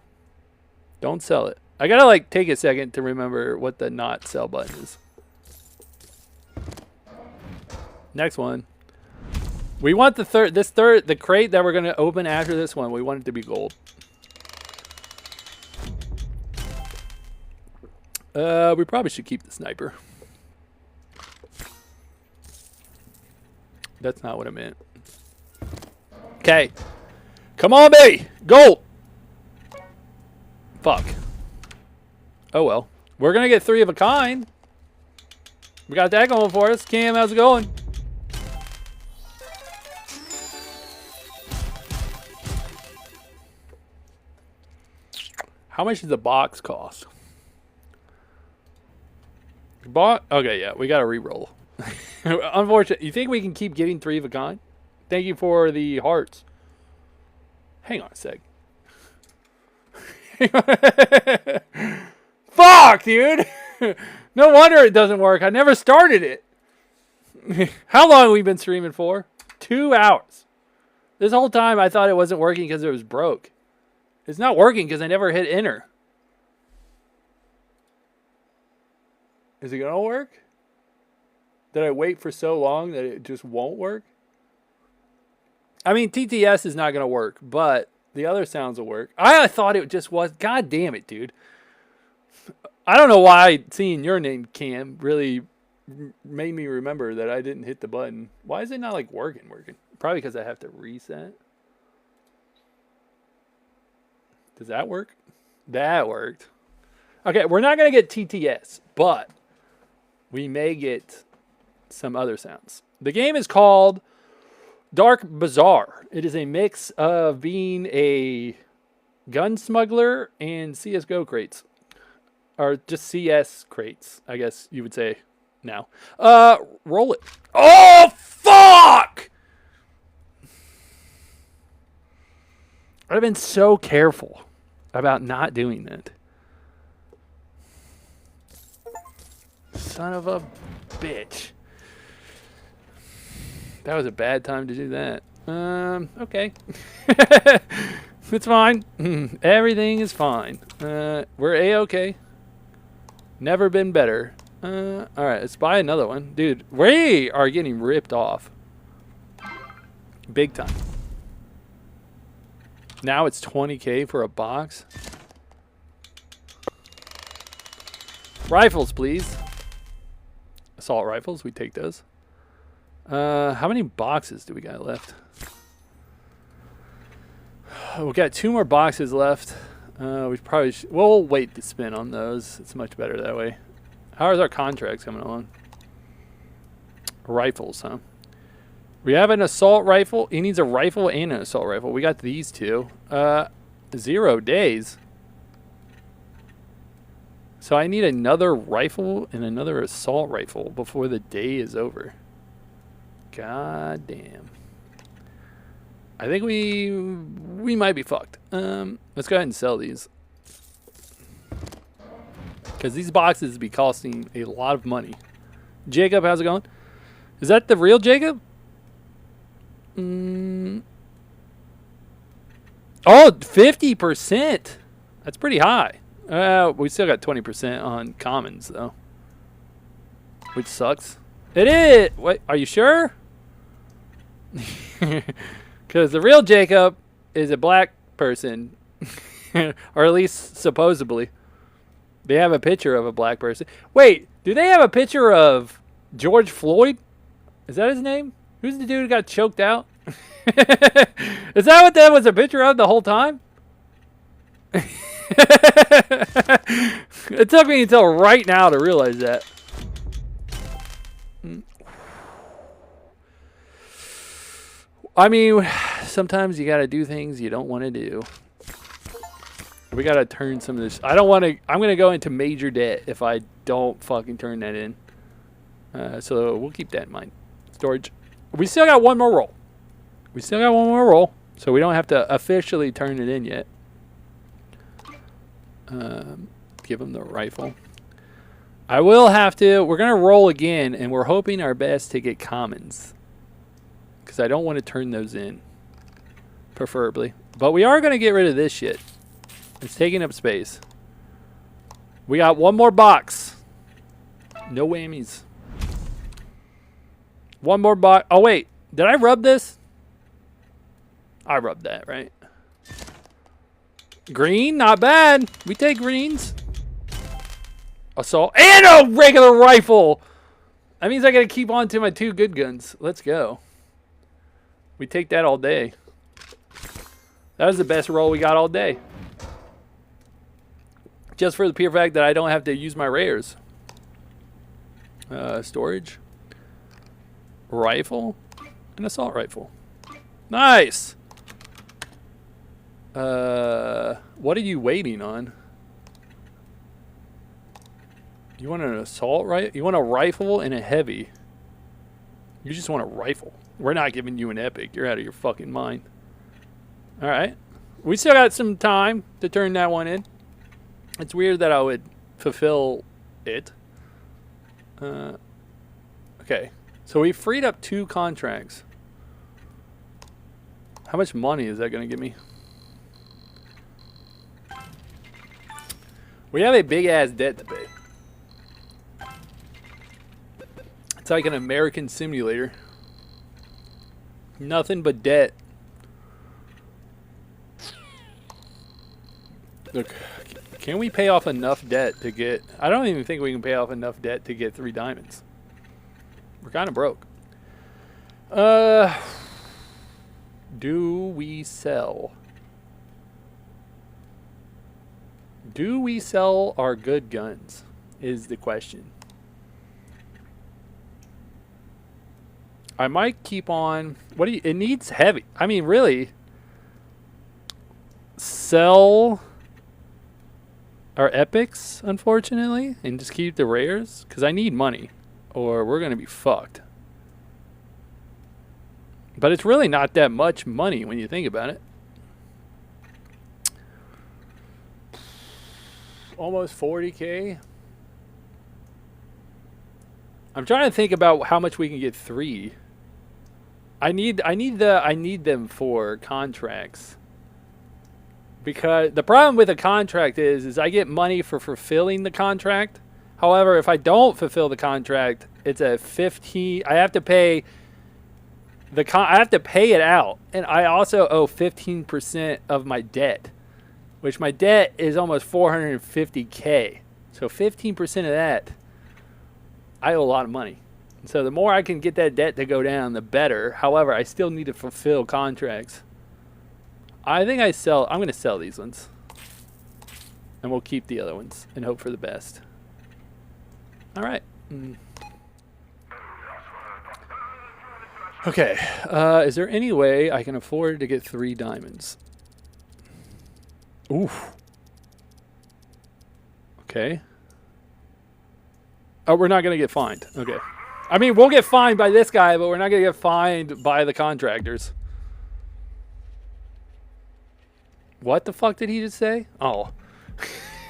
Don't sell it. I gotta like take a second to remember what the not sell button is. Next one. We want the the crate that we're gonna open after this one. We want it to be gold. We probably should keep the sniper. That's not what I meant. Okay. Come on, baby. Gold. Fuck. Oh, well. We're going to get 3 of a kind. We got that going for us. Cam, how's it going? How much does the box cost? Okay, yeah. We got to re-roll. Unfortunately. You think we can keep getting 3 of a kind? Thank you for the hearts. Hang on a sec. Fuck, dude. No wonder it doesn't work. I never started it. How long have we been streaming for? 2 hours. This whole time I thought it wasn't working because it was broke. It's not working because I never hit enter. Is it going to work? Did I wait for so long that it just won't work? I mean, TTS is not going to work, but the other sounds will work. I thought it just was. God damn it, dude. I don't know why seeing your name, Cam, really made me remember that I didn't hit the button. Why is it not like working? Probably because I have to reset. Does that work? That worked. Okay, we're not going to get TTS, but we may get some other sounds. The game is called DarkBazaar. It is a mix of being a gun smuggler and CSGO crates. Or just CS crates, I guess you would say. now. Roll it. Oh, fuck! I've been so careful about not doing that. Son of a bitch. That was a bad time to do that. Okay. It's fine. Everything is fine. We're A-okay. Never been better. Alright, let's buy another one. Dude, we are getting ripped off. Big time. Now it's 20K for a box. Rifles, please. Assault rifles, we take those. How many boxes do we got left? We got 2 more boxes left. We probably we'll wait to spin on those. It's much better that way. How are our contracts coming along? Rifles, huh? We have an assault rifle. He needs a rifle and an assault rifle. We got these 2. 0 days. So I need another rifle and another assault rifle before the day is over. God damn. I think we might be fucked. Let's go ahead and sell these. Because these boxes be costing a lot of money. Jacob, how's it going? Is that the real Jacob? Oh, 50%. That's pretty high. We still got 20% on commons, though. Which sucks. It is! Wait, are you sure? Because the real Jacob is a black person. Or at least supposedly. They have a picture of a black person. Wait, do they have a picture of George Floyd? Is that his name? Who's the dude who got choked out? Is that what that was a picture of the whole time? It took me until right now to realize that. I mean, sometimes you gotta do things you don't want to do. We gotta turn some of this. I don't want to. I'm gonna go into major debt if I don't fucking turn that in. So we'll keep that in mind. Storage. We still got one more roll. We still got one more roll, so we don't have to officially turn it in yet. Give him the rifle. I will have to. We're gonna roll again, and we're hoping our best to get commons, because I don't want to turn those in, preferably. But we are gonna get rid of this shit. It's taking up space. We got one more box. No whammies. One more box. Oh wait, did I rub this? I rubbed that, right? Green, not bad. We take greens. Assault and a regular rifle. That means I gotta keep on to my 2 good guns. Let's go. We take that all day. That was the best roll we got all day. Just for the pure fact that I don't have to use my rares. Storage. Rifle. An assault rifle. Nice. What are you waiting on? You want an assault rifle? You want a rifle and a heavy. You just want a rifle. We're not giving you an epic. You're out of your fucking mind. Alright. We still got some time to turn that one in. It's weird that I would fulfill it. Okay. So we freed up 2 contracts. How much money is that going to give me? We have a big-ass debt to pay. It's like an American simulator. Nothing but debt. Look, can we pay off enough debt to get... I don't even think we can pay off enough debt to get 3 diamonds. We're kind of broke. Do we sell? Do we sell our good guns? Is the question. I might keep on. What do you? It needs heavy. I mean, really. Sell our epics, unfortunately, and just keep the rares because I need money. or we're going to be fucked. But it's really not that much money when you think about it. Almost 40K. I'm trying to think about how much we can get 3. I need them for contracts. Because the problem with a contract is I get money for fulfilling the contract. However, if I don't fulfill the contract, it's a 15. I have to pay I have to pay it out, and I also owe 15% of my debt, which my debt is almost 450K. So 15% of that, I owe a lot of money. So the more I can get that debt to go down, the better. However, I still need to fulfill contracts. I think I'm going to sell these ones. And we'll keep the other ones and hope for the best. All right. Okay. Is there any way I can afford to get 3 diamonds? Oof. Okay. Oh, we're not going to get fined. Okay. I mean, we'll get fined by this guy, but we're not going to get fined by the contractors. What the fuck did he just say? Oh.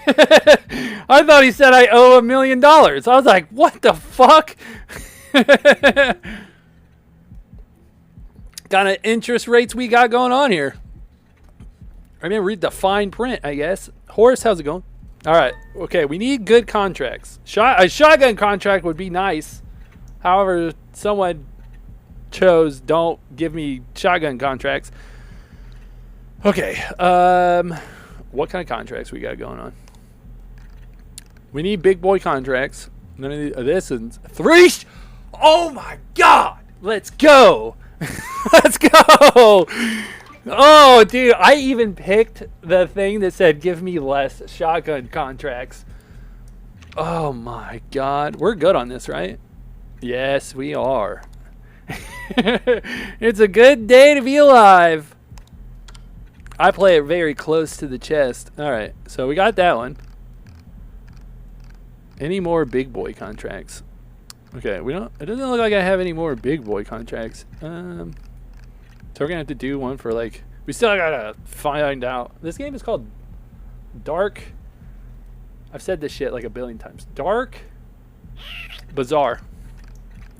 I thought he said I owe $1 million. I was like, what the fuck? Kind of interest rates we got going on here. I mean, read the fine print, I guess. Horace, how's it going? All right. Okay, we need good contracts. A shotgun contract would be nice. However, someone chose don't give me shotgun contracts. Okay. What kind of contracts we got going on? We need big boy contracts. None of this is 3. Oh my God! Let's go. Let's go. Oh, dude, I even picked the thing that said give me less shotgun contracts. Oh my God. We're good on this, right? Yes, we are. It's a good day to be alive. I play it very close to the chest. All right, so we got that one. Any more big boy contracts? Okay, we don't. It doesn't look like I have any more big boy contracts. So we're gonna have to do one for like. We still gotta find out. This game is called Dark. I've said this shit like a billion times. DarkBazaar.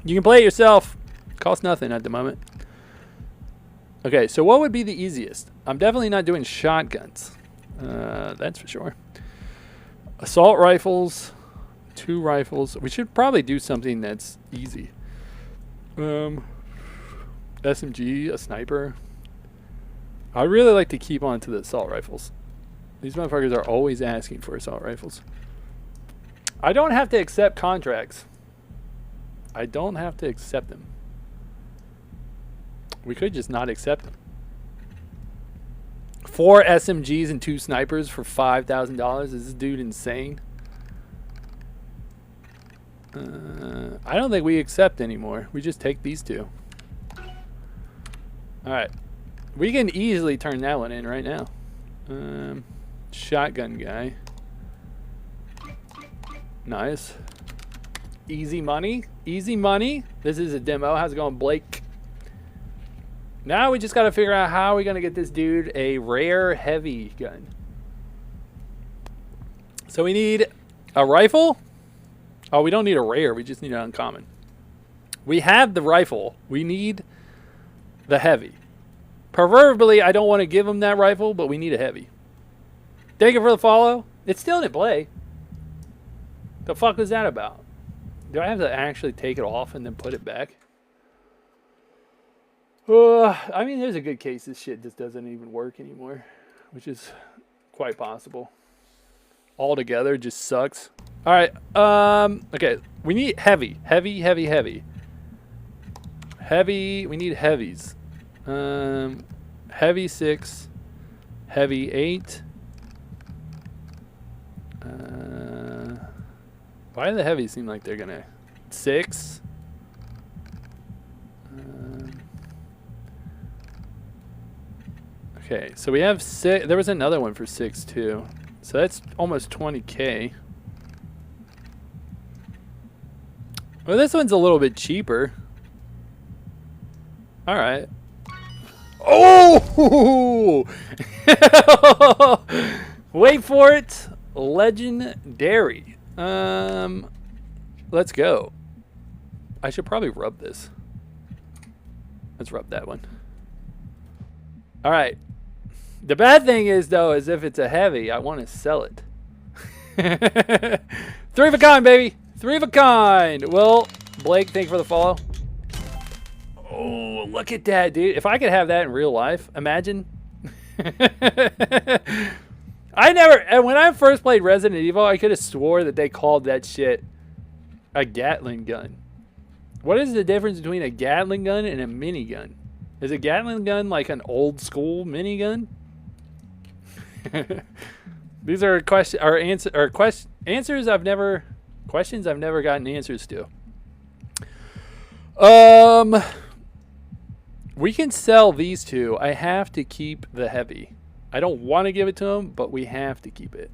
You can play it yourself. Costs nothing at the moment. Okay, so what would be the easiest? I'm definitely not doing shotguns. That's for sure. Assault rifles. 2 rifles. We should probably do something that's easy. SMG, a sniper. I really like to keep on to the assault rifles. These motherfuckers are always asking for assault rifles. I don't have to accept contracts. I don't have to accept them. We could just not accept them. 4 SMGs and 2 snipers for $5,000. Is this dude insane? I don't think we accept anymore. We just take these 2. Alright. We can easily turn that one in right now. Shotgun guy. Nice. Easy money. Easy money. This is a demo. How's it going, Blake? Now we just got to figure out how we're going to get this dude a rare heavy gun. So we need a rifle. Oh, we don't need a rare. We just need an uncommon. We have the rifle. We need the heavy. Proverbially, I don't want to give him that rifle, but we need a heavy. Thank you for the follow. It's still in play. The fuck was that about? Do I have to actually take it off and then put it back? I mean, there's a good case this shit just doesn't even work anymore, which is quite possible. Altogether, just sucks. All right. Okay. We need heavy. Heavy. We need heavies. Heavy 6. Heavy 8. Why do the heavies seem like they're gonna 6? Okay, so we have 6. There was another one for 6 too. So that's almost 20K. Well, this one's a little bit cheaper. All right. Oh! Wait for it. Legendary. Let's go. I should probably rub this. Let's rub that one. All right. The bad thing is, though, is if it's a heavy, I want to sell it. 3 of a kind, baby. 3 of a kind. Well, Blake, thank you for the follow. Oh, look at that, dude. If I could have that in real life, imagine. When I first played Resident Evil, I could have swore that they called that shit a Gatling gun. What is the difference between a Gatling gun and a minigun? Is a Gatling gun like an old school minigun? These are questions I've never gotten answers to. We can sell these 2. I have to keep the heavy. I don't want to give it to him, but we have to keep it.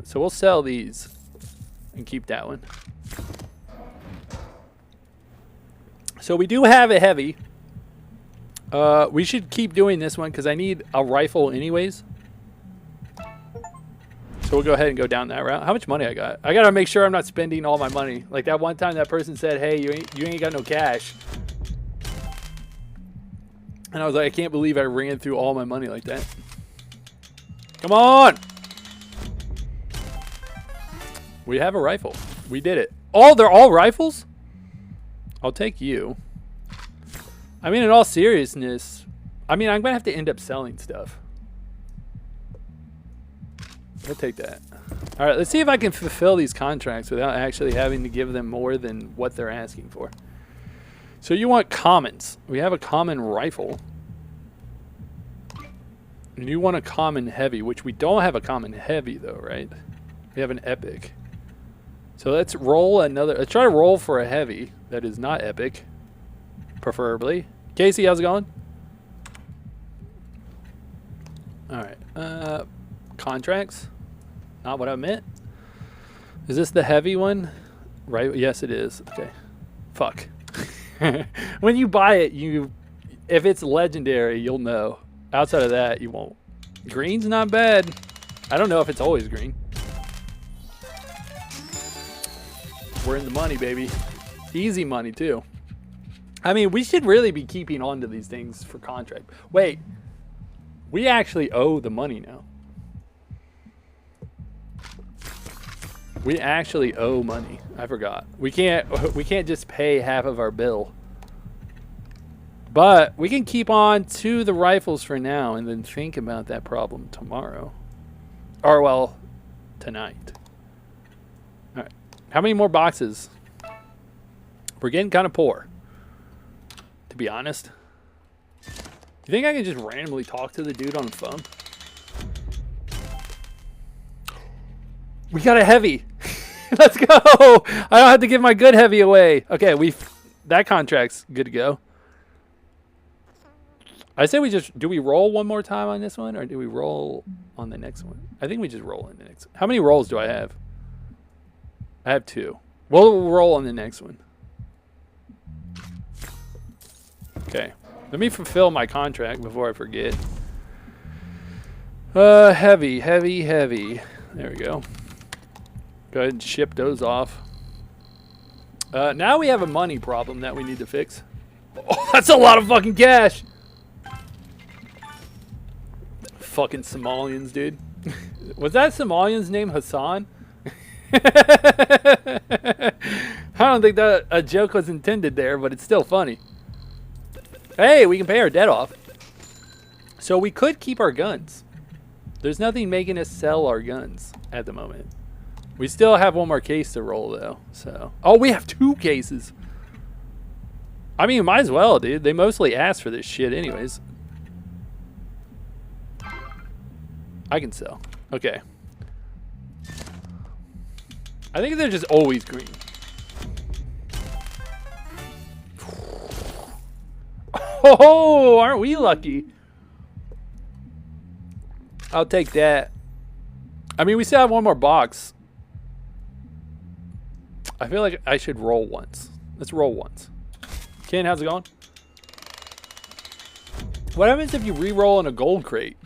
So we'll sell these and keep that one. So we do have a heavy. We should keep doing this one because I need a rifle anyways. So we'll go ahead and go down that route. How much money I got? I got to make sure I'm not spending all my money. Like that one time that person said, hey, you ain't got no cash. And I was like, I can't believe I ran through all my money like that. Come on. We have a rifle. We did it. Oh, they're all rifles? I'll take you. I mean, in all seriousness, I'm going to have to end up selling stuff. We'll take that. All right, let's see if I can fulfill these contracts without actually having to give them more than what they're asking for. So you want commons. We have a common rifle. And you want a common heavy, which we don't have a common heavy though, right? We have an epic. So let's roll another. Let's try to roll for a heavy that is not epic, preferably. Casey, how's it going? All right. Contracts. Not what I meant. Is this the heavy one? Right. Yes, it is. Okay. Fuck. When you buy it, if it's legendary, you'll know. Outside of that, you won't. Green's not bad. I don't know if it's always green. We're in the money, baby. Easy money, too. I mean, we should really be keeping on to these things for contract. Wait. We actually owe the money now. We actually owe money. I forgot. We can't just pay half of our bill. But we can keep on to the rifles for now and then think about that problem tomorrow. Or, well, tonight. All right. How many more boxes? We're getting kind of poor, to be honest. You think I can just randomly talk to the dude on the phone? We got a heavy. Let's go. I don't have to give my good heavy away. Okay, that contract's good to go. I say do we roll one more time on this one, or do we roll on the next one? I think we just roll on the next one. How many rolls do I have? I have 2. We'll roll on the next one. Okay. Let me fulfill my contract before I forget. Heavy. There we go. Go ahead and ship those off. Now we have a money problem that we need to fix. Oh, that's a lot of fucking cash. Fucking Somalians, dude. Was that Somalian's name Hassan? I don't think that a joke was intended there, but it's still funny. Hey, we can pay our debt off. So we could keep our guns. There's nothing making us sell our guns at the moment. We still have one more case to roll, though. So, oh, we have 2 cases. I mean, might as well, dude. They mostly ask for this shit anyways. I can sell. Okay. I think they're just always green. Oh, aren't we lucky? I'll take that. I mean, we still have one more box. I feel like I should roll once. Let's roll once. Ken, how's it going? What happens if you re-roll in a gold crate?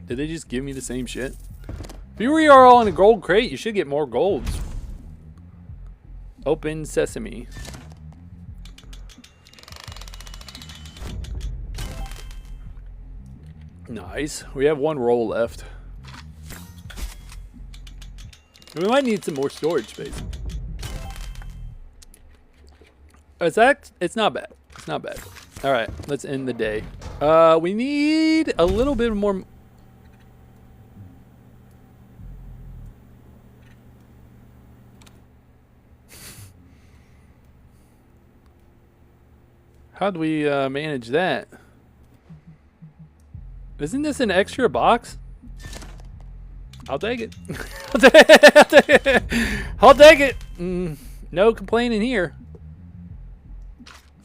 Did they just give me the same shit? If you re-roll in a gold crate, you should get more golds. Open sesame. Nice. We have one roll left. We might need some more storage space. It's not bad. It's not bad. All right, let's end the day. We need a little bit more. How do we manage that? Isn't this an extra box? I'll take it. I'll take it. No complaining here.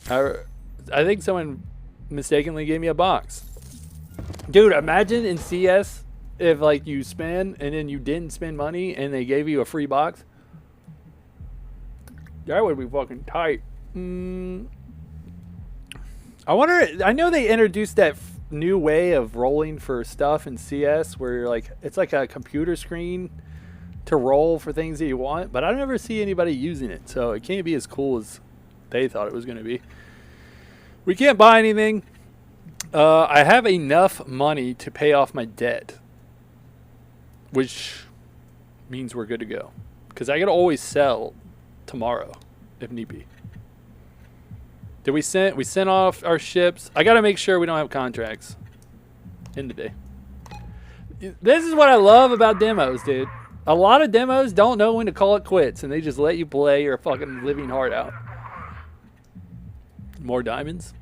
I think someone mistakenly gave me a box. Dude, imagine in CS if like you spend and then you didn't spend money and they gave you a free box. That would be fucking tight. I wonder, I know they introduced that new way of rolling for stuff in CS where you're like, it's like a computer screen to roll for things that you want, but I never see anybody using it, so it can't be as cool as they thought it was going to be. We can't buy anything. I have enough money to pay off my debt, which means we're good to go, because I could always sell tomorrow if need be. Did we sent off our ships? I got to make sure we don't have contracts in the day. This is what I love about demos, dude. A lot of demos don't know when to call it quits, and they just let you play your fucking living heart out. More diamonds?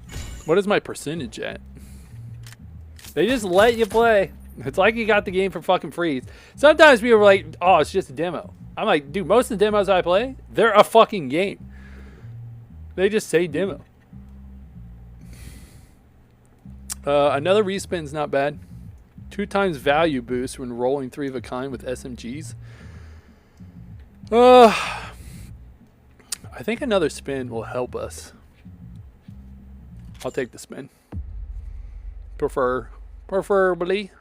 What is my percentage at? They just let you play. It's like you got the game for fucking free. Sometimes people are like, oh, it's just a demo. I'm like, dude, most of the demos I play, they're a fucking game. They just say demo. Another respin's not bad. 2 times value boost when rolling 3 of a kind with SMGs. I think another spin will help us. I'll take the spin. Preferably.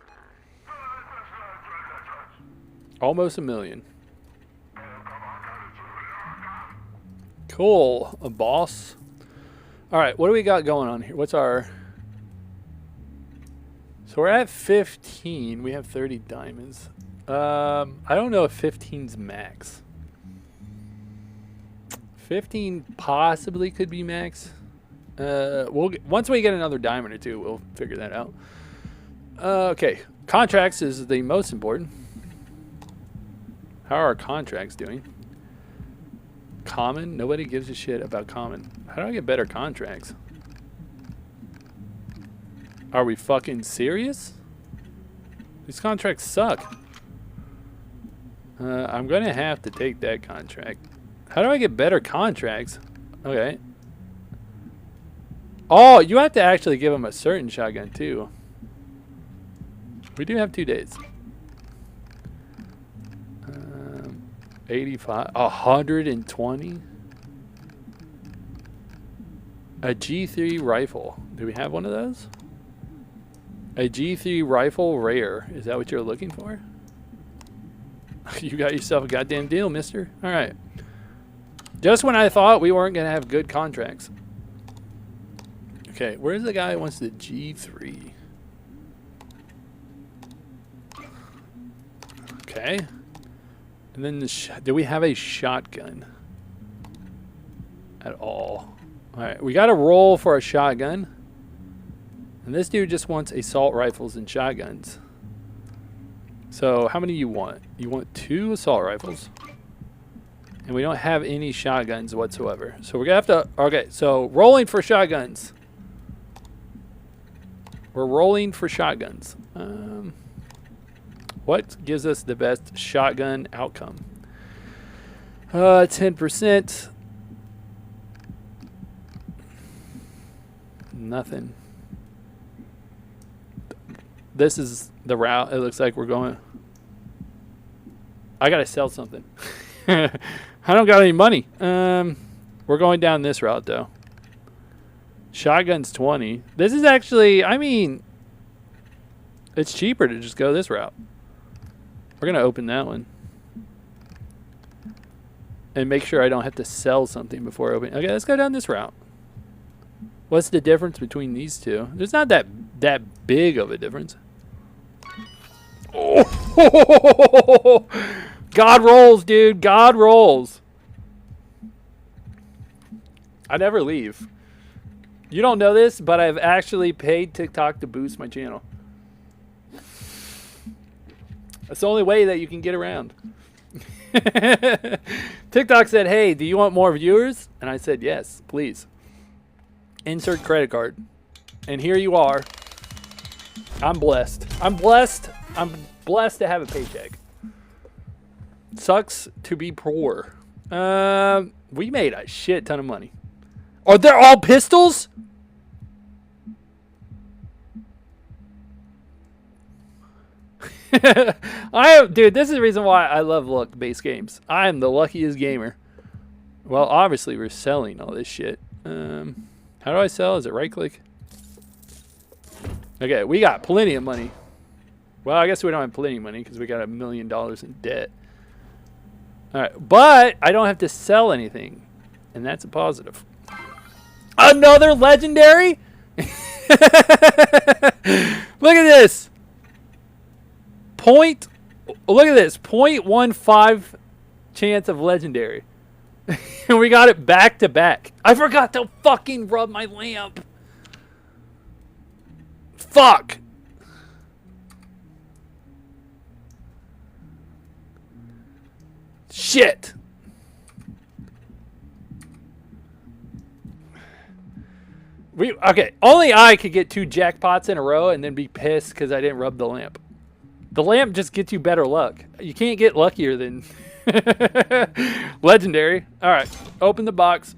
Almost $1 million. Cool. A boss. All right, what do we got going on here? What's our... So we're at 15. We have 30 diamonds. I don't know if 15's max. 15 possibly could be max. Once we get another diamond or two, we'll figure that out. Okay, contracts is the most important. How are our contracts doing? Common? Nobody gives a shit about common. How do I get better contracts? Are we fucking serious? These contracts suck. I'm going to have to take that contract. How do I get better contracts? Okay. Oh, you have to actually give them a certain shotgun too. We do have 2 days. 85, 120. A G3 rifle. Do we have one of those? A G3 rifle rare. Is that what you're looking for? You got yourself a goddamn deal, mister. All right. Just when I thought we weren't going to have good contracts. Okay, where's the guy who wants the G3? Okay. And then do we have a shotgun at all? All right, we got to roll for a shotgun. And this dude just wants assault rifles and shotguns. So how many you want? You want 2 assault rifles. And we don't have any shotguns whatsoever. So we're going to have to... Okay, so rolling for shotguns. We're rolling for shotguns. What gives us the best shotgun outcome? 10%. Nothing. This is the route it looks like we're going. I gotta sell something. I don't got any money. We're going down this route, though. Shotgun's 20. This is actually, I mean, it's cheaper to just go this route. We're going to open that one. And make sure I don't have to sell something before opening. Okay, let's go down this route. What's the difference between these two? There's not that big of a difference. Oh, God rolls, dude. God rolls. I never leave. You don't know this, but I've actually paid TikTok to boost my channel. That's the only way that you can get around. TikTok said, hey, do you want more viewers? And I said, yes, please. Insert credit card. And here you are. I'm blessed. I'm blessed. I'm blessed to have a paycheck. Sucks to be poor. We made a shit ton of money. Are they all pistols? Dude, this is the reason why I love luck-based games. I am the luckiest gamer. Well, obviously we're selling all this shit. How do I sell? Is it right-click? Okay, we got plenty of money. Well, I guess we don't have plenty of money because we got $1 million in debt. All right, but I don't have to sell anything, and that's a positive. Another legendary? Look at this. Look at this. 0.15 chance of legendary. And we got it back to back. I forgot to fucking rub my lamp. Fuck. Shit. Okay, only I could get 2 jackpots in a row and then be pissed because I didn't rub the lamp. The lamp just gets you better luck. You can't get luckier than legendary. All right, open the box.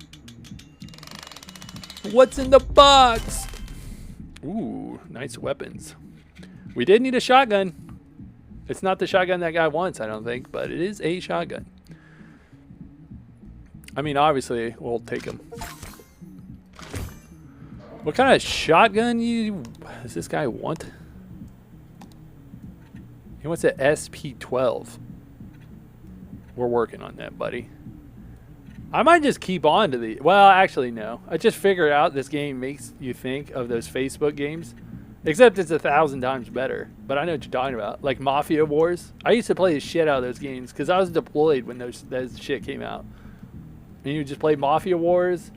What's in the box? Ooh, nice weapons. We did need a shotgun. It's not the shotgun that guy wants, I don't think, but it is a shotgun. I mean, obviously, we'll take him. What kind of shotgun does this guy want? He wants an SP-12. We're working on that, buddy. I might just keep on to the... Well, actually, no. I just figured out this game makes you think of those Facebook games. Except it's 1,000 times better. But I know what you're talking about. Like Mafia Wars. I used to play the shit out of those games because I was deployed when that shit came out. And you just play Mafia Wars.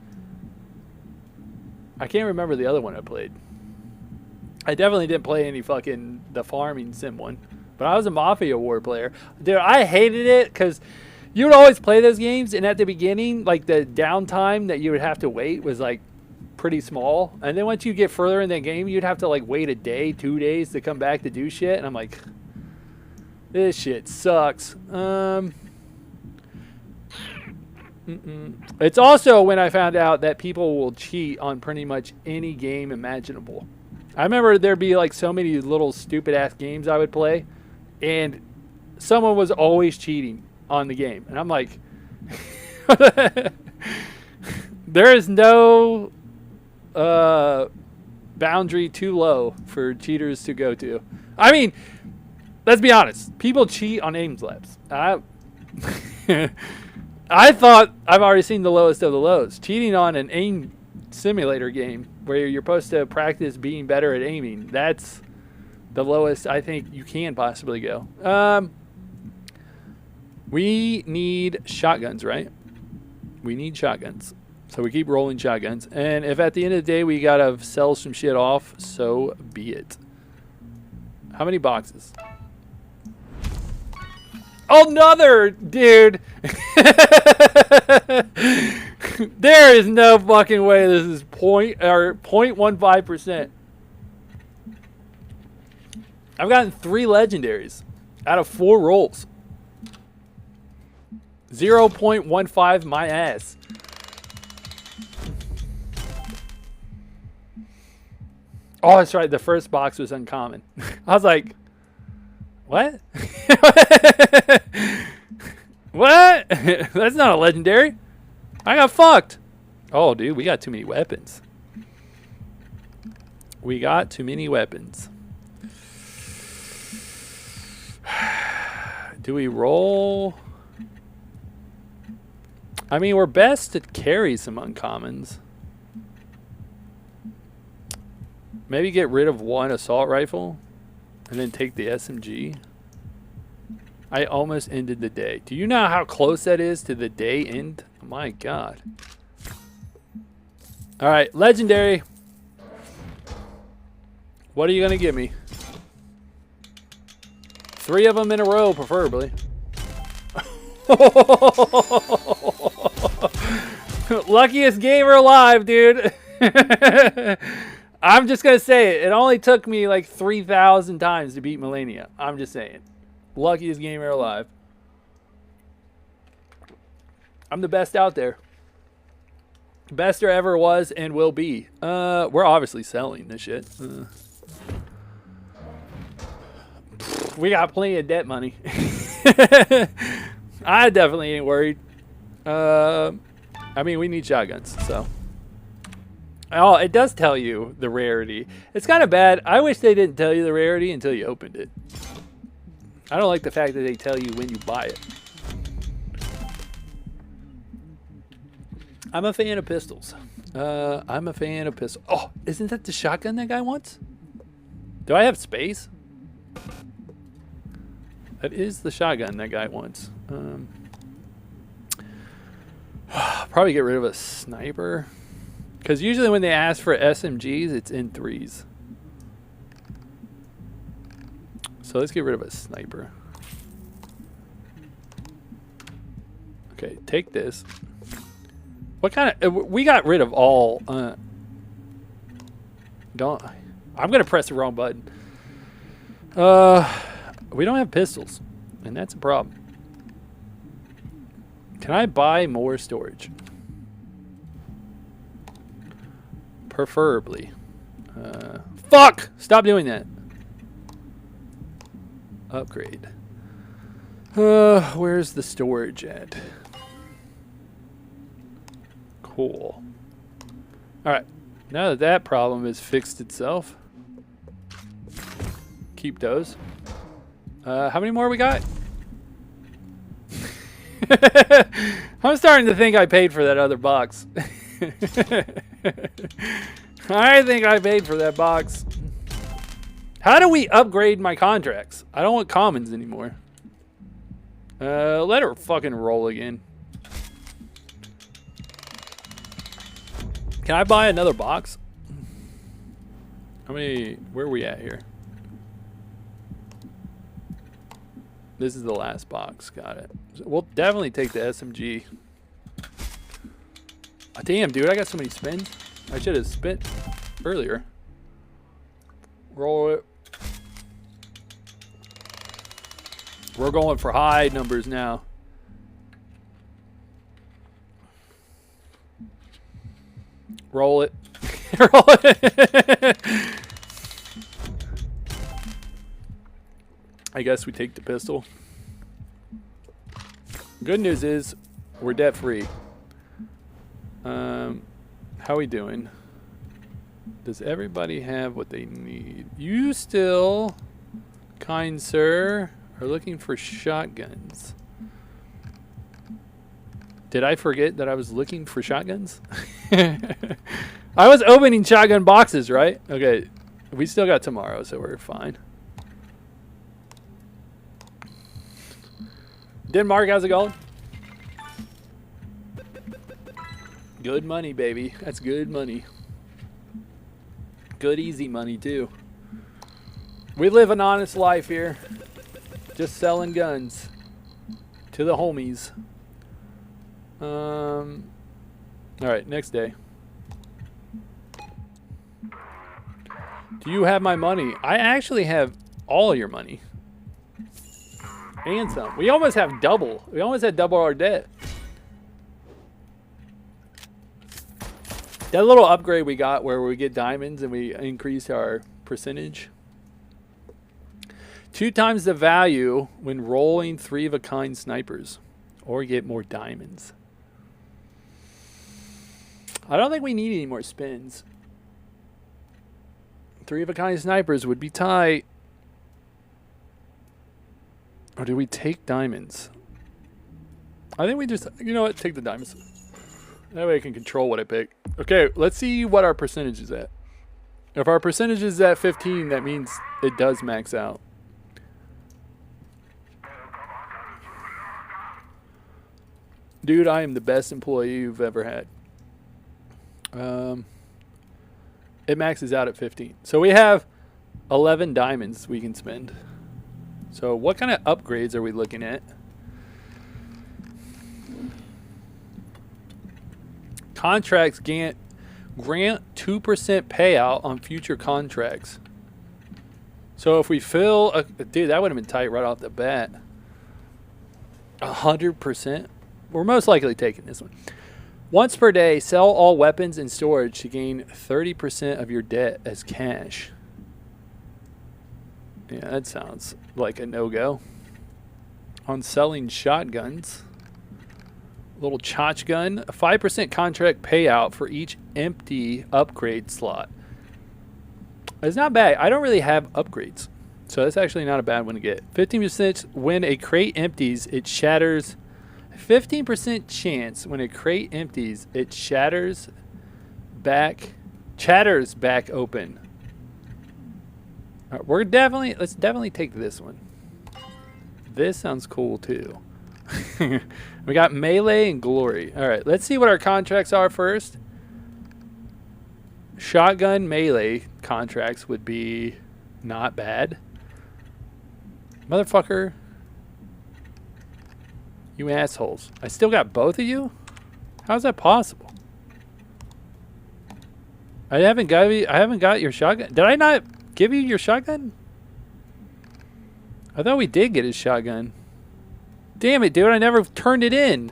I can't remember the other one I played. I definitely didn't play any fucking the farming sim one. But I was a Mafia War player. Dude, I hated it because you would always play those games. And at the beginning, like the downtime that you would have to wait was like pretty small. And then once you get further in the game, you'd have to like wait a day, 2 days to come back to do shit. And I'm like, this shit sucks. It's also when I found out that people will cheat on pretty much any game imaginable. I remember there'd be like so many little stupid ass games I would play, and someone was always cheating on the game. And I'm like, there is no boundary too low for cheaters to go to. I mean, let's be honest. People cheat on aim slaps. I thought I've already seen the lowest of the lows. Cheating on an aim simulator game where you're supposed to practice being better at aiming. That's the lowest I think you can possibly go. We need shotguns, right? We need shotguns. So we keep rolling shotguns. And if at the end of the day we got to sell some shit off, so be it. How many boxes? Another, dude. There is no fucking way this is 0.15%. I've gotten 3 legendaries out of 4 rolls. 0.15 my ass. Oh, that's right. The first box was uncommon. I was like, what? What? That's not a legendary. I got fucked. Oh, dude, we got too many weapons. We got too many weapons. Do we roll? I mean, we're best to carry some uncommons. Maybe get rid of one assault rifle and then take the SMG. I almost ended the day. Do you know how close that is to the day end? Oh my God. All right, legendary. What are you going to give me? 3 of them in a row, preferably. Luckiest gamer alive, dude. I'm just going to say it. It only took me like 3,000 times to beat Melania. I'm just saying. Luckiest gamer alive. I'm the best out there. Best there ever was and will be. We're obviously selling this shit. We got plenty of debt money. I definitely ain't worried. I mean, we need shotguns, so. Oh, it does tell you the rarity. It's kind of bad. I wish they didn't tell you the rarity until you opened it. I don't like the fact that they tell you when you buy it. I'm a fan of pistols. I'm a fan of pistols. Oh, isn't that the shotgun that guy wants? Do I have space? That is the shotgun that guy wants. Probably get rid of a sniper. Because usually when they ask for SMGs, it's in 3s. So let's get rid of a sniper. Okay, take this. What kind of... We got rid of all... don't... I'm going to press the wrong button. We don't have pistols. And that's a problem. Can I buy more storage? Preferably. Fuck! Stop doing that. Upgrade. Where's the storage at? Cool. Alright. Now that that problem has fixed itself. Keep those. How many more we got? I'm starting to think I paid for that other box. I think I paid for that box. How do we upgrade my contracts? I don't want commons anymore. Let her fucking roll again. Can I buy another box? How many... Where are we at here? This is the last box. Got it. We'll definitely take the SMG. Oh, damn, dude. I got so many spins. I should have spent earlier. Roll it. We're going for high numbers now. Roll it. Roll it. I guess we take the pistol. Good news is we're debt free. How we doing? Does everybody have what they need? You still, kind sir, are looking for shotguns. Did I forget that I was looking for shotguns? I was opening shotgun boxes, right? Okay, we still got tomorrow, so we're fine. Denmark, how's it going? Good money, baby. That's good money. Good, easy money, too. We live an honest life here. Just selling guns to the homies. Alright, next day. Do you have my money? I actually have all your money. And some. We almost have double. We almost had double our debt. That little upgrade we got where we get diamonds and we increase our percentage. 2 times the value when rolling 3 of a kind snipers. or get more diamonds. I don't think we need any more spins. 3 of a kind snipers would be tight. Or do we take diamonds? I think we just, you know what, take the diamonds. That way I can control what I pick. Okay, let's see what our percentage is at. If our percentage is at 15, that means it does max out. Dude, I am the best employee you've ever had. It maxes out at 15. So we have 11 diamonds we can spend. So what kind of upgrades are we looking at? Contracts grant 2% payout on future contracts. So if we fill a, dude, that would have been tight right off the bat. 100%. We're most likely taking this one. Once per day, sell all weapons in storage to gain 30% of your debt as cash. Yeah, that sounds like a no-go. On selling shotguns, little tchotchgun, a 5% contract payout for each empty upgrade slot. It's not bad. I don't really have upgrades, so that's actually not a bad one to get. 15% when a crate empties, it shatters. 15% chance when a crate empties, it chatters back open. All right, let's definitely take this one. This sounds cool too. We got melee and glory. All right, let's see what our contracts are first. Shotgun melee contracts would be not bad. Motherfucker. You assholes. I still got both of you? How's that possible? I haven't got your shotgun. Did I not give you your shotgun? I thought we did get his shotgun. Damn it, dude. I never turned it in.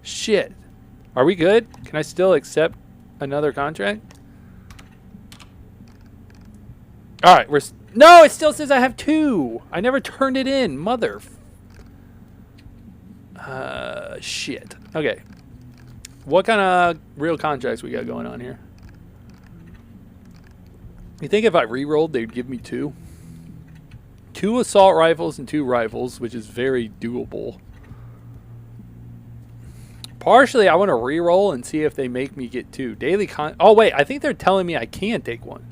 Shit. Are we good? Can I still accept another contract? All right, no, it still says I have 2. I never turned it in. Mother. Shit. Okay. What kind of real contracts we got going on here? You think if I re-rolled, they'd give me 2? 2 assault rifles and 2 rifles, which is very doable. Partially, I want to re-roll and see if they make me get 2. Oh, wait. I think they're telling me I can take 1.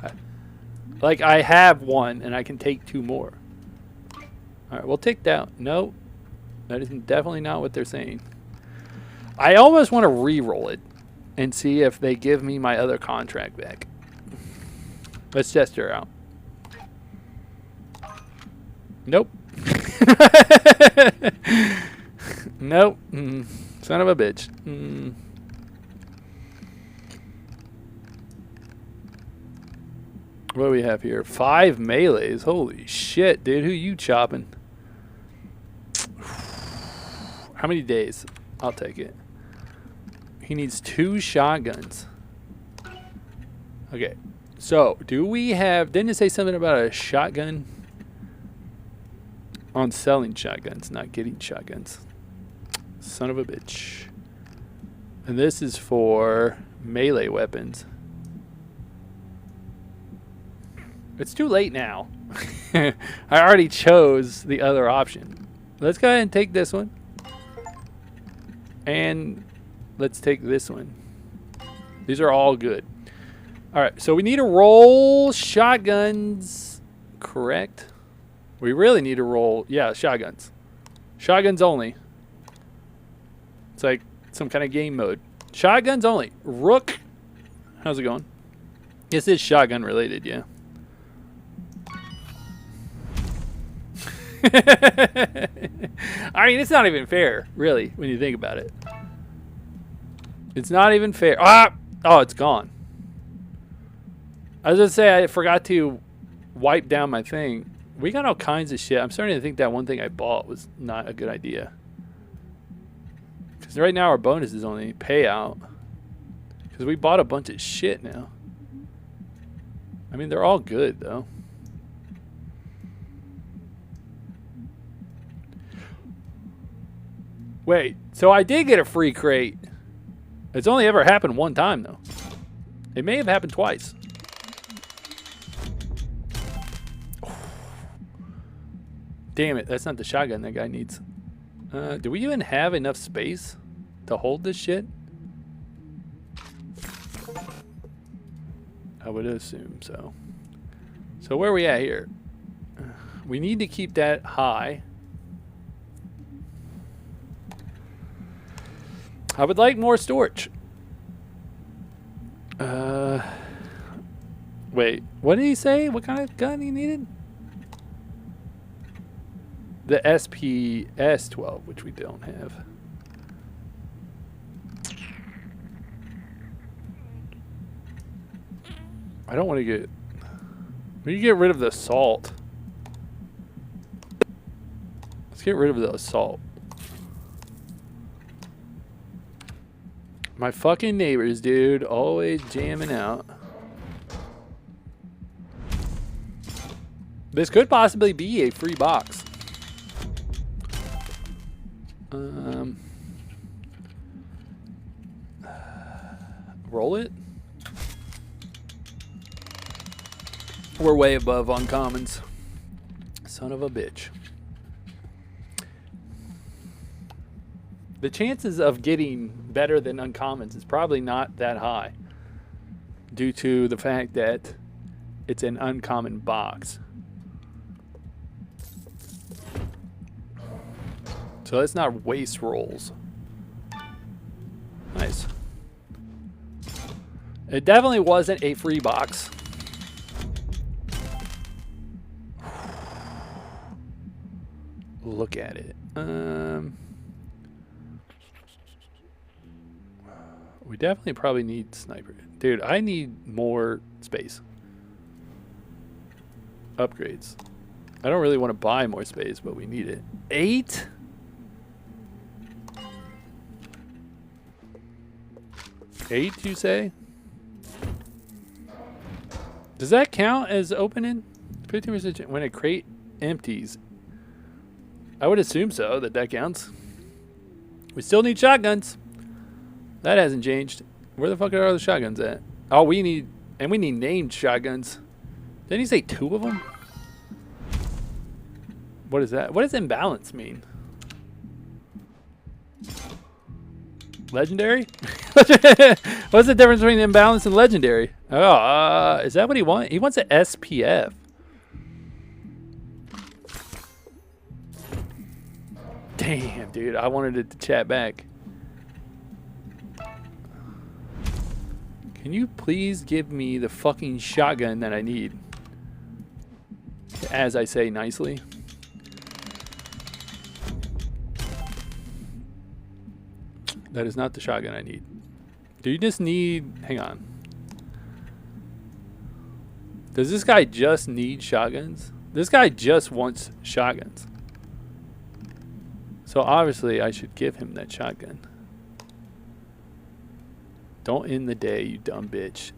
Like, I have 1, and I can take 2 more. All right, we'll take that. No, that is definitely not what they're saying. I almost want to re-roll it and see if they give me my other contract back. Let's test her out. Nope. Nope. Son of a bitch. What do we have here? 5 melees. Holy shit, dude. Who you chopping? How many days? I'll take it. He needs 2 shotguns. Okay. So, do we have... Didn't it say something about a shotgun? On selling shotguns, not getting shotguns. Son of a bitch. And this is for melee weapons. It's too late now. I already chose the other option. Let's go ahead and take this one. And let's take this one. These are all good. All right, so we need to roll shotguns, correct? We really need to roll, yeah, shotguns. Shotguns only. It's like some kind of game mode. Shotguns only. Rook. How's it going? This is shotgun related, yeah. I mean, it's not even fair, really, when you think about it. It's not even fair. Ah! Oh, it's gone. I was going to say, I forgot to wipe down my thing. We got all kinds of shit. I'm starting to think that one thing I bought was not a good idea. Because right now our bonus is only payout. Because we bought a bunch of shit now. I mean, they're all good, though. Wait, so I did get a free crate. It's only ever happened one time, though. It may have happened twice. Damn it, that's not the shotgun that guy needs. Do we even have enough space to hold this shit? I would assume so. So where are we at here? We need to keep that high. I would like more storage. Wait, what did he say? What kind of gun he needed? The SPS-12, which we don't have. I don't want to get... We need to get rid of the assault. Let's get rid of the assault. My fucking neighbors, dude, always jamming out. This could possibly be a free box. Roll it. We're way above uncommons. Son of a bitch. The chances of getting better than uncommons is probably not that high due to the fact that it's an uncommon box. So let's not waste rolls. Nice. It definitely wasn't a free box. Look at it. We definitely probably need sniper. Dude, I need more space. Upgrades. I don't really want to buy more space, but we need it. 8? Eight, you say? Does that count as opening? 15% when a crate empties. I would assume so, that counts. We still need shotguns. That hasn't changed. Where the fuck are the shotguns at? Oh, we need named shotguns. Didn't he say 2 of them? What is that? What does imbalance mean? Legendary? What's the difference between imbalance and legendary? Oh, is that what he wants? He wants an SPF. Damn, dude. I wanted it to chat back. Can you please give me the fucking shotgun that I need? As I say nicely. That is not the shotgun I need. Do you just need... Hang on. Does this guy just need shotguns? This guy just wants shotguns. So obviously I should give him that shotgun. Don't end the day, you dumb bitch.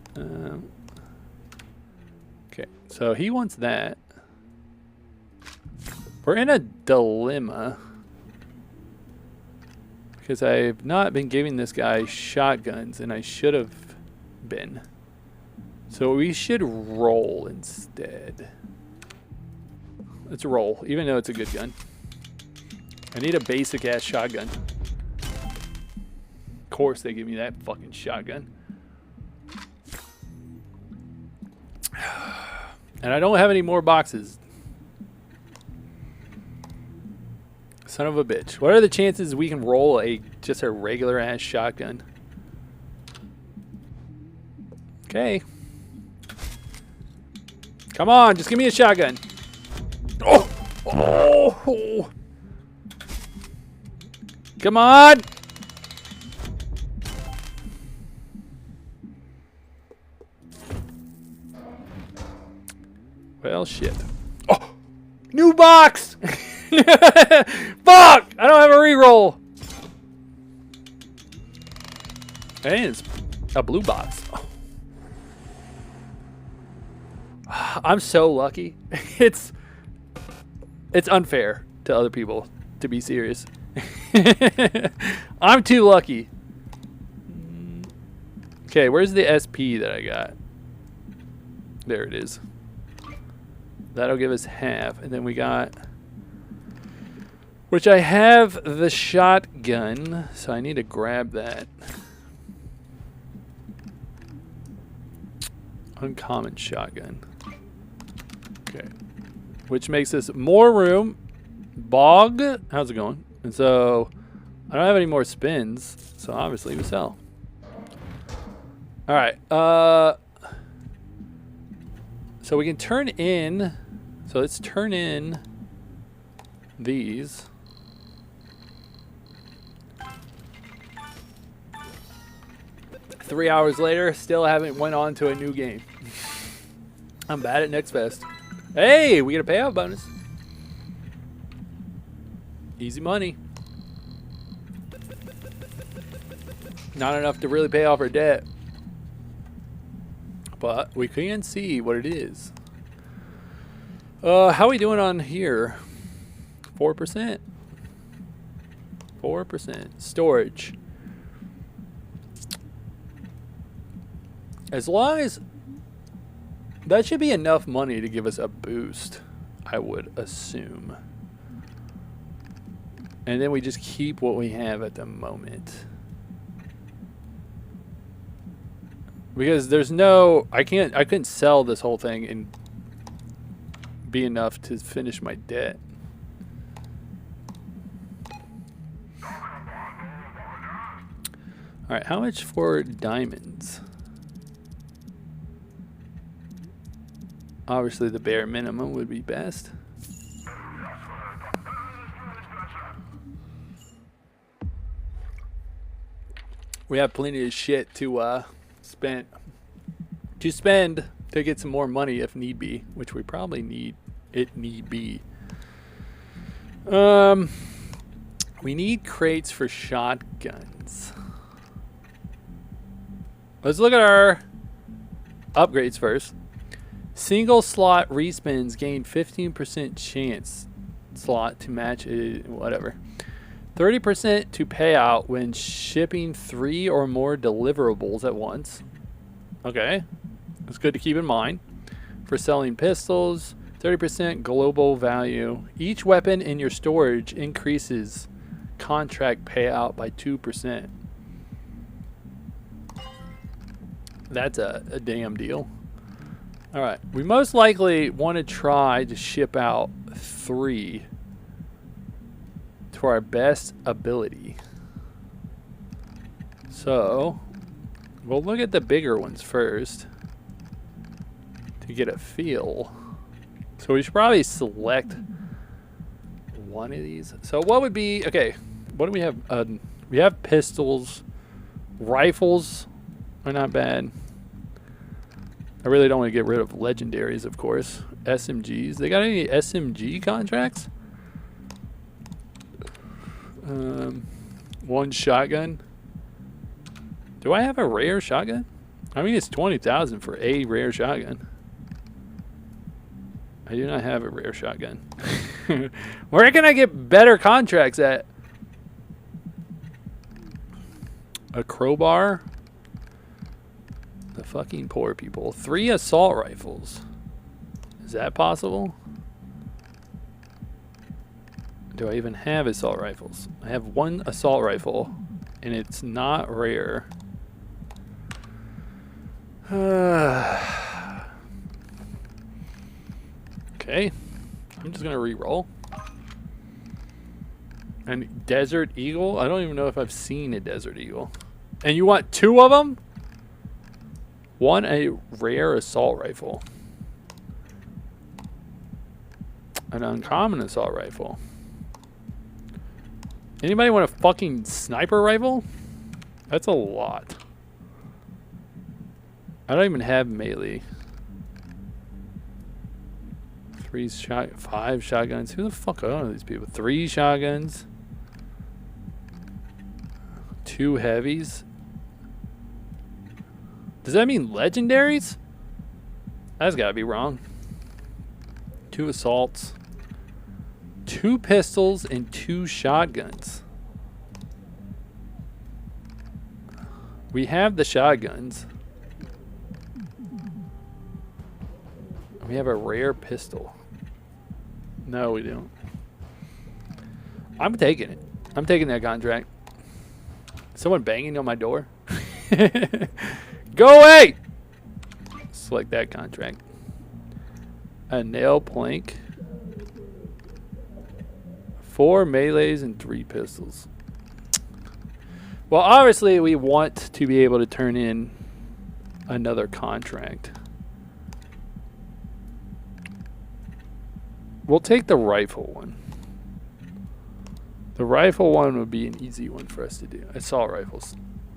Okay, so he wants that. We're in a dilemma. Because I've not been giving this guy shotguns, and I should have been. So we should roll instead. Let's roll, even though it's a good gun. I need a basic ass shotgun. Of course they give me that fucking shotgun. And I don't have any more boxes. Son of a bitch. What are the chances we can roll just a regular ass shotgun? Okay. Come on, just give me a shotgun. Oh! Oh! Come on! Well, shit. Oh! New box! Fuck! I don't have a reroll. And it's a blue box. Oh. I'm so lucky. It's unfair to other people, to be serious. I'm too lucky. Okay, where's the SP that I got? There it is. That'll give us half. And then we got... Which I have the shotgun, so I need to grab that. Uncommon shotgun. Okay. Which makes us more room. Bog. How's it going? And so I don't have any more spins, so obviously we sell. Alright. So we can turn in. So let's turn in these. Three hours later, still haven't went on to a new game. I'm bad at NextFest. Hey, we get a payout bonus. Easy money. Not enough to really pay off our debt. But we can see what it is. How are we doing on here? 4%. 4%. Storage. As long as that should be enough money to give us a boost, I would assume. And then we just keep what we have at the moment. Because there's no, I couldn't sell this whole thing and be enough to finish my debt. All right, how much for diamonds? Obviously, the bare minimum would be best. We have plenty of shit to spend to get some more money if need be, which we probably need. It need be. We need crates for shotguns. Let's look at our upgrades first. Single slot respins gain 15% chance slot to match whatever. 30% to payout when shipping 3 or more deliverables at once. Okay, that's good to keep in mind. For selling pistols, 30% global value. Each weapon in your storage increases contract payout by 2%. That's a damn deal. All right, we most likely want to try to ship out 3 to our best ability. So we'll look at the bigger ones first to get a feel. So we should probably select one of these. So what would be, okay, what do we have? We have pistols. Rifles are not bad. I really don't want to get rid of legendaries, of course. SMGs. They got any SMG contracts? One shotgun. Do I have a rare shotgun? I mean, it's 20,000 for a rare shotgun. I do not have a rare shotgun. Where can I get better contracts at? A crowbar? The fucking poor people. 3 assault rifles. Is that possible? Do I even have assault rifles? I have 1 assault rifle, and it's not rare. Okay. I'm just going to re-roll. And Desert Eagle? I don't even know if I've seen a Desert Eagle. And you want 2 of them? 1 a rare assault rifle. An uncommon assault rifle. Anybody want a fucking sniper rifle? That's a lot. I don't even have melee. 5 shotguns. Who the fuck are these people? 3 shotguns. 2 heavies. Does that mean legendaries? That's gotta be wrong. 2 assaults. 2 pistols and 2 shotguns. We have the shotguns. We have a rare pistol. No, we don't. I'm taking it. I'm taking that contract. Someone banging on my door? Go away! Select that contract. A nail plank. 4 melees and 3 pistols. Well, obviously, we want to be able to turn in another contract. We'll take the rifle one. The rifle one would be an easy one for us to do. Assault rifles.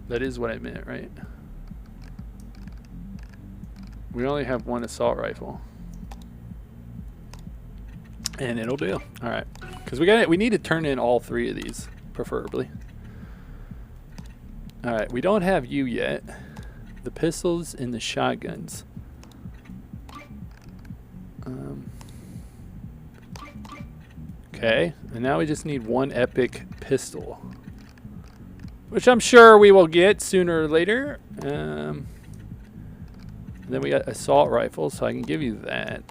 That is what I meant, right? We only have one assault rifle. And it'll do. Alright. Because we need to turn in all 3 of these, preferably. Alright, we don't have you yet. The pistols and the shotguns. Okay, and now we just need 1 epic pistol. Which I'm sure we will get sooner or later. And then we got assault rifle, so I can give you that.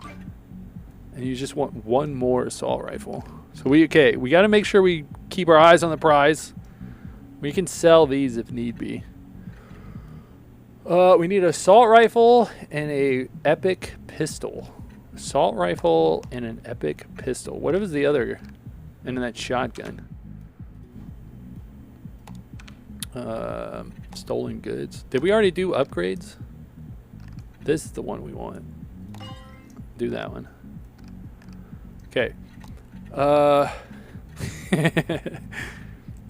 And you just want 1 more assault rifle. So we got to make sure we keep our eyes on the prize. We can sell these if need be. We need an assault rifle and a epic pistol. Assault rifle and an epic pistol. What was the other? And then that shotgun. Stolen goods. Did we already do upgrades? This is the one we want. Do that one. Okay. I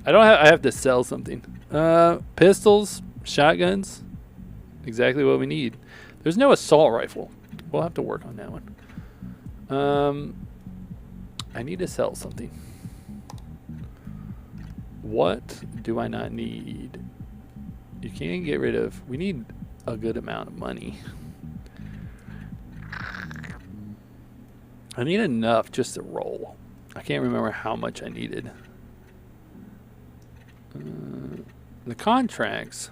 have to sell something. Pistols, shotguns. Exactly what we need. There's no assault rifle. We'll have to work on that one. I need to sell something. What do I not need? You can't get rid of... We need a good amount of money. I need enough just to roll. I can't remember how much I needed. The contracts.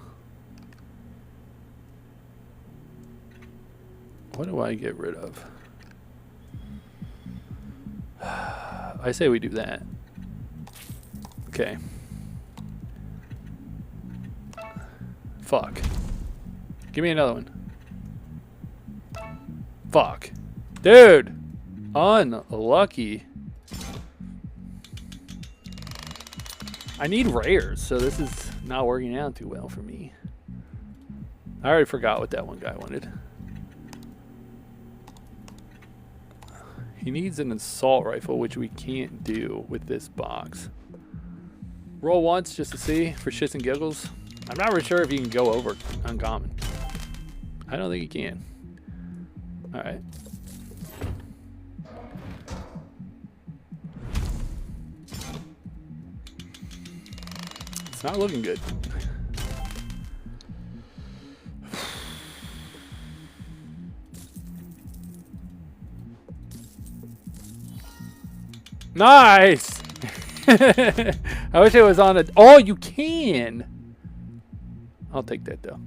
What do I get rid of? I say we do that. Okay. Fuck. Give me another one. Fuck. Dude! Unlucky. I need rares, so this is not working out too well for me. I already forgot what that one guy wanted. He needs an assault rifle, which we can't do with this box. Roll once just to see, for shits and giggles. I'm not really sure if you can go over uncommon. I don't think you can. Alright. It's not looking good. Nice! I wish it was on a... Oh, you can! I'll take that, though.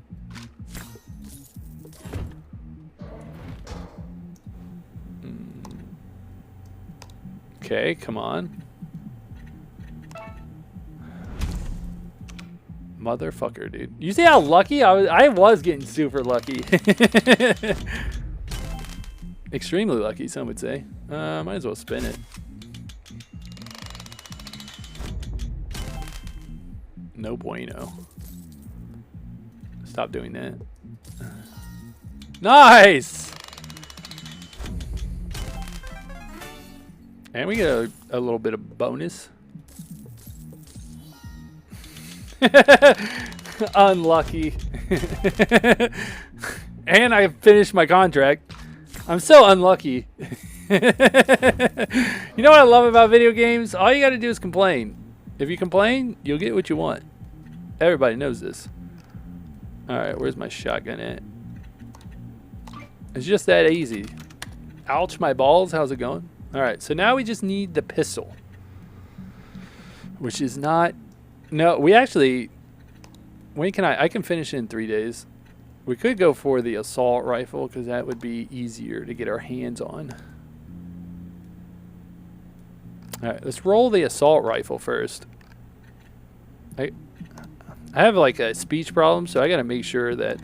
Okay, come on. Motherfucker, dude. You see how lucky I was getting super lucky. Extremely lucky, some would say. Might as well spin it. No bueno. Stop doing that. Nice! And we get a little bit of bonus. Unlucky. And I finished my contract. I'm so unlucky. You know what I love about video games? All you gotta do is complain. If you complain, you'll get what you want. Everybody knows this. Alright, where's my shotgun at? It's just that easy. Ouch, my balls. How's it going? Alright, so now we just need the pistol. Which is not... No, we actually... When can I can finish it in 3 days. We could go for the assault rifle because that would be easier to get our hands on. Alright, let's roll the assault rifle first. I have like a speech problem, so I gotta make sure that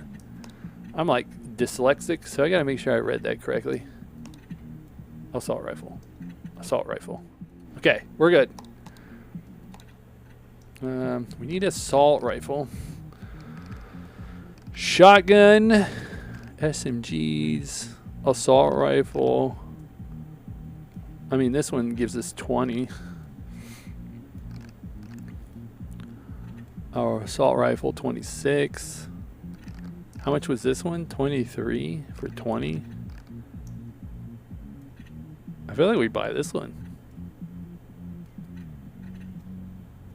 I'm like dyslexic, so I gotta make sure I read that correctly. Assault rifle. Assault rifle. Okay, we're good. We need assault rifle. Shotgun. SMGs. Assault rifle. I mean, this one gives us 20. Our assault rifle, 26. How much was this one? 23 for 20. I feel like we buy this one.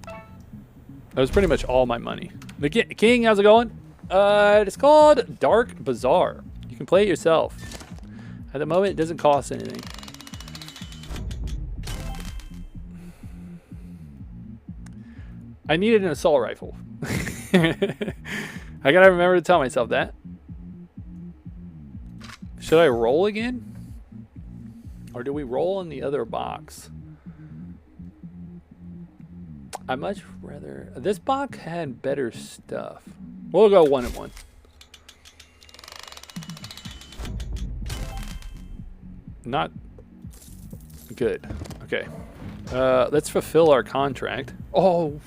That was pretty much all my money. The King, how's it going? It's called DarkBazaar. You can play it yourself. At the moment, it doesn't cost anything. I needed an assault rifle. I gotta remember to tell myself that. Should I roll again? Or do we roll in the other box? I much rather... This box had better stuff. We'll go 1 and 1. Not good. Okay. Let's fulfill our contract. Oh,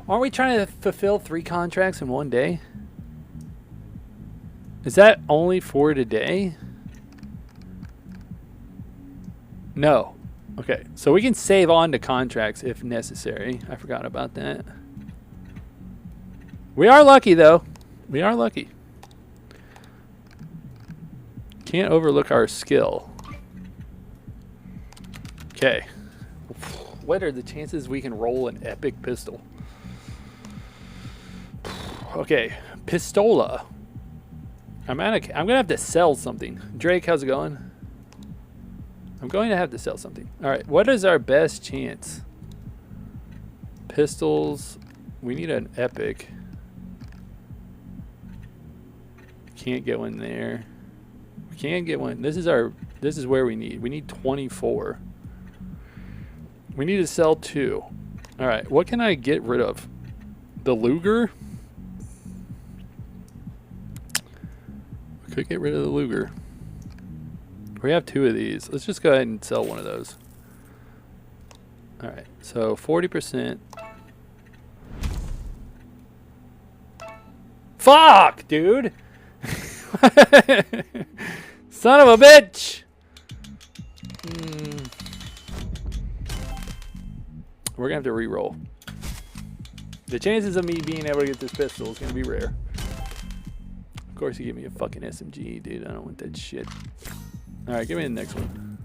aren't we trying to fulfill 3 contracts in 1 day? Is that only for today? No. Okay, so we can save on to contracts if necessary. I forgot about that. We are lucky, though. We are lucky. Can't overlook our skill. Okay. What are the chances we can roll an epic pistol? Okay, pistola. I'm gonna have to sell something. Drake, how's it going? I'm going to have to sell something. All right, what is our best chance? Pistols. We need an epic. Can't get one there. We can't get one. This is where we need. We need 24. We need to sell 2. All right, what can I get rid of? The Luger? We could get rid of the Luger. We have 2 of these. Let's just go ahead and sell one of those. All right, so 40%. Fuck, dude. Son of a bitch. We're gonna have to re-roll. The chances of me being able to get this pistol is gonna be rare. Of course, you give me a fucking SMG, dude. I don't want that shit. All right, give me the next one.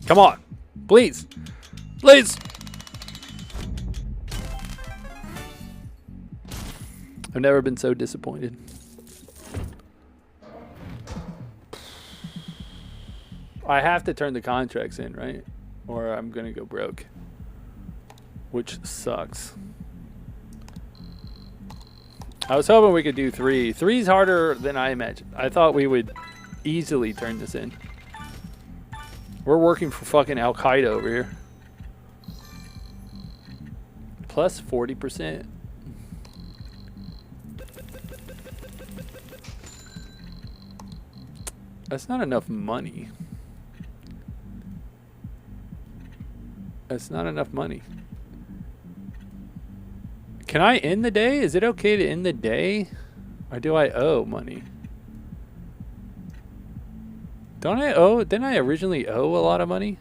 Come on, please, please. I've never been so disappointed. I have to turn the contracts in, right? Or I'm gonna go broke. Which sucks. I was hoping we could do 3. 3's harder than I imagined. I thought we would easily turn this in. We're working for fucking Al Qaeda over here. Plus 40%. That's not enough money. That's not enough money. Can I end the day? Is it okay to end the day? Or do I owe money? Don't I owe? Didn't I originally owe a lot of money?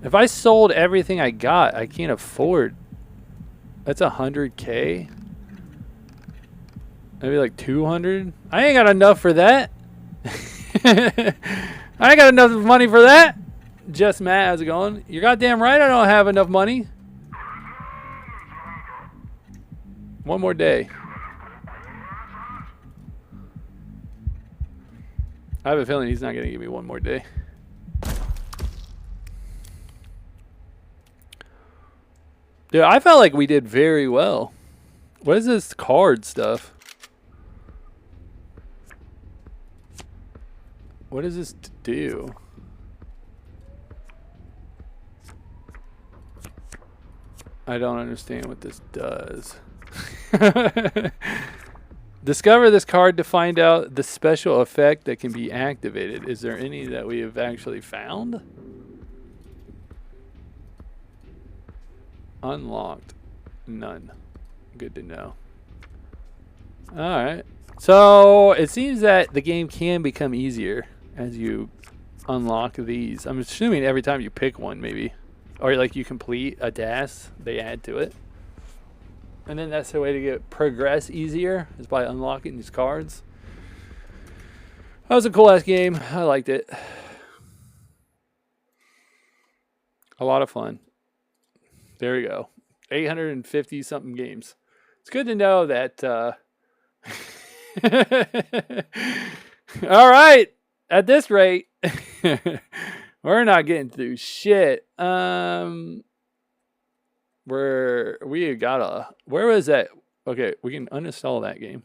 If I sold everything I got, I can't afford. That's 100K. Maybe like 200. I ain't got enough for that. I ain't got enough money for that. Just Matt, how's it going? You're goddamn right I don't have enough money. 1 more day. I have a feeling he's not going to give me 1 more day. Dude, I felt like we did very well. What is this card stuff? What does this do? I don't understand what this does. Discover this card to find out the special effect that can be activated. Is there any that we have actually found? Unlocked. None. Good to know. Alright. So, it seems that the game can become easier as you unlock these. I'm assuming every time you pick one, maybe. Or like you complete a task, they add to it. And then that's the way to get progress easier, is by unlocking these cards. That was a cool ass game. I liked it. A lot of fun. There we go. 850 something games. It's good to know that. All right. At this rate, we're not getting through shit. Where was that? Okay, we can uninstall that game.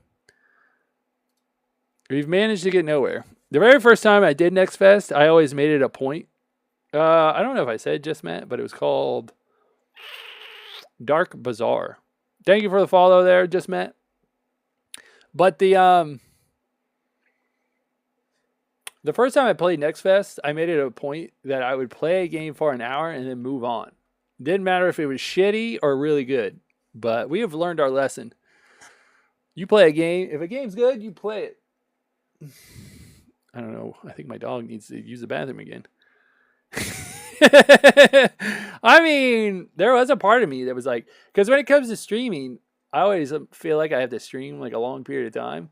We've managed to get nowhere. The very first time I did NextFest, I always made it a point. I don't know if I said just Matt, but it was called DarkBazaar. Thank you for the follow there, just Matt. But the first time I played NextFest, I made it a point that I would play a game for an hour and then move on. Didn't matter if it was shitty or really good. But we have learned our lesson. You play a game. If a game's good, you play it. I don't know. I think my dog needs to use the bathroom again. I mean, there was a part of me that was like, because when it comes to streaming, I always feel like I have to stream like a long period of time.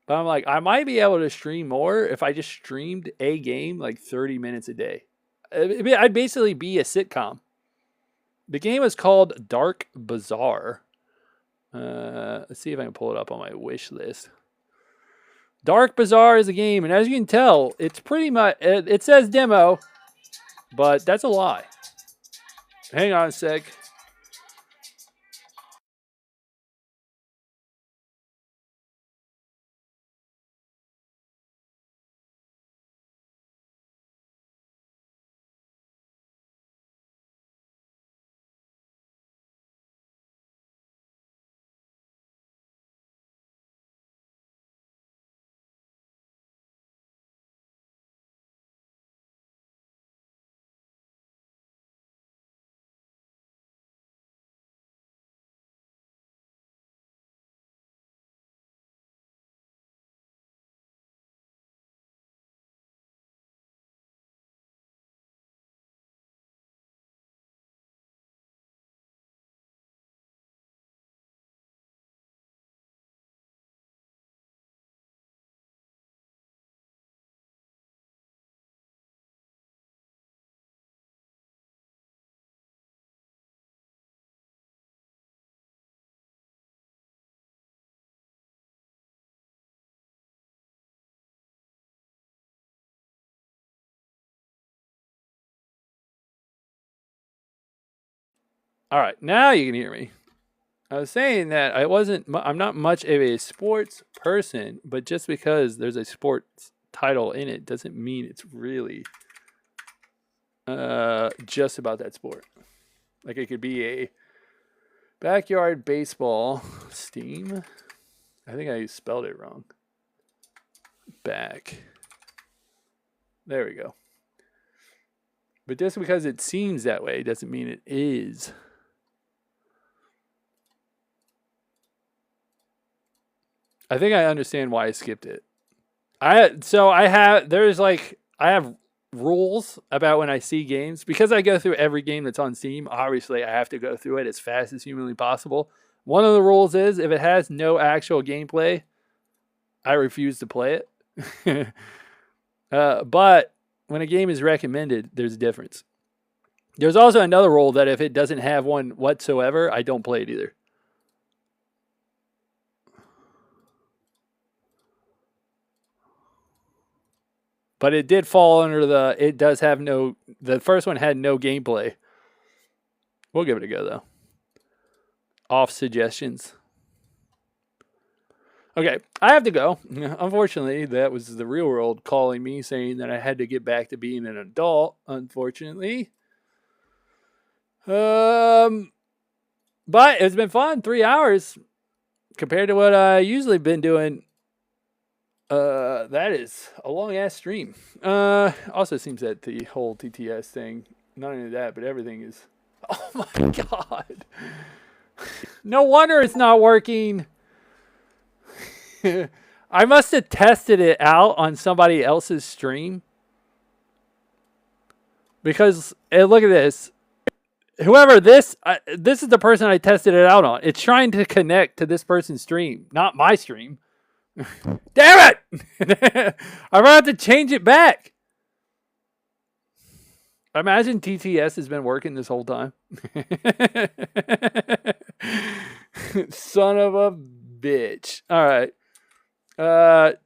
But I'm like, I might be able to stream more if I just streamed a game like 30 minutes a day. I'd basically be a sitcom. The game is called DarkBazaar. Let's see if I can pull it up on my wish list. DarkBazaar is a game, and as you can tell, it's pretty much, it says demo, but that's a lie. Hang on a sec. All right, now you can hear me. I was saying that I'm not much of a sports person, but just because there's a sports title in it doesn't mean it's really just about that sport. Like it could be a backyard baseball Steam. I think I spelled it wrong. Back. There we go. But just because it seems that way doesn't mean it is. I think I understand why I skipped it. I have rules about when I see games because I go through every game that's on Steam. Obviously, I have to go through it as fast as humanly possible. One of the rules is if it has no actual gameplay, I refuse to play it. But when a game is recommended, there's a difference. There's also another rule that if it doesn't have one whatsoever, I don't play it either. But it did fall under the first one had no gameplay. We'll give it a go, though. off suggestions. Okay, I have to go. Unfortunately, that was the real world calling me saying that I had to get back to being an adult, unfortunately. But it's been fun. 3 hours compared to what I usually been doing. That is a long ass stream. Also seems that the whole TTS thing, not only that, but everything is. Oh my god! No wonder it's not working. I must have tested it out on somebody else's stream. Because look at this. Whoever this is the person I tested it out on. It's trying to connect to this person's stream, not my stream. Damn it! I'm about to change it back. I imagine TTS has been working this whole time. Son of a bitch. All right.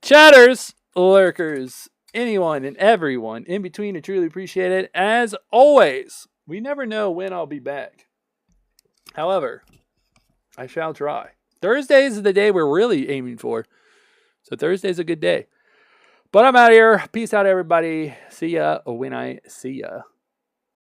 Chatters, lurkers, anyone and everyone in between, I truly appreciate it. As always, we never know when I'll be back. However, I shall try. Thursday is the day we're really aiming for. So Thursday's a good day. But I'm out of here. Peace out, everybody. See ya when I see ya.